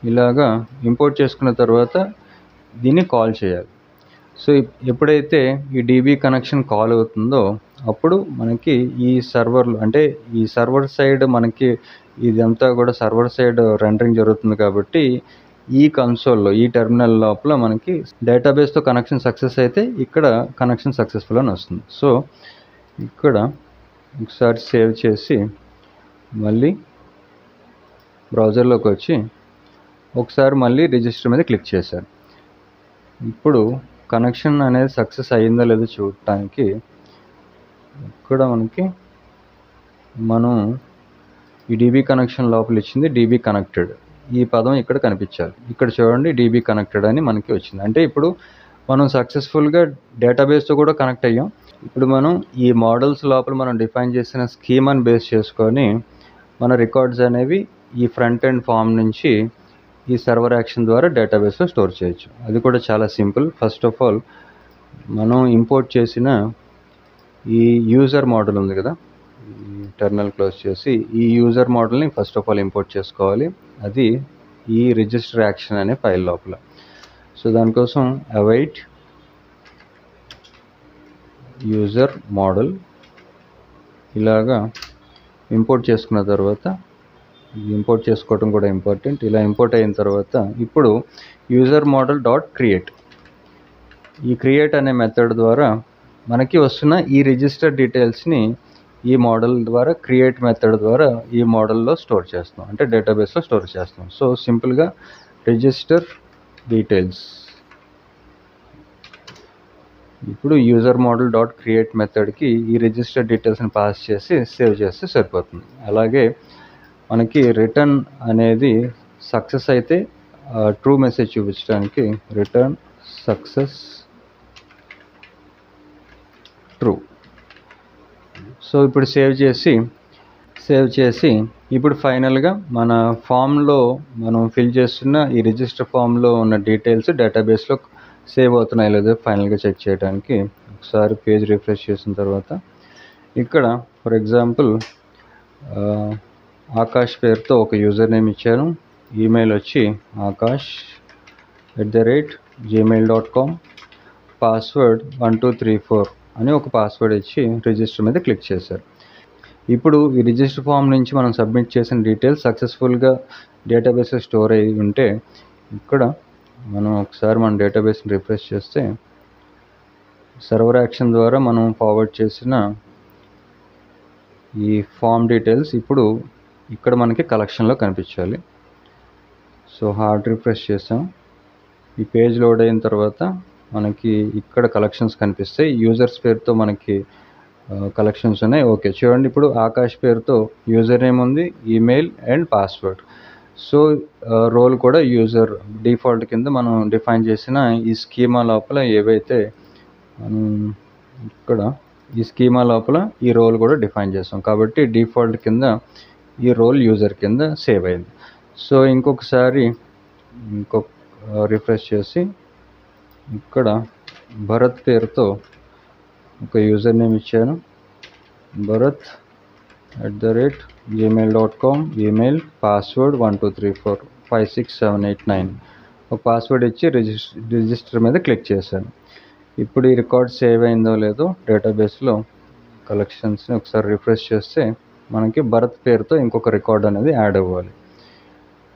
Speaker 1: ఇలాగా ఇంపోర్ట్ చేసుకున్న తర్వాత దీన్ని కాల్ చేయాలి. సో ఎప్పుడైతే ఈ DB కనెక్షన్ కాల్ అవుతుందో అప్పుడు మనకి ఈ సర్వర్లో అంటే ఈ సర్వర్ సైడ్ మనకి ఇదంతా కూడా సర్వర్ సైడ్ రెండరింగ్ జరుగుతుంది కాబట్టి ఈ కన్సోల్లో ఈ టెర్మినల్ లోపల మనకి డేటాబేస్తో కనెక్షన్ సక్సెస్ అయితే ఇక్కడ కనెక్షన్ సక్సెస్ఫుల్ అని వస్తుంది. సో ఇక్కడ ఒకసారి సేవ్ చేసి మళ్ళీ బ్రౌజర్లోకి వచ్చి ఒకసారి మళ్ళీ రిజిస్టర్ మీద క్లిక్ చేశాను. ఇప్పుడు కనెక్షన్ అనేది సక్సెస్ అయ్యిందో లేదో చూడటానికి ఇక్కడ మనం ఈ DB కనెక్షన్ లోపల ఇచ్చింది DB కనెక్టెడ్ ఈ పదం ఇక్కడ కనిపించాలి. ఇక్కడ చూడండి DB కనెక్టెడ్ అని మనకి వచ్చింది. అంటే ఇప్పుడు మనం సక్సెస్ఫుల్గా డేటాబేస్తో కూడా కనెక్ట్ అయ్యాం. ఇప్పుడు మనం ఈ మోడల్స్ లోపల మనం డిఫైన్ చేసిన స్కీమాని బేస్ చేసుకొని మన రికార్డ్స్ అనేవి ఈ ఫ్రంట్ ఎండ్ ఫామ్ నుంచి ఈ సర్వర్ యాక్షన్ ద్వారా డేటాబేస్లో స్టోర్ చేయొచ్చు. అది కూడా చాలా సింపుల్. ఫస్ట్ ఆఫ్ ఆల్ మనం ఇంపోర్ట్ చేసిన ఈ యూజర్ మోడల్ ఉంది కదా, ఈ టెర్మినల్ క్లోజ్ చేసి ఈ యూజర్ మోడల్ని ఫస్ట్ ఆఫ్ ఆల్ ఇంపోర్ట్ చేసుకోవాలి. అది ఈ రిజిస్టర్ యాక్షన్ అనే ఫైల్ లోపల. సో దానికోసం await యూజర్ మోడల్ ఇలాగా ఇంపోర్ట్ చేసుకున్న తర్వాత ఇంపోర్ట్ చేసుకోవడం కూడా ఇంపార్టెంట్. ఇలా ఇంపోర్ట్ అయిన తర్వాత ఇప్పుడు యూజర్ మోడల్ డాట్ క్రియేట్ ఈ క్రియేట్ అనే మెథడ్ ద్వారా మనకి వస్తున్న ఈ రిజిస్టర్ డీటెయిల్స్ని ఈ మోడల్ ద్వారా క్రియేట్ మెథడ్ ద్వారా ఈ మోడల్లో స్టోర్ చేస్తాం, అంటే డేటాబేస్లో స్టోర్ చేస్తాం. సో సింపుల్గా రిజిస్టర్ డీటెయిల్స్ ఇప్పుడు యూజర్ మోడల్ డాట్ క్రియేట్ మెథడ్కి ఈ రిజిస్టర్ డీటెయిల్స్ని పాస్ చేసి సేవ్ చేస్తే సరిపోతుంది. అలాగే మనకి రిటర్న్ అనేది సక్సెస్ అయితే ట్రూ మెసేజ్ చూపించడానికి రిటర్న్ సక్సెస్ ట్రూ. సో ఇప్పుడు సేవ్ చేసి ఇప్పుడు ఫైనల్గా మన ఫామ్లో మనం ఫిల్ చేస్తున్న ఈ రిజిస్టర్ ఫామ్లో ఉన్న డీటెయిల్స్ డేటాబేస్లో సేవ్ అవుతున్నాయి లేదో ఫైనల్గా చెక్ చేయడానికి ఒకసారి పేజ్ రిఫ్రెష్ చేసిన తర్వాత ఇక్కడ ఫర్ ఎగ్జాంపుల్ ఆకాష్ పేరుతో ఒక యూజర్ నేమ్ ఇచ్చాను, ఈమెయిల్ వచ్చి akash@gmail.com, పాస్వర్డ్ 1234 అని ఒక పాస్వర్డ్ ఇచ్చి రిజిస్టర్ మీద క్లిక్ చేశారు. ఇప్పుడు ఈ రిజిస్టర్ ఫామ్ నుంచి మనం సబ్మిట్ చేసిన డీటెయిల్స్ సక్సెస్ఫుల్గా డేటాబేస్లో స్టోర్ అయ్యి ఉంటే ఇక్కడ మనం ఒకసారి మన డేటాబేస్ని రిఫ్రెష్ చేస్తే సర్వర్ యాక్షన్ ద్వారా మనం ఫార్వర్డ్ చేసిన ఈ ఫామ్ డీటెయిల్స్ ఇప్పుడు ఇక్కడ మనకి కలెక్షన్లో కనిపించాలి. సో హార్డ్ రిఫ్రెష్ చేసాం. ఈ పేజ్ లోడ్ అయిన తర్వాత మనకి ఇక్కడ కలెక్షన్స్ కనిపిస్తాయి. యూజర్స్ పేరుతో మనకి కలెక్షన్స్ ఉన్నాయి. ఓకే, చూడండి ఇప్పుడు ఆకాష్ పేరుతో యూజర్ నేమ్ ఉంది, email and password. So role కూడా యూజర్ డిఫాల్ట్ కింద మనం డిఫైన్ చేసిన ఈ స్కీమా లోపల ఏవైతే ఇక్కడ ఈ స్కీమా లోపల ఈ రోల్ కూడా డిఫైన్ చేస్తాం కాబట్టి డిఫాల్ట్ కింద ఈ రోల్ యూజర్ కింద సేవ్ అయింది. సో ఇంకొకసారి రిఫ్రెష్ చేసి ఇక్కడ భరత్ పేరుతో ఒక యూజర్ నేమ్ ఇచ్చాను, bharat@gmail.com, ఈమెయిల్, పాస్వర్డ్ 12345678 ఒక పాస్వర్డ్ ఇచ్చి రిజిస్టర్ మీద క్లిక్ చేశాను. ఇప్పుడు ఈ రికార్డ్ సేవ్ అయిందో లేదో డేటాబేస్లో కలెక్షన్స్ని ఒకసారి రిఫ్రెష్ చేస్తే మనకి భరత్ పేరుతో ఇంకొక రికార్డ్ అనేది యాడ్ అవ్వాలి.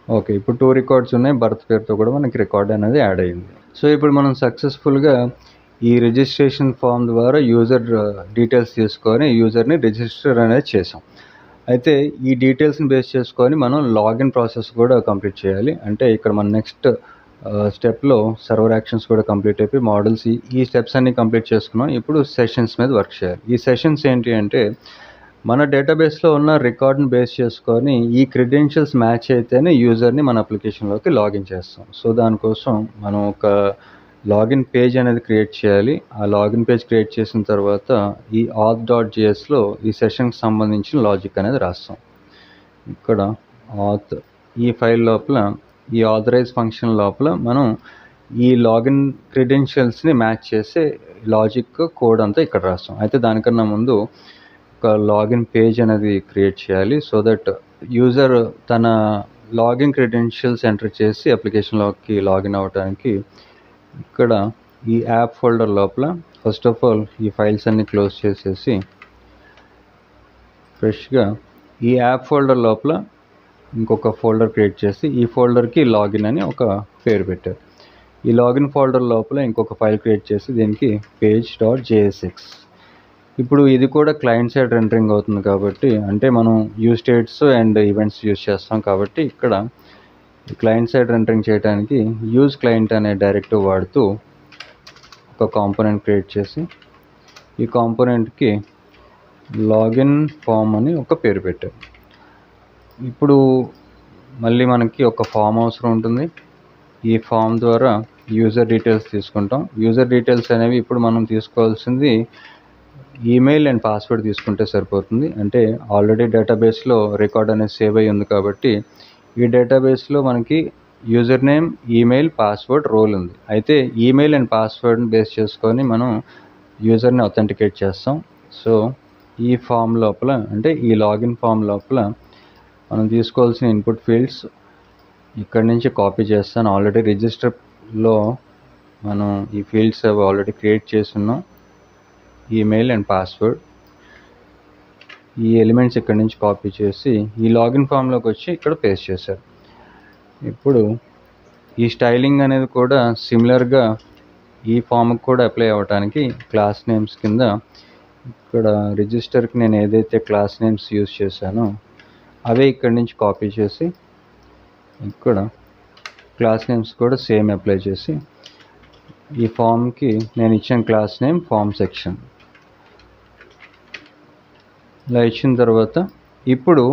Speaker 1: ఓకే, ఇప్పుడు 2 రికార్డ్స్ ఉన్నాయి. భరత్ పేరుతో కూడా మనకి రికార్డ్ అనేది యాడ్ అయ్యింది. సో ఇప్పుడు మనం సక్సెస్ఫుల్గా ఈ రిజిస్ట్రేషన్ ఫామ్ ద్వారా యూజర్ డీటెయిల్స్ తీసుకొని యూజర్ని రిజిస్టర్ అనేది చేసాం. అయితే ఈ డీటెయిల్స్ని బేస్ చేసుకొని మనం లాగిన్ ప్రాసెస్ కూడా కంప్లీట్ చేయాలి. అంటే ఇక్కడ మన నెక్స్ట్ స్టెప్లో సర్వర్ యాక్షన్స్ కూడా కంప్లీట్ అయిపోయి మోడల్స్ ఈ స్టెప్స్ అన్ని కంప్లీట్ చేసుకున్నాం. ఇప్పుడు సెషన్స్ మీద వర్క్ చేయాలి. ఈ సెషన్స్ ఏంటి అంటే మన డేటాబేస్లో ఉన్న రికార్డ్ని బేస్ చేసుకొని ఈ క్రెడెన్షియల్స్ మ్యాచ్ అయితేనే యూజర్ని మన అప్లికేషన్లోకి లాగిన్ చేస్తాం. సో దానికోసం మనం ఒక లాగిన్ పేజ్ అనేది క్రియేట్ చేయాలి. ఆ లాగిన్ పేజ్ క్రియేట్ చేసిన తర్వాత ఈ auth.jsలో ఈ సెషన్కి సంబంధించిన లాజిక్ అనేది రాస్తాం. ఇక్కడ auth ఈ ఫైల్ లోపల ఈ ఆథరైజ్ ఫంక్షన్ లోపల మనం ఈ లాగిన్ క్రెడెన్షియల్స్ని మ్యాచ్ చేసే లాజిక్ కోడ్ అంతా ఇక్కడ రాస్తాం. అయితే దానికన్నా ముందు ఒక లాగిన్ పేజ్ అనేది క్రియేట్ చేయాలి. సో దట్ యూజర్ తన లాగిన్ క్రెడెన్షియల్స్ ఎంటర్ చేసి అప్లికేషన్లోకి లాగిన్ అవ్వడానికి ఇక్కడ ఈ యాప్ ఫోల్డర్ లోపల ఫస్ట్ ఆఫ్ ఆల్ ఈ ఫైల్స్ అన్ని క్లోజ్ చేసేసి ఫ్రెష్గా ఈ యాప్ ఫోల్డర్ లోపల ఇంకొక ఫోల్డర్ క్రియేట్ చేసి ఈ ఫోల్డర్కి లాగిన్ అని ఒక పేరు పెట్టారు. ఈ లాగిన్ ఫోల్డర్ లోపల ఇంకొక ఫైల్ క్రియేట్ చేసి దీనికి page.jsx. ఇప్పుడు ఇది కూడా క్లయింట్ సైడ్ రెండరింగ్ అవుతుంది కాబట్టి అంటే మనం use states and events use చేస్తాం కాబట్టి ఇక్కడ క్లయింట్ సైడ్ రెండరింగ్ చేయడానికి యూజ్ క్లయింట్ అనే డైరెక్టివ్ వాడుతూ ఒక కాంపోనెంట్ క్రియేట్ చేసి ఈ కాంపోనెంట్కి లాగిన్ ఫామ్ అని ఒక పేరు పెట్టారు. ఇప్పుడు మళ్ళీ మనకి ఒక ఫామ్ అవసరం ఉంటుంది. ఈ ఫామ్ ద్వారా యూజర్ డీటెయిల్స్ తీసుకుంటాం. యూజర్ డీటెయిల్స్ అనేవి ఇప్పుడు మనం తీసుకోవాల్సింది ఈమెయిల్ అండ్ పాస్వర్డ్ తీసుకుంటే సరిపోతుంది. అంటే ఆల్రెడీ డేటాబేస్లో రికార్డ్ అనేది సేవ్ అయ్యి ఉంది కాబట్టి ఈ డేటాబేస్లో మనకి user name, email, password, role ఉంది. అయితే ఈమెయిల్ అండ్ పాస్వర్డ్ని బేస్ చేసుకొని మనం యూజర్ని అథెంటికేట్ చేస్తాం. సో ఈ ఫామ్ లోపల అంటే ఈ లాగిన్ ఫామ్ లోపల మనం తీసుకోవాల్సిన ఇన్పుట్ ఫీల్డ్స్ ఇక్కడి నుంచి కాపీ చేస్తాను. ఆల్రెడీ రిజిస్టర్లో మనం ఈ ఫీల్డ్స్ అవి ఆల్రెడీ క్రియేట్ చేస్తున్నాం. ఈమెయిల్ అండ్ పాస్వర్డ్ ఈ ఎలిమెంట్స్ ఇక్కడ నుంచి కాపీ చేసి ఈ లాగిన్ ఫామ్లోకి వచ్చి ఇక్కడ పేస్ట్ చేశారు. ఇప్పుడు ఈ స్టైలింగ్ అనేది కూడా సిమిలర్గా ఈ ఫామ్కి కూడా అప్లై అవ్వడానికి క్లాస్ నేమ్స్ కింద ఇక్కడ రిజిస్టర్కి నేను ఏదైతే క్లాస్ నేమ్స్ యూజ్ చేశానో అవే ఇక్కడి నుంచి కాపీ చేసి ఇక్కడ క్లాస్ నేమ్స్ కూడా సేమ్ అప్లై చేసి ఈ ఫామ్కి నేను ఇచ్చిన క్లాస్ నేమ్ ఫామ్ సెక్షన్ ఇలా ఇచ్చిన తర్వాత ఇప్పుడు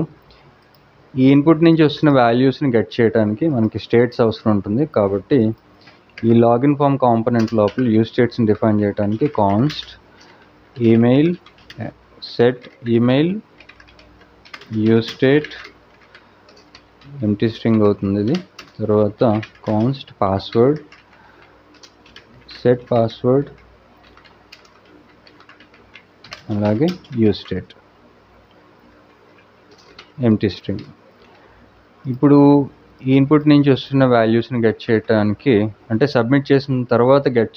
Speaker 1: ఈ ఇన్పుట్ నుంచి వస్తున్న వాల్యూస్ని గెట్ చేయడానికి మనకి స్టేట్స్ అవసరం ఉంటుంది. కాబట్టి ఈ లాగిన్ ఫామ్ కాంపోనెంట్ లోపల యూజ్ స్టేట్స్ని డిఫైన్ చేయడానికి const email set email use state empty string అవుతుంది ఇది. తర్వాత కాన్స్ట్ పాస్వర్డ్ సెట్ పాస్వర్డ్ అలాగే యూజ్ స్టేట్ ఎంప్టీ స్ట్రింగ్. ఇప్పుడు ఈ ఇన్పుట్ నుంచి వస్తున్న వాల్యూస్ని గెట్ చేయడానికి అంటే సబ్మిట్ చేసిన తర్వాత గెట్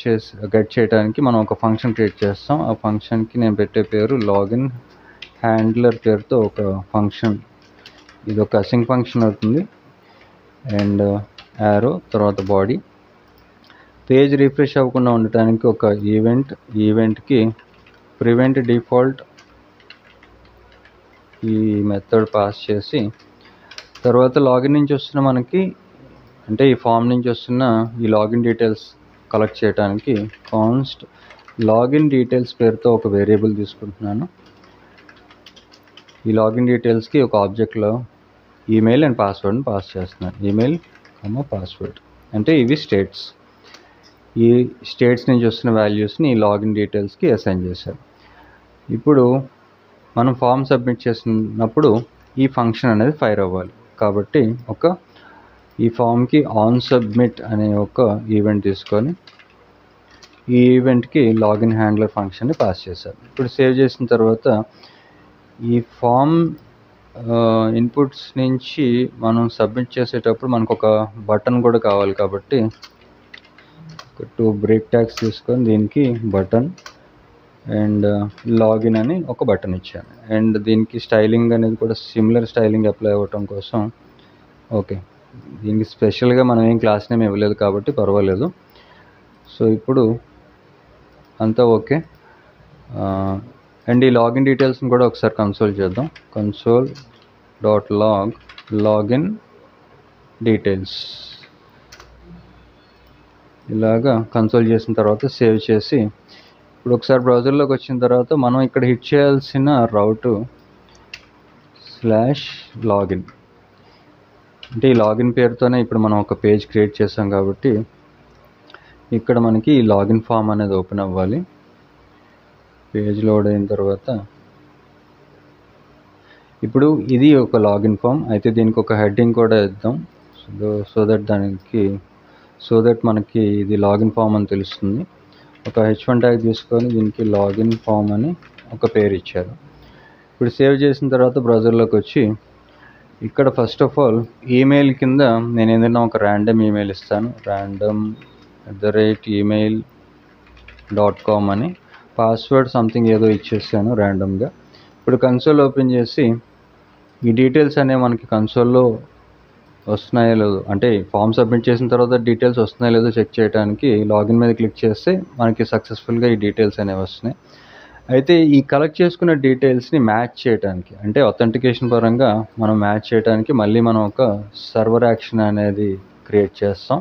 Speaker 1: చేయడానికి మనం ఒక ఫంక్షన్ క్రియేట్ చేస్తాం. ఆ ఫంక్షన్కి నేను పెట్టే పేరు లాగిన్ హ్యాండ్లర్ పేరుతో ఒక ఫంక్షన్, ఇది ఒక అసింక్ ఫంక్షన్ అవుతుంది. అండ్ యారో తర్వాత బాడీ. పేజ్ రిఫ్రెష్ అవ్వకుండా ఉండటానికి ఒక ఈవెంట్కి ప్రివెంట్ డిఫాల్ట్ ఈ మెథడ్ పాస్ చేసి, తర్వాత లాగిన్ నుంచి వస్తున్న మనకి అంటే ఈ ఫామ్ నుంచి వస్తున్న ఈ లాగిన్ డీటెయిల్స్ కలెక్ట్ చేయడానికి కాన్స్ట్ లాగిన్ డీటెయిల్స్ పేరుతో ఒక వేరియబుల్ తీసుకుంటున్నాను. ఈ లాగిన్ డీటెయిల్స్కి ఒక ఆబ్జెక్ట్లో ఈమెయిల్ అండ్ పాస్వర్డ్ని పాస్ చేస్తున్నాను. ఈమెయిల్ పాస్వర్డ్ అంటే ఇవి స్టేట్స్. ఈ స్టేట్స్ నుంచి వస్తున్న వాల్యూస్ని ఈ లాగిన్ డీటెయిల్స్కి అసైన్ చేశారు. ఇప్పుడు మనం ఫామ్ సబ్మిట్ చేసినప్పుడు ఈ ఫంక్షన్ అనేది ఫైర్ అవ్వాలి. కాబట్టి ఈ ఫామ్కి ఆన్ సబ్మిట్ అనే ఒక ఈవెంట్ తీసుకొని ఈ ఈవెంట్కి లాగిన్ హ్యాండ్లర్ ఫంక్షన్ని పాస్ చేశారు. ఇప్పుడు సేవ్ చేసిన తర్వాత ఈ ఫామ్ ఇన్పుట్స్ నుంచి మనం సబ్మిట్ చేసేటప్పుడు మనకు ఒక బటన్ కూడా కావాలి. కాబట్టి 2 బ్రేక్ ట్యాగ్స్ తీసుకొని దీనికి బటన్ అండ్ లాగిన్ అని ఒక బటన్ ఇచ్చాను. అండ్ దీనికి స్టైలింగ్ అనేది కూడా సిమిలర్ స్టైలింగ్ అప్లై అవ్వటం కోసం ఓకే, దీనికి స్పెషల్గా మనం ఏం క్లాస్ నేమ్ ఇవ్వలేదు కాబట్టి పర్వాలేదు. సో ఇప్పుడు అంతా ఓకే. అండ్ ఈ లాగిన్ డీటెయిల్స్ని కూడా ఒకసారి కన్సోల్ చేద్దాం. console.log లాగిన్ డీటెయిల్స్ ఇలాగా కన్సోల్ చేసిన తర్వాత సేవ్ చేసి ఇప్పుడు ఒకసారి బ్రౌజర్లోకి వచ్చిన తర్వాత మనం ఇక్కడ హిట్ చేయాల్సిన రౌటు /login. అంటే ఈ లాగిన్ పేరుతోనే ఇప్పుడు మనం ఒక పేజ్ క్రియేట్ చేసాం కాబట్టి ఇక్కడ మనకి ఈ లాగిన్ ఫామ్ అనేది ఓపెన్ అవ్వాలి. పేజ్ లోడ్ అయిన తర్వాత ఇప్పుడు ఇది ఒక లాగిన్ ఫామ్ అయితే దీనికి ఒక హెడ్డింగ్ కూడా ఇద్దాం. సో దట్ మనకి ఇది లాగిన్ ఫామ్ అని తెలుస్తుంది. ఒక h1 ట్యాగ్ తీసుకొని దీనికి లాగిన్ ఫామ్ అని ఒక పేరు ఇచ్చారు. ఇప్పుడు సేవ్ చేసిన తర్వాత బ్రౌజర్లోకి వచ్చి ఇక్కడ ఫస్ట్ ఆఫ్ ఆల్ ఈమెయిల్ కింద నేను ఏదైనా ఒక ర్యాండమ్ ఈమెయిల్ ఇస్తాను. random@email.com అని పాస్వర్డ్ సంథింగ్ ఏదో ఇచ్చేసాను ర్యాండమ్గా. ఇప్పుడు కన్సోల్ ఓపెన్ చేసి ఈ డీటెయిల్స్ అనేవి మనకి కన్సోల్లో వస్తున్నాయో లేదో, అంటే ఫామ్ సబ్మిట్ చేసిన తర్వాత డీటెయిల్స్ వస్తున్నాయో లేదో చెక్ చేయడానికి లాగిన్ మీద క్లిక్ చేస్తే మనకి సక్సెస్ఫుల్గా ఈ డీటెయిల్స్ అనేవి వస్తున్నాయి. అయితే ఈ కలెక్ట్ చేసుకున్న డీటెయిల్స్ని మ్యాచ్ చేయడానికి అంటే అథెంటికేషన్ పరంగా మనం మ్యాచ్ చేయడానికి మళ్ళీ మనం ఒక సర్వర్ యాక్షన్ అనేది క్రియేట్ చేస్తాం.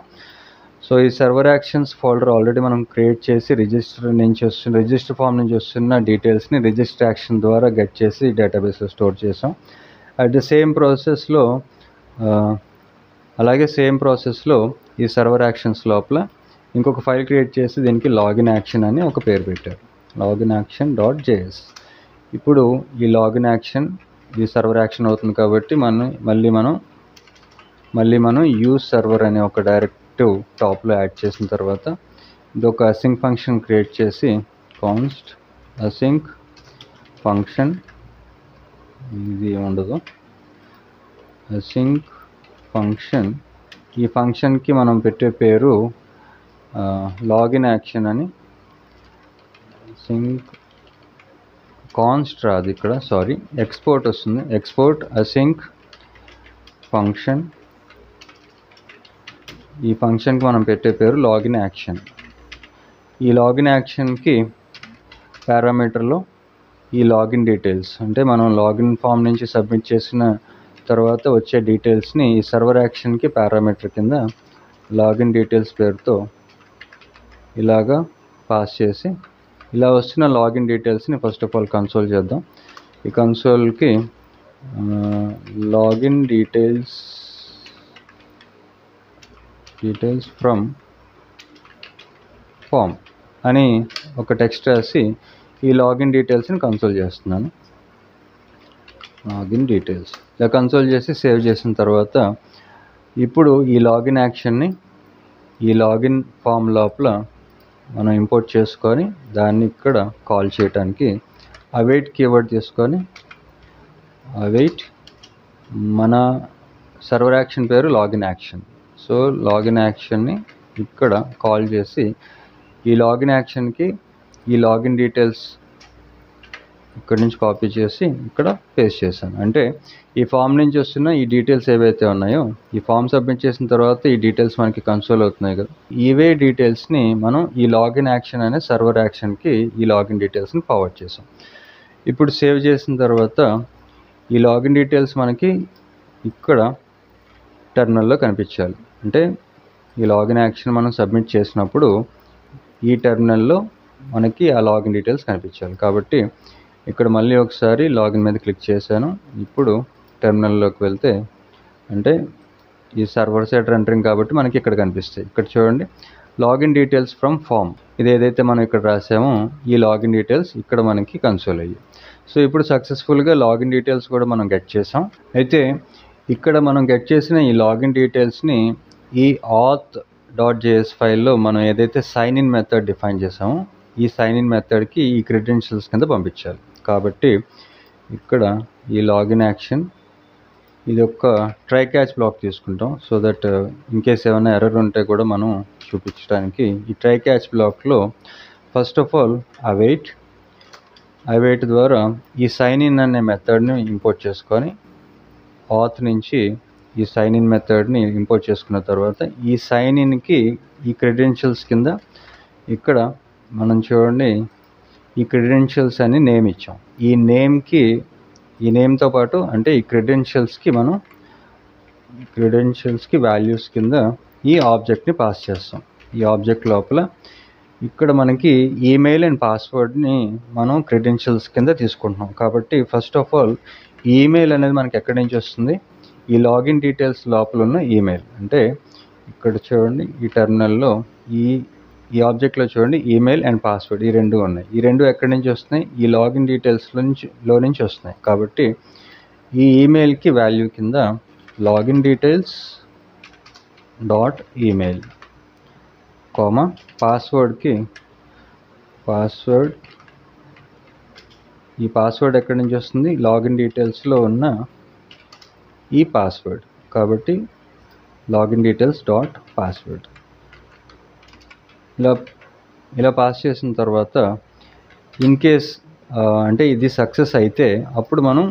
Speaker 1: సో ఈ సర్వర్ యాక్షన్స్ ఫోల్డర్ ఆల్రెడీ మనం క్రియేట్ చేసి రిజిస్టర్ ఫామ్ నుంచి వస్తున్న డీటెయిల్స్ని రిజిస్టర్ యాక్షన్ ద్వారా గెట్ చేసి డేటాబేస్లో స్టోర్ చేసాం. అట్ ద సేమ్ ప్రాసెస్లో ఈ సర్వర్ యాక్షన్స్ లోపల ఇంకొక ఫైల్ క్రియేట్ చేసి దీనికి లాగిన్ యాక్షన్ అని ఒక పేరు పెట్టారు, loginaction.js. ఇప్పుడు ఈ లాగిన్ యాక్షన్ ఈ సర్వర్ యాక్షన్ అవుతుంది కాబట్టి మళ్ళీ మనం యూజ్ సర్వర్ అనే ఒక డైరెక్టివ్ టాప్లో యాడ్ చేసిన తర్వాత ఇది ఒక అసింక్ ఫంక్షన్ క్రియేట్ చేసి కాన్స్ట్ అసింక్ ఫంక్షన్, ఇది ఉండదు అసింక్ ఫంక్షన్, ఈ ఫంక్షన్కి మనం పెట్టే పేరు లాగిన్ యాక్షన్ అని. సింక్ కాన్స్ట్ రాదు ఇక్కడ, సారీ, ఎక్స్పోర్ట్ వస్తుంది. ఎక్స్పోర్ట్ అసింక్ ఫంక్షన్, ఈ ఫంక్షన్కి మనం పెట్టే పేరు లాగిన్ యాక్షన్. ఈ లాగిన్ యాక్షన్కి పారామీటర్లో ఈ లాగిన్ డీటెయిల్స్ అంటే మనం లాగిన్ ఫామ్ నుంచి సబ్మిట్ చేసిన తర్వాత వచ్చే డీటెయిల్స్ని ఈ సర్వర్ యాక్షన్కి పారామీటర్ కింద లాగిన్ డీటెయిల్స్ పేరుతో ఇలాగా పాస్ చేసి ఇలా వస్తున్న లాగిన్ డీటెయిల్స్ని ఫస్ట్ ఆఫ్ ఆల్ కన్సోల్ చేద్దాం. ఈ కన్సోల్కి లాగిన్ డీటెయిల్స్ ఫ్రమ్ ఫామ్ అని ఒక టెక్స్ట్ రాసి ఈ లాగిన్ డీటెయిల్స్ని కన్సోల్ చేస్తున్నాను. లాగిన్ డీటెయిల్స్ ఇలా కన్సోల్ చేసి సేవ్ చేసిన తర్వాత ఇప్పుడు ఈ లాగిన్ యాక్షన్ని ఈ లాగిన్ ఫామ్ లోపల మనం ఇంపోర్ట్ చేసుకొని దాన్ని ఇక్కడ కాల్ చేయడానికి అవైట్ కీవర్డ్ తీసుకొని అవైట్ మన సర్వర్ యాక్షన్ పేరు లాగిన్ యాక్షన్. సో లాగిన్ యాక్షన్ని ఇక్కడ కాల్ చేసి ఈ లాగిన్ యాక్షన్కి ఈ లాగిన్ డీటెయిల్స్ ఇక్కడ నుంచి కాపీ చేసి ఇక్కడ పేస్ట్ చేశాను. అంటే ఈ ఫామ్ నుంచి వస్తున్న ఈ డీటెయిల్స్ ఏవైతే ఉన్నాయో ఈ ఫామ్ సబ్మిట్ చేసిన తర్వాత ఈ డీటెయిల్స్ మనకి కన్సోల్ అవుతున్నాయి కదా, ఇవే డీటెయిల్స్ని మనం ఈ లాగిన్ యాక్షన్ అనే సర్వర్ యాక్షన్కి ఈ లాగిన్ డీటెయిల్స్ని ఫార్వర్డ్ చేసాం. ఇప్పుడు సేవ్ చేసిన తర్వాత ఈ లాగిన్ డీటెయిల్స్ మనకి ఇక్కడ టెర్మినల్లో కనిపించాలి. అంటే ఈ లాగిన్ యాక్షన్ మనం సబ్మిట్ చేసినప్పుడు ఈ టెర్మినల్లో మనకి ఆ లాగిన్ డీటెయిల్స్ కనిపించాలి. కాబట్టి ఇక్కడ మళ్ళీ ఒకసారి లాగిన్ మీద క్లిక్ చేశాను. ఇప్పుడు టెర్మినల్లోకి వెళ్తే అంటే ఈ సర్వర్ సైడ్ రెండరింగ్ కాబట్టి మనకి ఇక్కడ కనిపిస్తాయి. ఇక్కడ చూడండి, లాగిన్ డీటెయిల్స్ ఫ్రమ్ ఫామ్, ఇది ఏదైతే మనం ఇక్కడ రాసామో ఈ లాగిన్ డీటెయిల్స్ ఇక్కడ మనకి కన్సోల్ అయ్యాయి. సో ఇప్పుడు సక్సెస్ఫుల్గా లాగిన్ డీటెయిల్స్ కూడా మనం గెట్ చేసాం. అయితే ఇక్కడ మనం గెట్ చేసిన ఈ లాగిన్ డీటెయిల్స్ని ఈ auth.js ఫైల్లో మనం ఏదైతే సైన్ ఇన్ మెథడ్ డిఫైన్ చేసామో ఈ సైన్ ఇన్ మెథడ్కి ఈ క్రెడెన్షియల్స్ కింద పంపించాలి. కాబట్టి ఇక్కడ ఈ లాగిన్ యాక్షన్ ఇది ఒక ట్రై క్యాచ్ బ్లాక్ తీసుకుంటాం. సో దట్ ఇన్ కేస్ ఏమైనా ఎర్రర్ ఉంటే కూడా మనం చూపించడానికి ఈ ట్రై క్యాచ్ బ్లాక్లో ఫస్ట్ ఆఫ్ ఆల్ అవైట్ ద్వారా ఈ సైన్ ఇన్ అనే మెథడ్ని ఇంపోర్ట్ చేసుకొని auth నుంచి ఈ సైన్ ఇన్ మెథడ్ని ఇంపోర్ట్ చేసుకున్న తర్వాత ఈ సైన్ ఇన్కి ఈ క్రెడెన్షియల్స్ కింద ఇక్కడ మనం చూడండి ఈ క్రెడెన్షియల్స్ అని నేమ్ ఇచ్చాం. ఈ నేమ్తో పాటు అంటే ఈ క్రెడెన్షియల్స్కి మనం వాల్యూస్ కింద ఈ ఆబ్జెక్ట్ని పాస్ చేస్తాం. ఈ ఆబ్జెక్ట్ లోపల ఇక్కడ మనకి ఈమెయిల్ అండ్ పాస్వర్డ్ని మనం క్రెడెన్షియల్స్ కింద తీసుకుంటున్నాం. కాబట్టి ఫస్ట్ ఆఫ్ ఆల్ ఈమెయిల్ అనేది మనకి ఎక్కడి నుంచి వస్తుంది, ఈ లాగిన్ డీటెయిల్స్ లోపల ఉన్న ఈమెయిల్. అంటే ఇక్కడ చూడండి ఈ టెర్మినల్లో ఈ ఆబ్జెక్ట్లో చూడండి ఈమెయిల్ అండ్ పాస్వర్డ్ ఈ రెండు ఉన్నాయి. ఈ రెండు ఎక్కడి నుంచి వస్తున్నాయి, ఈ లాగిన్ డీటెయిల్స్లో నుంచి వస్తున్నాయి. కాబట్టి ఈ ఈమెయిల్కి వాల్యూ కింద login details dot email comma పాస్వర్డ్కి ఈ పాస్వర్డ్ ఎక్కడి నుంచి వస్తుంది, లాగిన్ డీటెయిల్స్లో ఉన్న ఈ పాస్వర్డ్. కాబట్టి లాగిన్ డీటెయిల్స్ డాట్ పాస్వర్డ్ ఇలా పాస్ చేసిన తర్వాత ఇన్ కేస్ అంటే ఇది సక్సెస్ అయితే అప్పుడు మనం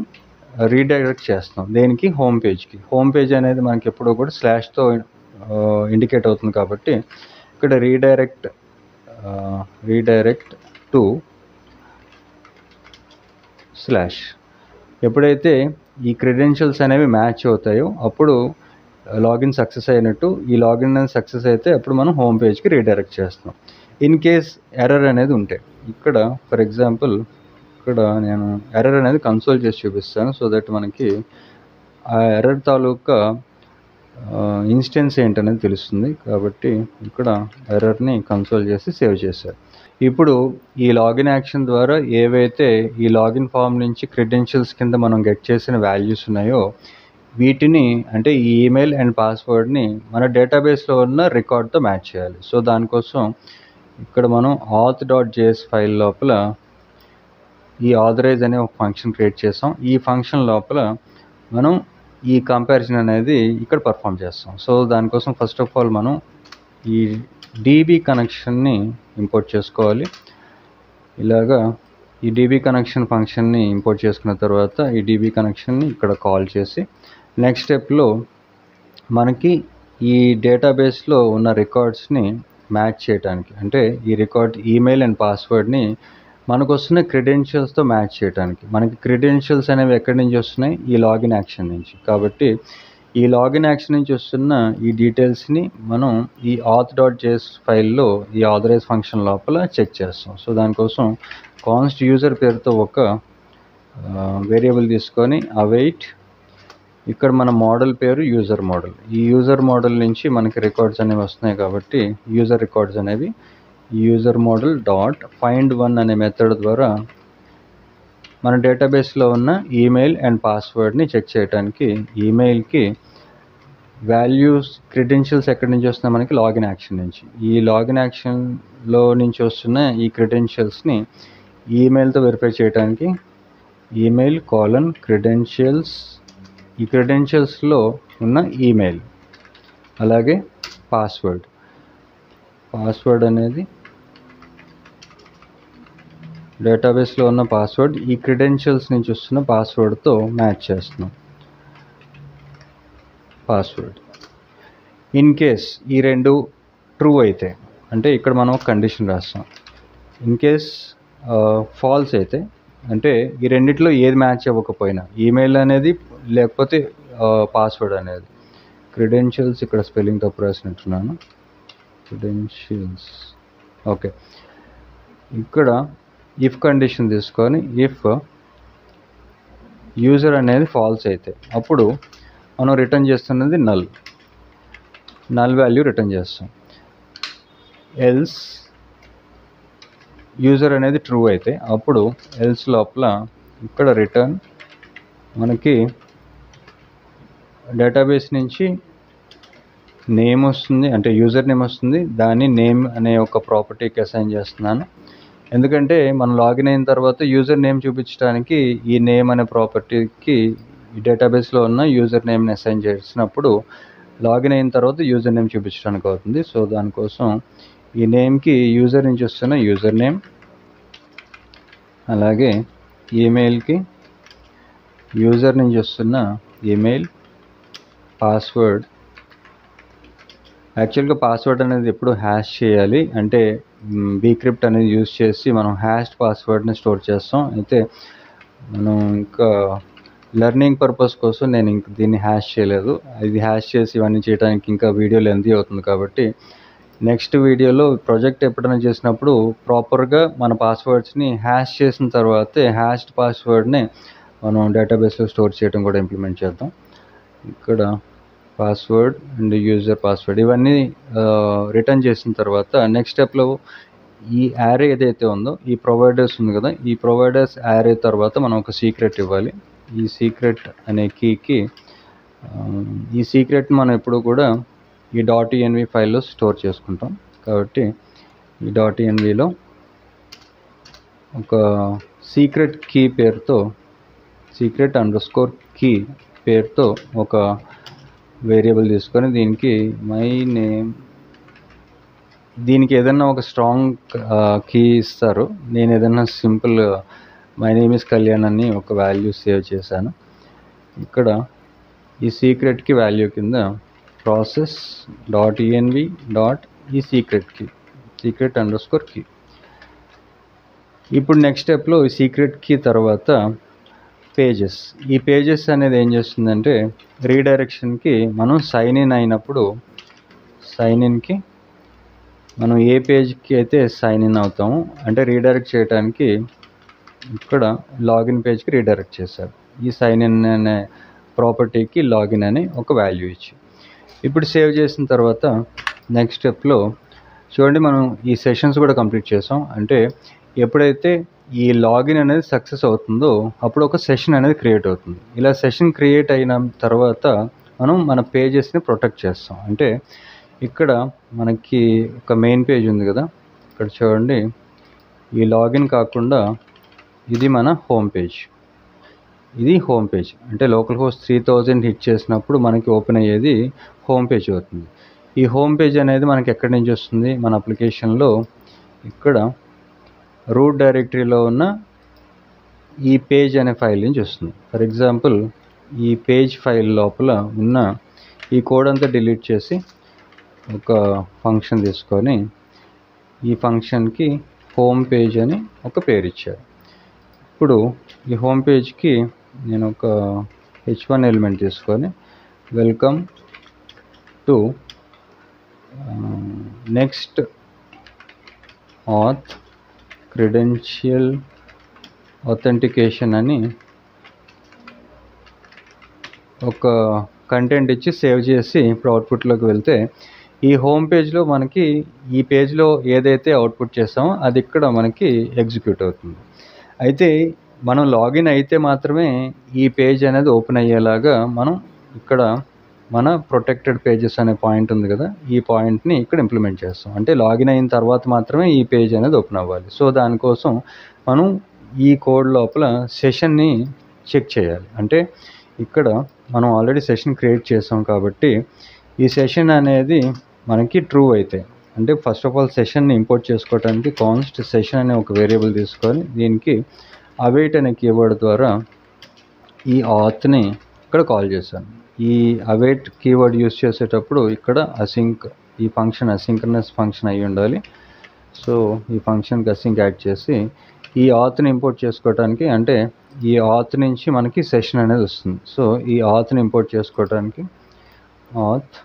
Speaker 1: రీడైరెక్ట్ చేస్తాం దేనికి, హోమ్ పేజ్కి. హోమ్ పేజ్ అనేది మనకి ఎప్పుడూ కూడా స్లాష్తో ఇండికేట్ అవుతుంది. కాబట్టి ఇక్కడ రీడైరెక్ట్ టు స్లాష్. ఎప్పుడైతే ఈ క్రెడెన్షియల్స్ అనేవి మ్యాచ్ అవుతాయో అప్పుడు లాగిన్ సక్సెస్ అయినట్టు. ఈ లాగిన్ అనేది సక్సెస్ అయితే అప్పుడు మనం హోమ్ పేజ్కి రీడైరెక్ట్ చేస్తాం. ఇన్ కేస్ ఎర్రర్ అనేది ఉంటే ఇక్కడ ఫర్ ఎగ్జాంపుల్ ఇక్కడ నేను ఎర్రర్ అనేది కన్సోల్ చేసి చూపిస్తాను. సో దట్ మనకి ఆ ఎర్రర్ తాలూకా ఇన్స్టెన్స్ ఏంటనేది తెలుస్తుంది. కాబట్టి ఇక్కడ ఎర్రర్ని కన్సోల్ చేసి సేవ్ చేశారు. ఇప్పుడు ఈ లాగిన్ యాక్షన్ ద్వారా ఏవైతే ఈ లాగిన్ ఫామ్ నుంచి క్రెడెన్షియల్స్ కింద మనం గెట్ చేసిన వాల్యూస్ ఉన్నాయో వీటిని అంటే ఈ ఈమెయిల్ అండ్ పాస్వర్డ్ని మన డేటాబేస్లో ఉన్న రికార్డ్తో మ్యాచ్ చేయాలి. సో దానికోసం ఇక్కడ మనం auth.js ఫైల్ లోపల ఈ ఆథరైజ్ అనే ఒక ఫంక్షన్ క్రియేట్ చేసాం. ఈ ఫంక్షన్ లోపల మనం ఈ కంపారిజన్ అనేది ఇక్కడ పర్ఫామ్ చేస్తాం. సో దానికోసం ఫస్ట్ ఆఫ్ ఆల్ మనం ఈ డీబీ కనెక్షన్ని ఇంపోర్ట్ చేసుకోవాలి. ఇలాగా ఈ డీబీ కనెక్షన్ ఫంక్షన్ని ఇంపోర్ట్ చేసుకున్న తర్వాత ఈ డీబీ కనెక్షన్ని ఇక్కడ కాల్ చేసి నెక్స్ట్ స్టెప్లో మనకి ఈ డేటాబేస్లో ఉన్న రికార్డ్స్ని మ్యాచ్ చేయడానికి అంటే ఈ రికార్డ్ ఈమెయిల్ అండ్ పాస్వర్డ్ని మనకు వస్తున్న క్రెడెన్షియల్స్తో మ్యాచ్ చేయడానికి. మనకి క్రెడెన్షియల్స్ అనేవి ఎక్కడి నుంచి వస్తున్నాయి, ఈ లాగిన్ యాక్షన్ నుంచి. కాబట్టి ఈ లాగిన్ యాక్షన్ నుంచి వస్తున్న ఈ డీటెయిల్స్ని మనం ఈ auth.js ఫైల్లో ఈ ఆథరైజ్ ఫంక్షన్ లోపల చెక్ చేస్తాం. సో దానికోసం కాన్స్ట్ యూజర్ పేరుతో ఒక వేరియబుల్ తీసుకొని అవైట్ ఇక్కడ మన మోడల్ పేరు యూజర్ మోడల్. ఈ యూజర్ మోడల్ నుంచి మనకి రికార్డ్స్ అనేవి వస్తున్నాయి. కాబట్టి యూజర్ రికార్డ్స్ అనేవి user model dot find one అనే మెథడ్ ద్వారా మన డేటాబేస్లో ఉన్న ఈమెయిల్ అండ్ పాస్వర్డ్ని చెక్ చేయడానికి ఈమెయిల్కి వాల్యూస్ క్రెడెన్షియల్స్ ఎక్కడి నుంచి వస్తున్నాయి, మనకి లాగిన్ యాక్షన్ నుంచి. ఈ లాగిన్ యాక్షన్లో నుంచి వస్తున్న ఈ క్రెడెన్షియల్స్ని ఈమెయిల్తో వెరిఫై చేయడానికి ఈమెయిల్ క్రెడెన్షియల్స్, ఈ క్రెడెన్షియల్స్లో ఉన్న ఈమెయిల్ అలాగే పాస్వర్డ్ అనేది డేటాబేస్లో ఉన్న పాస్వర్డ్ ఈ క్రెడెన్షియల్స్ నుంచి వస్తున్న పాస్వర్డ్తో మ్యాచ్ చేస్తున్నాం. పాస్వర్డ్ ఇన్ కేస్ ఈ రెండు ట్రూ అయితే, అంటే ఇక్కడ మనం ఒక కండిషన్ రాస్తాం. ఇన్ కేస్ ఫాల్స్ అయితే, అంటే ఈ రెండిట్లో ఏది మ్యాచ్ అవ్వకపోయినా, ఈమెయిల్ అనేది లేకపోతే పాస్వర్డ్ అనేది. క్రెడెన్షియల్స్ ఇక్కడ స్పెల్లింగ్ తప్పు రాసినట్టున్నాను. Credentials okay. ఇక్కడ ఇఫ్ కండిషన్ తీసుకొని ఇఫ్ యూజర్ అనేది ఫాల్స్ అయితే అప్పుడు మనం రిటర్న్ చేస్తున్నది నల్ వాల్యూ రిటర్న్ చేస్తాం. ఎల్స్ యూజర్ అనేది ట్రూ అయితే అప్పుడు ఎల్స్ లోపల ఇక్కడ రిటర్న్ మనకి డేటాబేస్ నుంచి నేమ్ వస్తుంది, అంటే యూజర్ నేమ్ వస్తుంది. దాన్ని నేమ్ అనే ఒక ప్రాపర్టీకి అసైన్ చేస్తున్నాను. ఎందుకంటే మనం లాగిన్ అయిన తర్వాత యూజర్ నేమ్ చూపించడానికి ఈ నేమ్ అనే ప్రాపర్టీకి ఈ డేటాబేస్లో ఉన్న యూజర్ నేమ్ని అసైన్ చేసినప్పుడు లాగిన్ అయిన తర్వాత యూజర్ నేమ్ చూపించడానికి అవుతుంది. సో దానికోసం ఈ నేమ్కి యూజర్ నుంచి వస్తున్న యూజర్ నేమ్, అలాగే ఈమెయిల్కి యూజర్ నుంచి వస్తున్న ఈమెయిల్, పాస్వర్డ్. యాక్చువల్గా పాస్వర్డ్ అనేది ఎప్పుడు హ్యాష్ చేయాలి, అంటే బీక్రిప్ట్ అనేది యూజ్ చేసి మనం హ్యాష్డ్ పాస్వర్డ్ని స్టోర్ చేస్తాం. అయితే మనం ఇంకా లెర్నింగ్ పర్పస్ కోసం నేను ఇంక దీన్ని హ్యాష్ చేయలేదు. ఇది హ్యాష్ చేసి ఇవన్నీ చేయడానికి ఇంకా వీడియో లెంతీ అవుతుంది. కాబట్టి నెక్స్ట్ వీడియోలో ప్రాజెక్ట్ ఎప్పుడైనా చేసినప్పుడు ప్రాపర్గా మన పాస్వర్డ్స్ని హ్యాష్ చేసిన తర్వాతే హ్యాష్డ్ పాస్వర్డ్ని మనం డేటాబేస్లో స్టోర్ చేయడం కూడా ఇంప్లిమెంట్ చేద్దాం. ఇక్కడ పాస్వర్డ్ అండ్ యూజర్ పాస్వర్డ్ ఇవన్నీ రిటర్న్ చేసిన తర్వాత నెక్స్ట్ స్టెప్లో ఈ యారే ఏదైతే ఉందో ఈ ప్రొవైడర్స్ ఉంది కదా, ఈ ప్రొవైడర్స్ యారే తర్వాత మనం ఒక సీక్రెట్ ఇవ్వాలి. ఈ సీక్రెట్ అనే కీకి ఈ సీక్రెట్ మనం ఎప్పుడు కూడా ఈ .env ఫైల్లో స్టోర్ చేసుకుంటాం. కాబట్టి ఈ .envలో ఒక సీక్రెట్ కీ పేరుతో secret_key పేరుతో ఒక వేరియబుల్ తీసుకొని దీనికి మై నేమ్, దీనికి ఏదైనా ఒక స్ట్రాంగ్ కీ ఇస్తారు. నేను ఏదైనా simple my name is Kalyan అని ఒక వాల్యూ సేవ్ చేశాను. ఇక్కడ ఈ సీక్రెట్కి వాల్యూ కింద process.env ఈ secret_key. ఇప్పుడు నెక్స్ట్ స్టెప్లో ఈ సీక్రెట్ కీ తర్వాత పేజెస్. ఈ పేజెస్ అనేది ఏం చేస్తుందంటే రీడైరెక్షన్కి మనం సైన్ ఇన్ అయినప్పుడు సైన్ ఇన్కి మనం ఏ పేజ్కి అయితే సైన్ ఇన్ అవుతామో, అంటే రీడైరెక్ట్ చేయడానికి ఇక్కడ లాగిన్ పేజ్కి రీడైరెక్ట్ చేశారు. ఈ సైన్ ఇన్ అనే ప్రాపర్టీకి లాగిన్ అని ఒక వాల్యూ ఇచ్చి ఇప్పుడు సేవ్ చేసిన తర్వాత నెక్స్ట్ స్టెప్లో చూడండి మనం ఈ సెషన్స్ కూడా కంప్లీట్ చేసాం. అంటే ఎప్పుడైతే ఈ లాగిన్ అనేది సక్సెస్ అవుతుందో అప్పుడు ఒక సెషన్ అనేది క్రియేట్ అవుతుంది. ఇలా సెషన్ క్రియేట్ అయిన తర్వాత మనం మన పేజెస్ని ప్రొటెక్ట్ చేస్తాం. అంటే ఇక్కడ మనకి ఒక మెయిన్ పేజ్ ఉంది కదా, ఇక్కడ చూడండి ఈ లాగిన్ కాకుండా ఇది మన హోమ్ పేజ్. ఇది హోమ్ పేజ్, అంటే లోకల్ హోస్ట్ 3000 హిట్ చేసినప్పుడు మనకి ఓపెన్ అయ్యేది హోమ్ పేజ్ అవుతుంది. ఈ హోమ్ పేజ్ అనేది మనకి ఎక్కడి నుంచి వస్తుంది, మన అప్లికేషన్లో ఇక్కడ రూట్ డైరెక్టరీలో ఉన్న ఈ పేజ్ అనే ఫైల్ నుంచి వస్తుంది. ఫర్ ఎగ్జాంపుల్ ఈ పేజ్ ఫైల్ లోపల ఉన్న ఈ కోడ్ అంతా డిలీట్ చేసి ఒక ఫంక్షన్ తీసుకొని ఈ ఫంక్షన్కి హోమ్ పేజ్ అని ఒక పేరు ఇచ్చారు. ఇప్పుడు ఈ హోమ్ పేజ్కి నేను ఒక h1 ఎలిమెంట్ తీసుకొని welcome to next auth credential authentication అని ఒక కంటెంట్ ఇచ్చి సేవ్ చేసి ఇప్పుడు అవుట్పుట్లోకి వెళ్తే ఈ హోమ్ పేజ్లో మనకి ఈ పేజ్లో ఏదైతే అవుట్పుట్ చేస్తామో అది ఇక్కడ మనకి ఎగ్జిక్యూట్ అవుతుంది. అయితే మనం లాగిన్ అయితే మాత్రమే ఈ పేజ్ అనేది ఓపెన్ అయ్యేలాగా మనం ఇక్కడ మన ప్రొటెక్టెడ్ పేజెస్ అనే పాయింట్ ఉంది కదా, ఈ పాయింట్ని ఇక్కడ ఇంప్లిమెంట్ చేస్తాం. అంటే లాగిన్ అయిన తర్వాత మాత్రమే ఈ పేజ్ అనేది ఓపెన్ అవ్వాలి. సో దానికోసం మనం ఈ కోడ్ లోపల సెషన్ని చెక్ చేయాలి. అంటే ఇక్కడ మనం ఆల్రెడీ సెషన్ క్రియేట్ చేసాం కాబట్టి ఈ సెషన్ అనేది మనకి ట్రూ అయితే, అంటే ఫస్ట్ ఆఫ్ ఆల్ సెషన్ని ఇంపోర్ట్ చేసుకోవడానికి కాన్స్ట్ సెషన్ అనే ఒక వేరియబుల్ తీసుకొని దీనికి await అనే కీవర్డ్ ద్వారా ఈ ఆత్ని ఇక్కడ కాల్ చేశాను. ఈ await కీవర్డ్ యూస్ చేసేటప్పుడు ఇక్కడ అసింక్, ఈ ఫంక్షన్ అసింక్రనస్ ఫంక్షన్ అయి ఉండాలి. సో ఈ ఫంక్షన్కి అసింక్ యాడ్ చేసి ఈ ఆత్ని ఇంపోర్ట్ చేసుకోవడానికి, అంటే ఈ ఆత్ నుంచి మనకి సెషన్ అనేది వస్తుంది. సో ఈ ఆత్ని ఇంపోర్ట్ చేసుకోవడానికి ఆత్,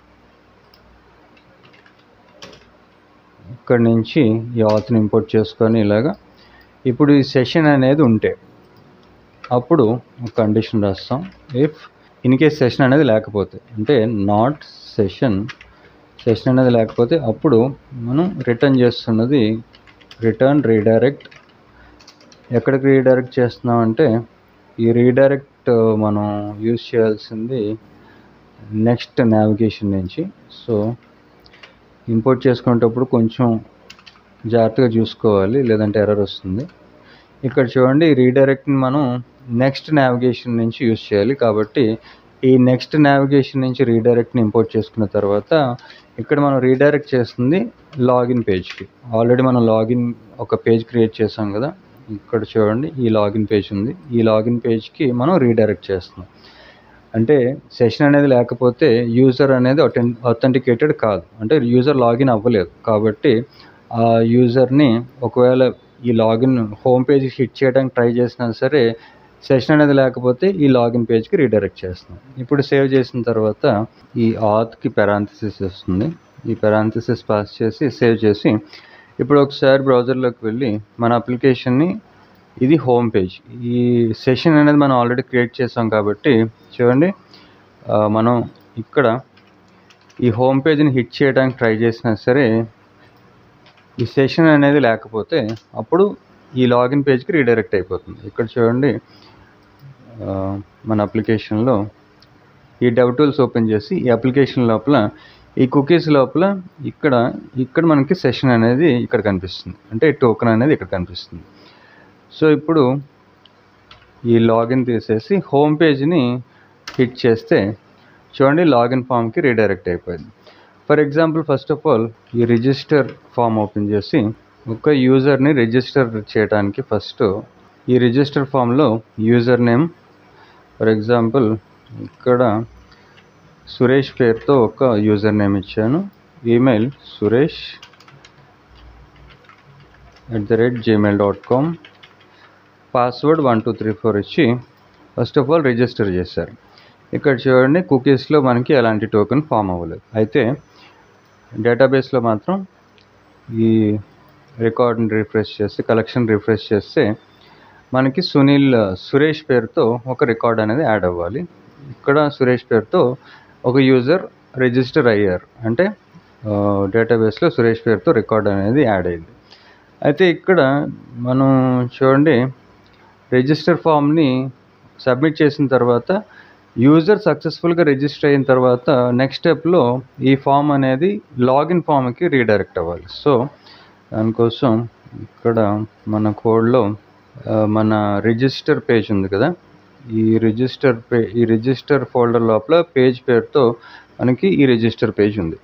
Speaker 1: ఇక్కడ నుంచి ఈ ఆత్ని ఇంపోర్ట్ చేసుకొని ఇలాగా ఇప్పుడు ఈ సెషన్ అనేది ఉంటే అప్పుడు ఒక కండిషన్ రాస్తాం. ఇఫ్ ఇన్ కేస్ సెషన్ అనేది లేకపోతే, అంటే నాట్ సెషన్ అనేది లేకపోతే అప్పుడు మనం రిటర్న్ చేస్తున్నది రిటర్న్ రీడైరెక్ట్. ఎక్కడికి రీడైరెక్ట్ చేస్తున్నామంటే ఈ రీడైరెక్ట్ మనం యూజ్ చేయాల్సింది నెక్స్ట్ నావిగేషన్ నుంచి. సో ఇంపోర్ట్ చేసుకునేటప్పుడు కొంచెం జాగ్రత్తగా చూసుకోవాలి, లేదంటే ఎర్రర్ వస్తుంది. ఇక్కడ చూడండి, ఈ రీడైరెక్ట్ని మనం నెక్స్ట్ నావిగేషన్ నుంచి యూజ్ చేయాలి. కాబట్టి ఈ నెక్స్ట్ నావిగేషన్ నుంచి రీడైరెక్ట్ని ఇంపోర్ట్ చేసుకున్న తర్వాత ఇక్కడ మనం రీడైరెక్ట్ చేస్తుంది లాగిన్ పేజ్కి. ఆల్రెడీ మనం లాగిన్ ఒక పేజ్ క్రియేట్ చేసాం కదా, ఇక్కడ చూడండి ఈ లాగిన్ పేజ్ ఉంది. ఈ లాగిన్ పేజ్కి మనం రీడైరెక్ట్ చేస్తున్నాం. అంటే సెషన్ అనేది లేకపోతే యూజర్ అనేది అథెంటికేటెడ్ కాదు, అంటే యూజర్ లాగిన్ అవ్వలేదు. కాబట్టి ఆ యూజర్ని ఒకవేళ ఈ లాగిన్ హోమ్ పేజ్ హిట్ చేయడానికి ట్రై చేసినా సరే సెషన్ అనేది లేకపోతే ఈ లాగిన్ పేజ్కి రీడైరెక్ట్ చేస్తున్నాం. ఇప్పుడు సేవ్ చేసిన తర్వాత ఈ ఆత్కి పెరాంథసిస్ వస్తుంది. ఈ పెరాంథసిస్ పాస్ చేసి సేవ్ చేసి ఇప్పుడు ఒకసారి బ్రౌజర్లోకి వెళ్ళి మన అప్లికేషన్ని, ఇది హోమ్ పేజ్, ఈ సెషన్ అనేది మనం ఆల్రెడీ క్రియేట్ చేసాం కాబట్టి చూడండి, మనం ఇక్కడ ఈ హోమ్ పేజ్ని హిట్ చేయడానికి ట్రై చేసినా సరే ఈ సెషన్ అనేది లేకపోతే అప్పుడు ఈ లాగిన్ పేజ్కి రీడైరెక్ట్ అయిపోతుంది. ఇక్కడ చూడండి, మన అప్లికేషన్లో ఈ DevTools ఓపెన్ చేసి ఈ అప్లికేషన్ లోపల ఈ కుకీస్ లోపల ఇక్కడ మనకి సెషన్ అనేది ఇక్కడ కనిపిస్తుంది, అంటే టోకెన్ అనేది ఇక్కడ కనిపిస్తుంది. సో ఇప్పుడు ఈ లాగిన్ తీసేసి హోమ్ పేజ్ని హిట్ చేస్తే చూడండి లాగిన్ ఫామ్కి రీడైరెక్ట్ అయిపోయింది. For example, first of all ఈ రిజిస్టర్ ఫామ్ ఓపెన్ చేసి ఒక యూజర్ని రిజిస్టర్ చేయడానికి ఫస్ట్ ఈ రిజిస్టర్ ఫామ్లో యూజర్ నేమ్, ఫర్ ఎగ్జాంపుల్ ఇక్కడ సురేష్ పేరుతో ఒక యూజర్ నేమ్ ఇచ్చాను, ఈమెయిల్ suresh@gmail.com, పాస్వర్డ్ 1234 ఇచ్చి ఫస్ట్ ఆఫ్ ఆల్ రిజిస్టర్ చేశారు. ఇక్కడ చూడండి కుకీస్లో మనకి ఎలాంటి టోకెన్ ఫామ్ అవ్వలేదు. అయితే డేటాబేస్లో మాత్రం ఈ రికార్డ్ని రిఫ్రెష్ చేసి కలెక్షన్ రిఫ్రెష్ చేస్తే మనకి సురేష్ పేరుతో ఒక రికార్డ్ అనేది యాడ్ అవ్వాలి. ఇక్కడ సురేష్ పేరుతో ఒక యూజర్ రిజిస్టర్ అయ్యారు, అంటే డేటాబేస్లో సురేష్ పేరుతో రికార్డ్ అనేది యాడ్ అయింది. అయితే ఇక్కడ మనం చూడండి రిజిస్టర్ ఫామ్ని సబ్మిట్ చేసిన తర్వాత యూజర్ సక్సెస్ఫుల్గా రిజిస్టర్ అయిన తర్వాత నెక్స్ట్ స్టెప్లో ఈ ఫామ్ అనేది లాగిన్ ఫామ్కి రీడైరెక్ట్ అవ్వాలి. సో దానికోసం ఇక్కడ మన కోడ్లో మన రిజిస్టర్ పేజ్ ఉంది కదా, ఈ రిజిస్టర్ ఫోల్డర్ లోపల పేజ్ పేరుతో మనకి ఈ రిజిస్టర్ పేజ్ ఉంది.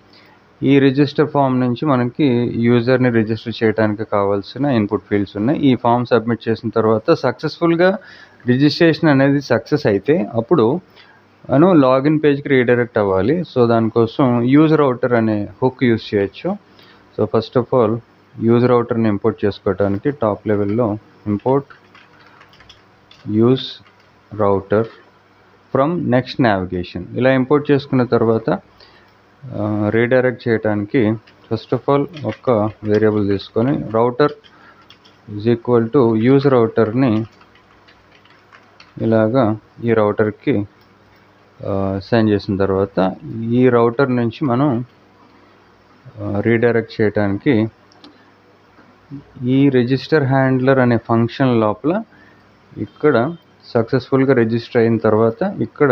Speaker 1: ఈ రిజిస్టర్ ఫామ్ నుంచి మనకి యూజర్ని రిజిస్టర్ చేయడానికి కావాల్సిన ఇన్పుట్ ఫీల్డ్స్ ఉన్నాయి. ఈ ఫామ్ సబ్మిట్ చేసిన తర్వాత సక్సెస్ఫుల్గా రిజిస్ట్రేషన్ అనేది సక్సెస్ అయితే అప్పుడు మనం లాగిన్ పేజ్కి రీడైరెక్ట్ అవ్వాలి. సో దానికోసం యూజ్ రౌటర్ అనే హుక్ యూజ్ చేయొచ్చు. So first of all use రౌటర్ని ఇంపోర్ట్ చేసుకోవడానికి టాప్ లెవెల్లో import use router from next navigation ఇలా ఇంపోర్ట్ చేసుకున్న తర్వాత రీడైరెక్ట్ చేయడానికి ఫస్ట్ ఆఫ్ ఆల్ ఒక వేరియబుల్ తీసుకొని రౌటర్ = యూజ్ రౌటర్ని ఇలాగా ఈ రౌటర్కి సెండ్ చేసిన తర్వాత ఈ రౌటర్ నుంచి మనం రీడైరెక్ట్ చేయడానికి ఈ రిజిస్టర్ హ్యాండ్లర్ అనే ఫంక్షన్ లోపల ఇక్కడ సక్సెస్ఫుల్గా రిజిస్టర్ అయిన తర్వాత ఇక్కడ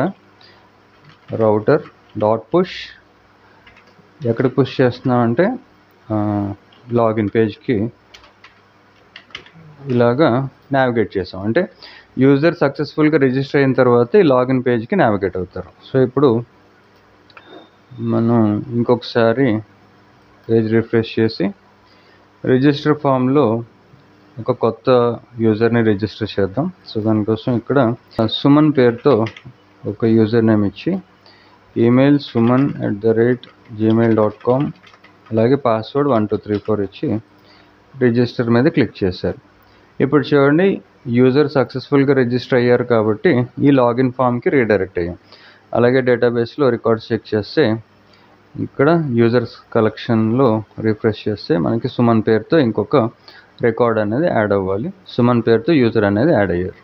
Speaker 1: రౌటర్ డాట్ పుష్ ఎక్కడ పుష్ చేస్తున్నామంటే లాగిన్ పేజ్కి ఇలాగా నావిగేట్ చేసాం. అంటే యూజర్ సక్సెస్ఫుల్గా రిజిస్టర్ అయిన తర్వాత ఈ లాగిన్ పేజ్కి నావిగేట్ అవుతారు. సో ఇప్పుడు మనం ఇంకొకసారి పేజ్ రిఫ్రెష్ చేసి రిజిస్టర్ ఫామ్లో ఒక కొత్త యూజర్ని రిజిస్టర్ చేద్దాం. సో దానికోసం ఇక్కడ సుమన్ పేరుతో ఒక యూజర్ నేమ్ ఇచ్చి ఈమెయిల్ suman@gmail.com అలాగే పాస్వర్డ్ 1234 ఇచ్చి రిజిస్టర్ మీద క్లిక్ చేశారు. ఇప్పుడు చూడండి, యూజర్ సక్సెస్ఫుల్గా రిజిస్టర్ అయ్యారు కాబట్టి ఈ లాగిన్ ఫామ్కి రీడైరెక్ట్ అయ్యాం. అలాగే డేటాబేస్లో రికార్డ్స్ చెక్ చేస్తే ఇక్కడ యూజర్స్ కలెక్షన్లో రిఫ్రెష్ చేస్తే మనకి సుమన్ పేరుతో ఇంకొక రికార్డ్ అనేది యాడ్ అవ్వాలి. సుమన్ పేరుతో యూజర్ అనేది యాడ్ అయ్యారు.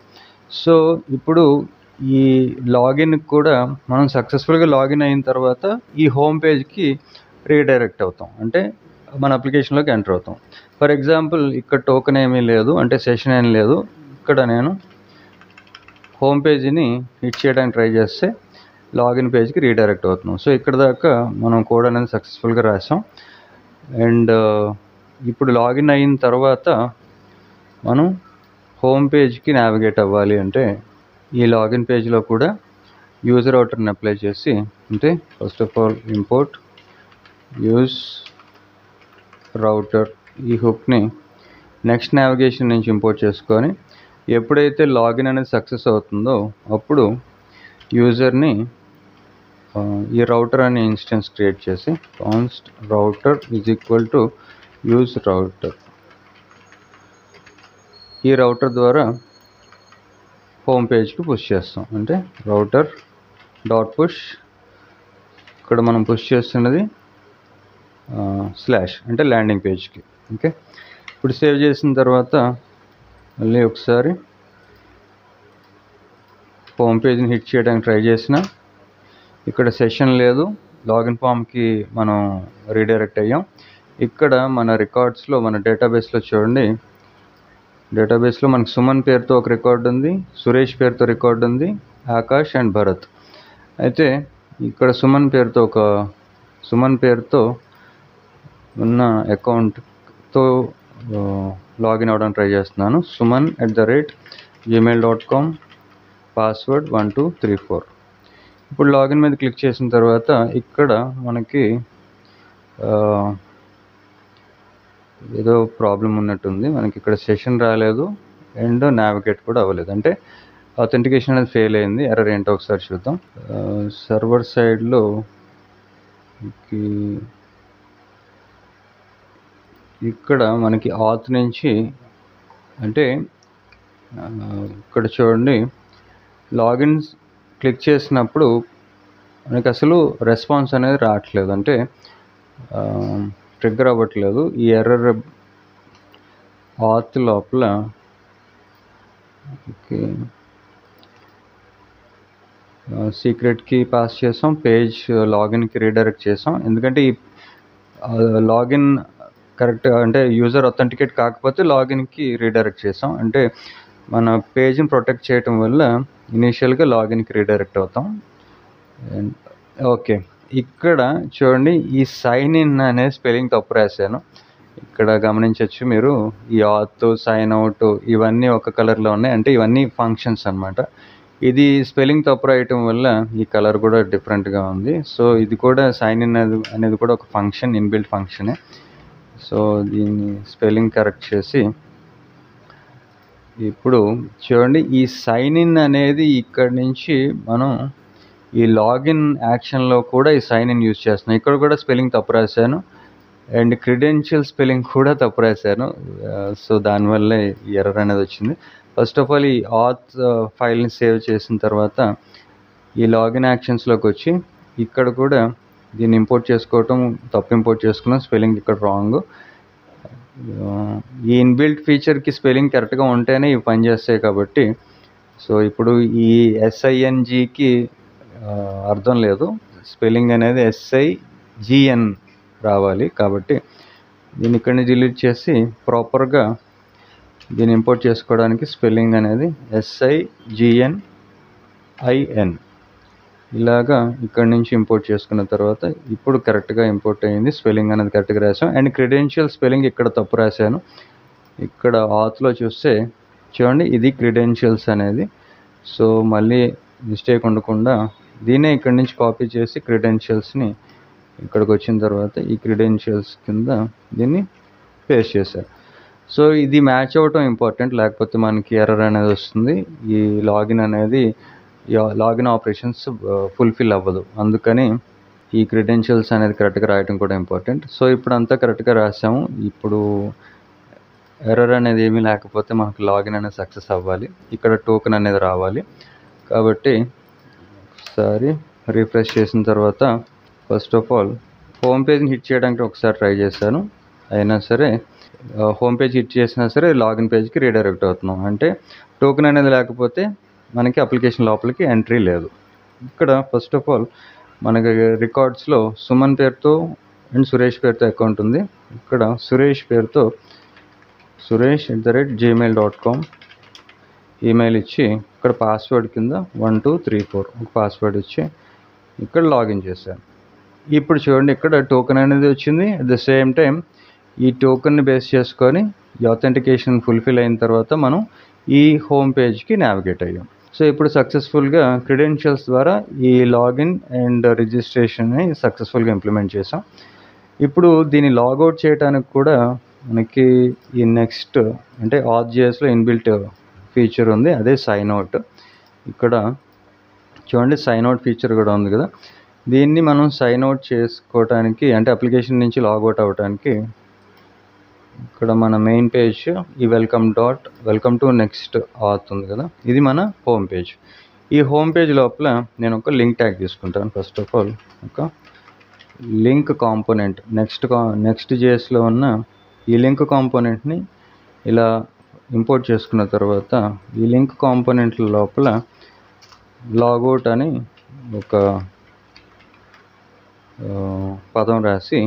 Speaker 1: సో ఇప్పుడు ఈ లాగిన్ కూడా మనం సక్సెస్ఫుల్గా లాగిన్ అయిన తర్వాత ఈ హోమ్ పేజ్కి రీడైరెక్ట్ అవుతాం, అంటే మన అప్లికేషన్లోకి ఎంటర్ అవుతాం. ఫర్ ఎగ్జాంపుల్ ఇక్కడ టోకెన్ ఏమీ లేదు, అంటే సెషన్ ఏం లేదు. ఇక్కడ నేను హోమ్ పేజీని హిట్ చేయడానికి ట్రై చేస్తే లాగిన్ పేజ్కి రీడైరెక్ట్ అవుతున్నాం. సో ఇక్కడ దాకా మనం కోడ్ అనేది సక్సెస్ఫుల్గా రాసాం. అండ్ ఇప్పుడు లాగిన్ అయిన తర్వాత మనం హోమ్ పేజ్కి నావిగేట్ అవ్వాలి అంటే ఈ లాగిన్ పేజ్లో కూడా యూజర్ అవుటర్ని అప్లై చేసి, అంటే first of all import use router ఈ హుక్ని నెక్స్ట్ నావిగేషన్ నుంచి ఇంపోర్ట్ చేసుకొని ఎప్పుడైతే లాగిన్ అనేది సక్సెస్ అవుతుందో అప్పుడు యూజర్ని ఈ రౌటర్ అనే ఇన్స్టెన్స్ క్రియేట్ చేసి కాన్స్ట్ రౌటర్ = యూజ్ రౌటర్, ఈ రౌటర్ ద్వారా హోమ్ పేజ్కి పుష్ చేస్తాం. అంటే రౌటర్ .push, ఇక్కడ మనం పుష్ చేస్తున్నది / అంటే ల్యాండింగ్ పేజ్కి. ఓకే, ఇప్పుడు సేవ్ చేసిన తర్వాత మళ్ళీ ఒకసారి హోమ్ పేజ్ని హిట్ చేయడానికి ట్రై చేసిన ఇక్కడ సెషన్ లేదు, లాగిన్ ఫామ్కి మనం రీడైరెక్ట్ అయ్యాం. ఇక్కడ మన రికార్డ్స్లో మన డేటాబేస్లో చూడండి, డేటాబేస్లో మనకు సుమన్ పేరుతో ఒక రికార్డు ఉంది, సురేష్ పేరుతో రికార్డు ఉంది, ఆకాష్ అండ్ భరత్. అయితే ఇక్కడ సుమన్ పేరుతో ఉన్న అకౌంట్తో లాగిన్ అవ్వడానికి ట్రై చేస్తున్నాను. suman@gmail.com password 1234. ఇప్పుడు లాగిన్ మీద క్లిక్ చేసిన తర్వాత ఇక్కడ మనకి ఏదో ప్రాబ్లం ఉన్నట్టుంది. మనకి ఇక్కడ సెషన్ రాలేదు అండ్ నావిగేట్ కూడా అవ్వలేదు, అంటే అథెంటికేషన్ అనేది ఫెయిల్ అయింది. ఎర్రర్ ఏంటో ఒకసారి చూద్దాం. సర్వర్ సైడ్లో ఇక్కడ మనకి ఆత్ నుంచి, అంటే ఇక్కడ చూడండి లాగిన్ క్లిక్ చేసినప్పుడు మనకి అసలు రెస్పాన్స్ అనేది రావట్లేదు, అంటే ట్రిగ్గర్ అవ్వట్లేదు. ఈ ఎర్రర్ ఆత్ లోపల సీక్రెట్ కీ పాస్ చేసాం, పేజ్ లాగిన్కి రీడైరెక్ట్ చేసాం. ఎందుకంటే ఈ లాగిన్ కరెక్ట్, అంటే యూజర్ అథెంటికేట్ కాకపోతే లాగిన్కి రీడైరెక్ట్ చేసాం. అంటే మన పేజ్ని ప్రొటెక్ట్ చేయటం వల్ల ఇనీషియల్గా లాగిన్కి రీడైరెక్ట్ అవుతాం. ఓకే, ఇక్కడ చూడండి ఈ సైన్ ఇన్ అనే స్పెల్లింగ్ తప్పు రాశాను. ఇక్కడ గమనించవచ్చు మీరు, ఈ ఆత్, సైన్ అవుట్ ఇవన్నీ ఒక కలర్లో ఉన్నాయి, అంటే ఇవన్నీ ఫంక్షన్స్ అన్నమాట. ఇది స్పెల్లింగ్ తప్పు రాయటం వల్ల ఈ కలర్ కూడా డిఫరెంట్గా ఉంది. సో ఇది కూడా సైన్ ఇన్ అనేది కూడా ఒక ఫంక్షన్, ఇన్బిల్ట్ ఫంక్షనే. సో దీన్ని స్పెల్లింగ్ కరెక్ట్ చేసి ఇప్పుడు చూడండి ఈ సైన్ ఇన్ అనేది ఇక్కడ నుంచి మనం ఈ లాగిన్ యాక్షన్లో కూడా ఈ సైన్ ఇన్ యూజ్ చేస్తున్నాం. ఇక్కడ కూడా స్పెల్లింగ్ తప్పు రాశాను అండ్ క్రెడెన్షియల్ స్పెల్లింగ్ కూడా తప్పు రాశాను. సో దానివల్ల ఈ ఎర్రర్ అనేది వచ్చింది. ఫస్ట్ ఆఫ్ ఆల్ ఈ ఆత్ ఫైల్ని సేవ్ చేసిన తర్వాత ఈ లాగిన్ యాక్షన్స్లోకి వచ్చి ఇక్కడ కూడా దీన్ని ఇంపోర్ట్ చేసుకోవటం తప్పు, ఇంపోర్ట్ చేసుకున్నాం, స్పెల్లింగ్ ఇక్కడ రాంగ్. ఈ ఇన్బిల్ట్ ఫీచర్కి స్పెల్లింగ్ కరెక్ట్గా ఉంటేనే ఇవి పనిచేస్తాయి కాబట్టి. సో ఇప్పుడు ఈ SINGకి అర్థం లేదు, స్పెల్లింగ్ అనేది SIGN రావాలి. కాబట్టి దీన్ని ఇక్కడి నుంచి డిలీట్ చేసి ప్రాపర్గా దీన్ని ఇంపోర్ట్ చేసుకోవడానికి స్పెల్లింగ్ అనేది SIGNIN ఇలాగా ఇక్కడి నుంచి ఇంపోర్ట్ చేసుకున్న తర్వాత ఇప్పుడు కరెక్ట్గా ఇంపోర్ట్ అయ్యింది, స్పెల్లింగ్ అనేది కరెక్ట్గా రాసాం. అండ్ క్రెడెన్షియల్ స్పెల్లింగ్ ఇక్కడ తప్పు రాశాను. ఇక్కడ ఆత్లో చూస్తే చూడండి ఇది క్రెడెన్షియల్స్ అనేది. సో మళ్ళీ మిస్టేక్ ఉండకుండా దీన్నే ఇక్కడి నుంచి కాపీ చేసి క్రెడెన్షియల్స్ని ఇక్కడికి వచ్చిన తర్వాత ఈ క్రెడెన్షియల్స్ కింద దీన్ని పేస్ట్ చేశారు. సో ఇది మ్యాచ్ అవ్వటం ఇంపార్టెంట్, లేకపోతే మనకి ఎర్రర్ అనేది వస్తుంది. ఈ లాగిన్ ఆపరేషన్స్ ఫుల్ఫిల్ అవ్వదు. అందుకని ఈ క్రెడెన్షియల్స్ అనేది కరెక్ట్గా రాయటం కూడా ఇంపార్టెంట్. సో ఇప్పుడు అంతా కరెక్ట్గా రాసాము. ఇప్పుడు ఎర్రర్ అనేది ఏమీ లేకపోతే మనకు లాగిన్ అనేది సక్సెస్ అవ్వాలి. ఇక్కడ టోకెన్ అనేది రావాలి. కాబట్టి ఒకసారి రిఫ్రెష్ చేసిన తర్వాత ఫస్ట్ ఆఫ్ ఆల్ హోమ్ పేజ్ని హిట్ చేయడానికి ఒకసారి ట్రై చేశాను. అయినా సరే హోమ్ పేజ్ హిట్ చేసినా సరే లాగిన్ పేజ్కి రీడైరెక్ట్ అవుతున్నాం. అంటే టోకెన్ అనేది లేకపోతే మనకి అప్లికేషన్ లోపలికి ఎంట్రీ లేదు. ఇక్కడ ఫస్ట్ ఆఫ్ ఆల్ మనకి రికార్డ్స్లో సుమన్ పేరుతో అండ్ సురేష్ పేరుతో అకౌంట్ ఉంది. ఇక్కడ సురేష్ పేరుతో suresh@gmail.com ఈమెయిల్ ఇచ్చి ఇక్కడ పాస్వర్డ్ కింద 1234 ఒక పాస్వర్డ్ ఇచ్చి ఇక్కడ లాగిన్ చేశాను. ఇప్పుడు చూడండి ఇక్కడ టోకెన్ అనేది వచ్చింది. అట్ ద సేమ్ టైం ఈ టోకెన్ని బేస్ చేసుకొని ఈ ఆథెంటికేషన్ ఫుల్ఫిల్ అయిన తర్వాత మనం ఈ హోమ్ పేజ్కి నావిగేట్ అయ్యాం. సో ఇప్పుడు సక్సెస్ఫుల్గా క్రెడెన్షియల్స్ ద్వారా ఈ లాగిన్ అండ్ రిజిస్ట్రేషన్ని సక్సెస్ఫుల్గా ఇంప్లిమెంట్ చేసాం. ఇప్పుడు దీన్ని లాగౌట్ చేయడానికి కూడా మనకి ఈ నెక్స్ట్ అంటే ఆర్జిఎస్లో ఇన్బిల్ట్ ఫీచర్ ఉంది, అదే సైన్ అవుట్. ఇక్కడ చూడండి సైన్ అవుట్ ఫీచర్ కూడా ఉంది కదా. దీన్ని మనం సైన్ అవుట్ చేసుకోవటానికి అంటే అప్లికేషన్ నుంచి లాగౌట్ అవ్వడానికి ఇక్కడ మన మెయిన్ పేజ్ ఈ వెల్కమ్ టు నెక్స్ట్ అవుతుంది కదా, ఇది మన హోమ్ పేజ్. ఈ హోమ్ పేజ్ లోపల నేను ఒక లింక్ ట్యాగ్ తీసుకుంటాను. ఫస్ట్ ఆఫ్ ఆల్ ఒక లింక్ కాంపోనెంట్ నెక్స్ట్ జేఎస్లో ఉన్న ఈ లింక్ కాంపోనెంట్ని ఇలా ఇంపోర్ట్ చేసుకున్న తర్వాత ఈ లింక్ కాంపోనెంట్ల లోపల లాగౌట్ అని ఒక పదం రాసి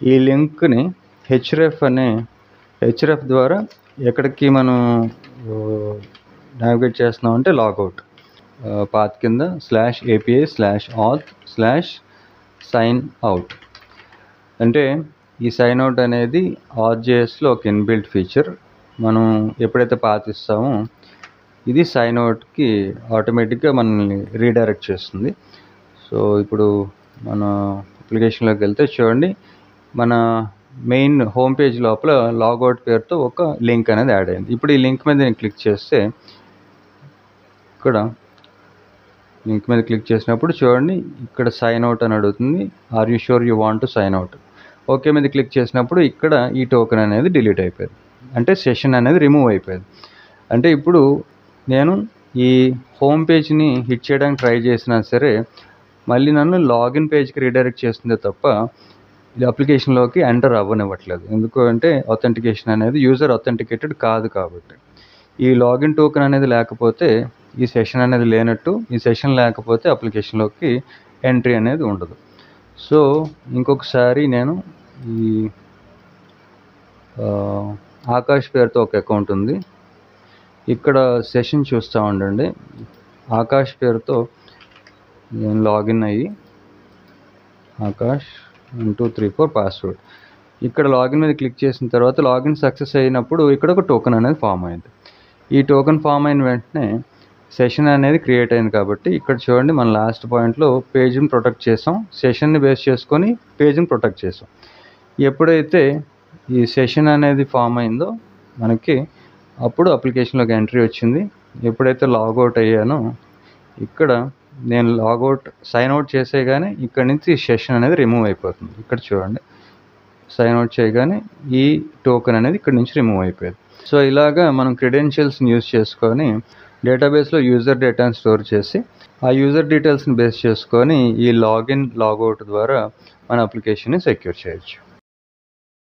Speaker 1: ఈ లింక్ని హెచ్రెఫ్ ద్వారా ఎక్కడికి మనం నావిగేట్ చేస్తున్నాం అంటే లాగౌట్ పాత్ కింద /API/auth/sign-out. అంటే ఈ సైన్ అవుట్ అనేది ఆర్జేఎస్లో ఒక ఇన్బిల్ట్ ఫీచర్. మనం ఎప్పుడైతే పాత్ ఇస్తామో ఇది సైన్ అవుట్కి ఆటోమేటిక్గా మనల్ని రీడైరెక్ట్ చేస్తుంది. సో ఇప్పుడు మన అప్లికేషన్లోకి వెళ్తే చూడండి మన మెయిన్ హోమ్ పేజ్ లోపల లాగౌట్ పేరుతో ఒక లింక్ అనేది యాడ్ అయింది. ఇప్పుడు ఈ లింక్ మీద నేను క్లిక్ చేస్తే ఇక్కడ లింక్ మీద క్లిక్ చేసినప్పుడు చూడండి ఇక్కడ సైన్ అవుట్ అని అడుగుతుంది. Are you sure you want to sign out? Okay మీద క్లిక్ చేసినప్పుడు ఇక్కడ ఈ టోకెన్ అనేది డిలీట్ అయిపోయింది, అంటే సెషన్ అనేది రిమూవ్ అయిపోయింది. అంటే ఇప్పుడు నేను ఈ హోమ్ పేజ్ని హిట్ చేయడానికి ట్రై చేసినా సరే మళ్ళీ నన్ను లాగిన్ పేజ్కి రీడైరెక్ట్ చేస్తుందే తప్ప ఇది అప్లికేషన్లోకి ఎంటర్ అవ్వనివ్వట్లేదు. ఎందుకు అంటే ఆథెంటికేషన్ అనేది యూజర్ ఆథెంటికేటెడ్ కాదు కాబట్టి. ఈ లాగిన్ టోకెన్ అనేది లేకపోతే ఈ సెషన్ అనేది లేనట్టు, ఈ సెషన్ లేకపోతే అప్లికేషన్లోకి ఎంట్రీ అనేది ఉండదు. సో ఇంకొకసారి నేను ఈ ఆకాష్ పేరుతో ఒక అకౌంట్ ఉంది, ఇక్కడ సెషన్ చూస్తూ ఉండండి. ఆకాష్ పేరుతో నేను లాగిన్ అయ్యి ఆకాష్ 1234 పాస్వర్డ్ ఇక్కడ లాగిన్ మీద క్లిక్ చేసిన తర్వాత లాగిన్ సక్సెస్ అయినప్పుడు ఇక్కడ ఒక టోకెన్ అనేది ఫామ్ అయింది. ఈ టోకెన్ ఫామ్ అయిన వెంటనే సెషన్ అనేది క్రియేట్ అయింది కాబట్టి ఇక్కడ చూడండి మన లాస్ట్ పాయింట్లో పేజ్ని ప్రొటెక్ట్ చేసాం, సెషన్ని బేస్ చేసుకొని పేజ్ని ప్రొటెక్ట్ చేసాం. ఎప్పుడైతే ఈ సెషన్ అనేది ఫామ్ అయిందో మనకి అప్పుడు అప్లికేషన్లోకి ఎంట్రీ వచ్చింది. ఎప్పుడైతే లాగౌట్ అయ్యానో ఇక్కడ నేను సైన్ అవుట్ చేసేగానే ఇక్కడ నుంచి సెషన్ అనేది రిమూవ్ అయిపోతుంది. ఇక్కడ చూడండి సైన్ అవుట్ చేయగానే ఈ టోకెన్ అనేది ఇక్కడ నుంచి రిమూవ్ అయిపోయింది. సో ఇలాగా మనం క్రెడెన్షియల్స్ని యూజ్ చేసుకొని డేటాబేస్లో యూజర్ డేటాను స్టోర్ చేసి ఆ యూజర్ డీటెయిల్స్ని బేస్ చేసుకొని ఈ లాగిన్ లాగౌట్ ద్వారా మన అప్లికేషన్ని సెక్యూర్ చేయొచ్చు.